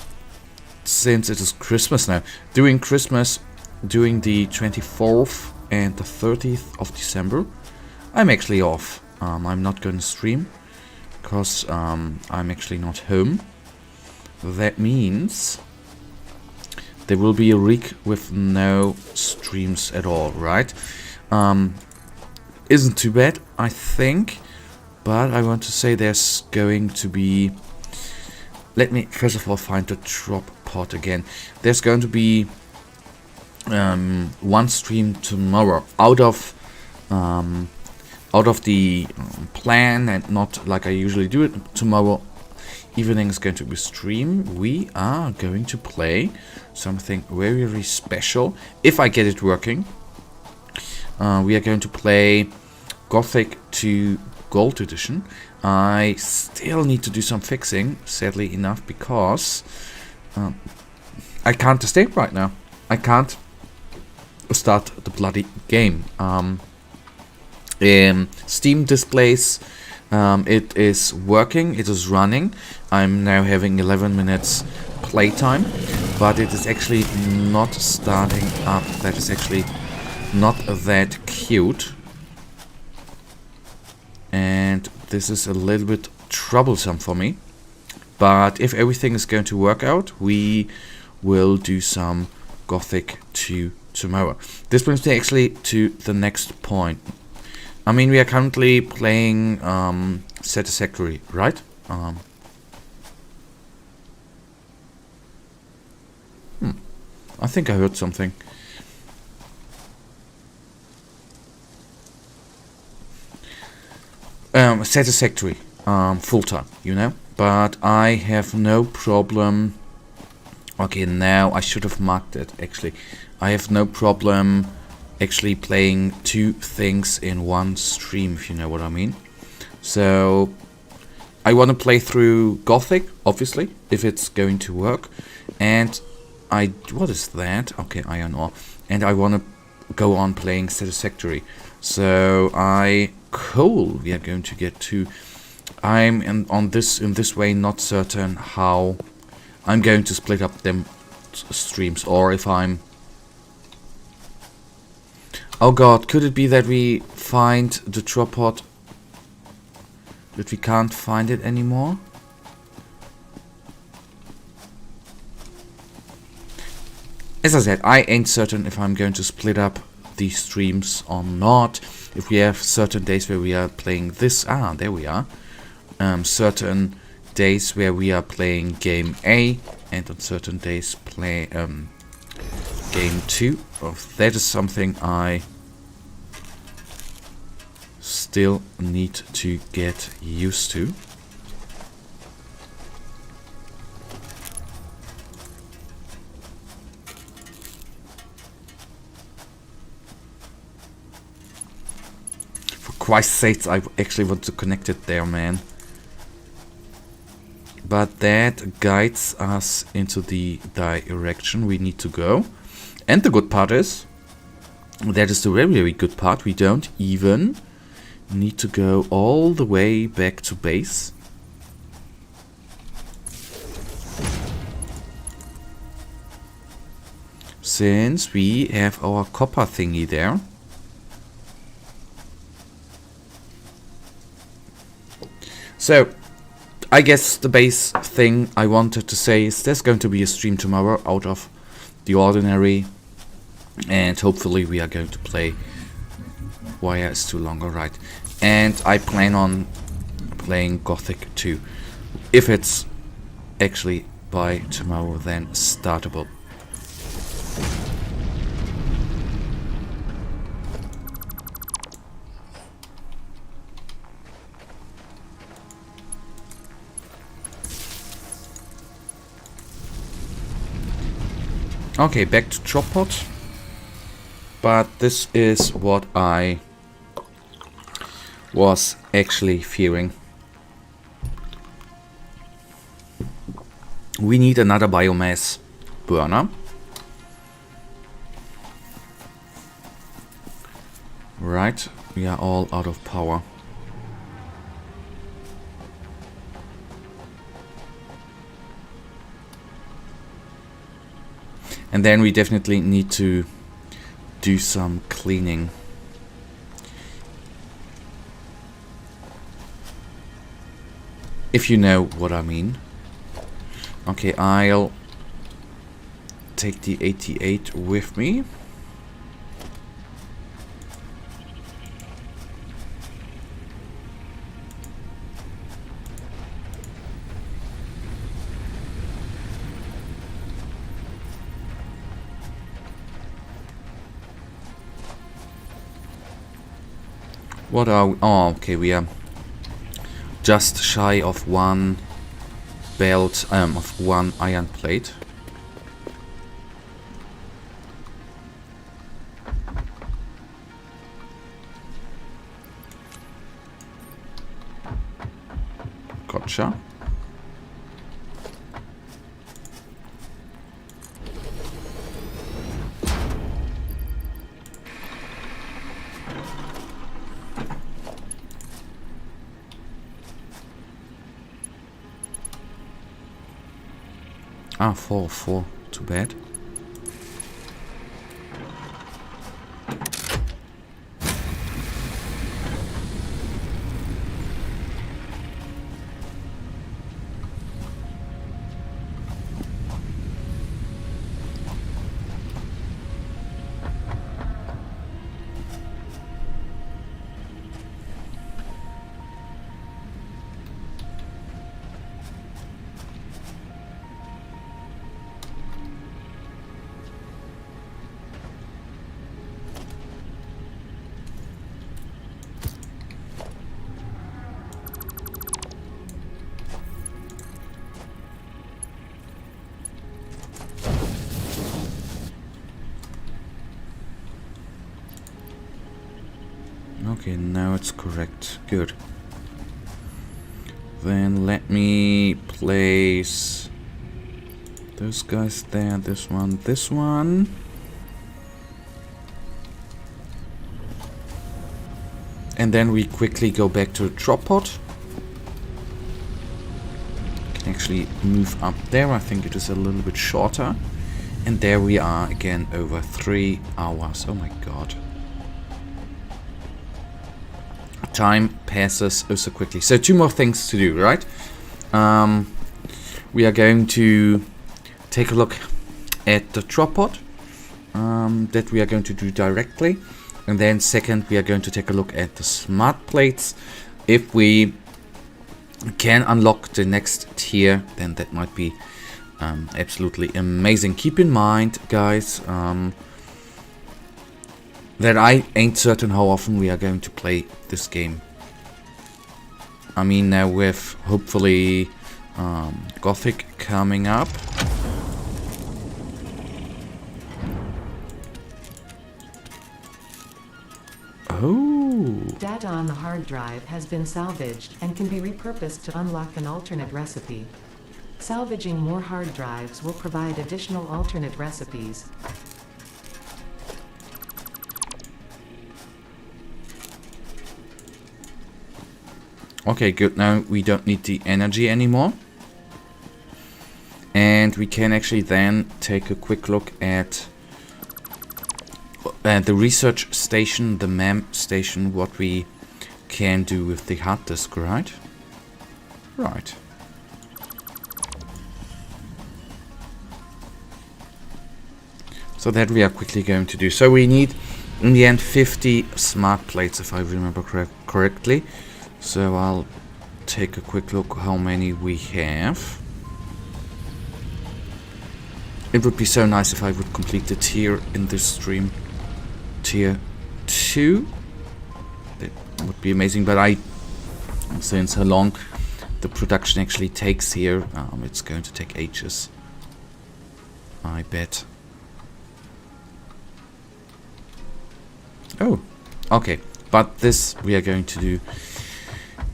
since it is Christmas now, during Christmas, during the 24th and the 30th of December, I'm actually off. I'm not going to stream because I'm actually not home. That means there will be a week with no streams at all, right? Isn't too bad, I think, but I want to say there's going to be... Let me first of all find the drop pod again. There's going to be one stream tomorrow out of the plan, and not like I usually do it. Tomorrow evening is going to be stream. We are going to play something very, very special if I get it working. We are going to play Gothic 2 Gold Edition. I still need to do some fixing, sadly enough, because I can't escape right now. I can't start the bloody game. Steam displays, it is working, it is running. I'm now having 11 minutes playtime, but it is actually not starting up. That is actually not that cute, and this is a little bit troublesome for me. But if everything is going to work out, we will do some Gothic 2 tomorrow. This brings me actually to the next point. I mean, we are currently playing Satisfactory, right? I think I heard something. Satisfactory, full time, you know? But I have no problem. Okay, now I should have marked it, actually. I have no problem actually playing 2 things in one stream, if you know what I mean. So I want to play through Gothic, obviously, if it's going to work. And what is that? Okay, iron ore. And I want to go on playing Satisfactory. So cool, we are going to get to... I'm in this way not certain how I'm going to split up them streams, or if I'm... Oh god, could it be that we find the drop pod, that we can't find it anymore? As I said, I ain't certain if I'm going to split up these streams or not. If we have certain days where we are playing this... there we are. Certain days where we are playing game A, and on certain days play game 2. That is something I still need to get used to. For Christ's sakes, I actually want to connect it there, man. But that guides us into the direction we need to go. And the good part is, that is the very, very good part, we don't even need to go all the way back to base. Since we have our copper thingy there. So, I guess the base thing I wanted to say is there's going to be a stream tomorrow out of the ordinary, and hopefully we are going to play Wire is Too Long, alright. And I plan on playing Gothic 2. If it's actually by tomorrow, then startable. Okay, back to drop pod. But this is what I was actually fearing. We need another biomass burner. Right, we are all out of power. And then we definitely need to do some cleaning. If you know what I mean. Okay, I'll take the 88 with me. What are we? Oh, okay, we are just shy of one belt, of one iron plate. Gotcha. Ah, 4. Too bad. Okay, now it's correct. Good. Then let me place those guys there, this one, this one. And then we quickly go back to the drop pod. Can actually move up there. I think it is a little bit shorter. And there we are again, over 3 hours. Oh my god. Time passes oh so quickly. So 2 more things to do, right? We are going to take a look at the drop pod that we are going to do directly. And then second, we are going to take a look at the smart plates. If we can unlock the next tier, then that might be absolutely amazing. Keep in mind, guys, that I ain't certain how often we are going to play this game. I mean, now with hopefully Gothic coming up. Oh.
Data on the hard drive has been salvaged and can be repurposed to unlock an alternate recipe. Salvaging more hard drives will provide additional alternate recipes.
Okay, good. Now we don't need the energy anymore. And we can actually then take a quick look at the research station, the MEM station, what we can do with the hard disk, right? Right. So that we are quickly going to do. So we need, in the end, 50 smart plates, if I remember correctly. So I'll take a quick look how many we have. It would be so nice if I would complete the tier in this stream. Tier 2. That would be amazing, but since how long the production actually takes here, it's going to take ages, I bet. Oh, okay. But this we are going to do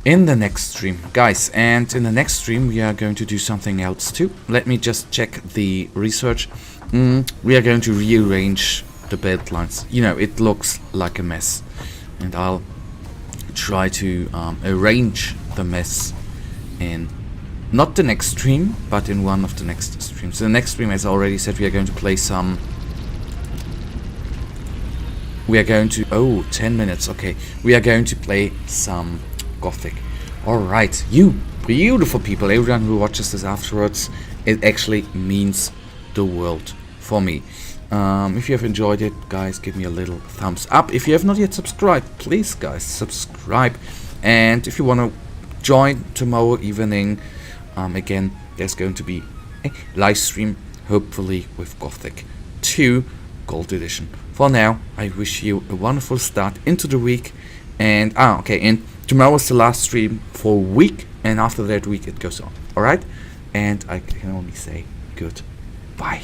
in the next stream, guys. And in the next stream we are going to do something else too. Let me just check the research. We are going to rearrange the bed lines. You know, it looks like a mess, and I'll try to arrange the mess in not the next stream, but in one of the next streams. The next stream, as I already said, we are going to play some. We are going to 10 minutes. Okay, we are going to play some Gothic. All right, you beautiful people, everyone who watches this afterwards, it actually means the world for me. If you have enjoyed it, guys, give me a little thumbs up. If you have not yet subscribed, please, guys, subscribe. And if you want to join tomorrow evening, again, there's going to be a live stream, hopefully with Gothic 2 Gold Edition. For now, I wish you a wonderful start into the week. And and tomorrow is the last stream for a week, and after that week it goes on. All right, and I can only say goodbye.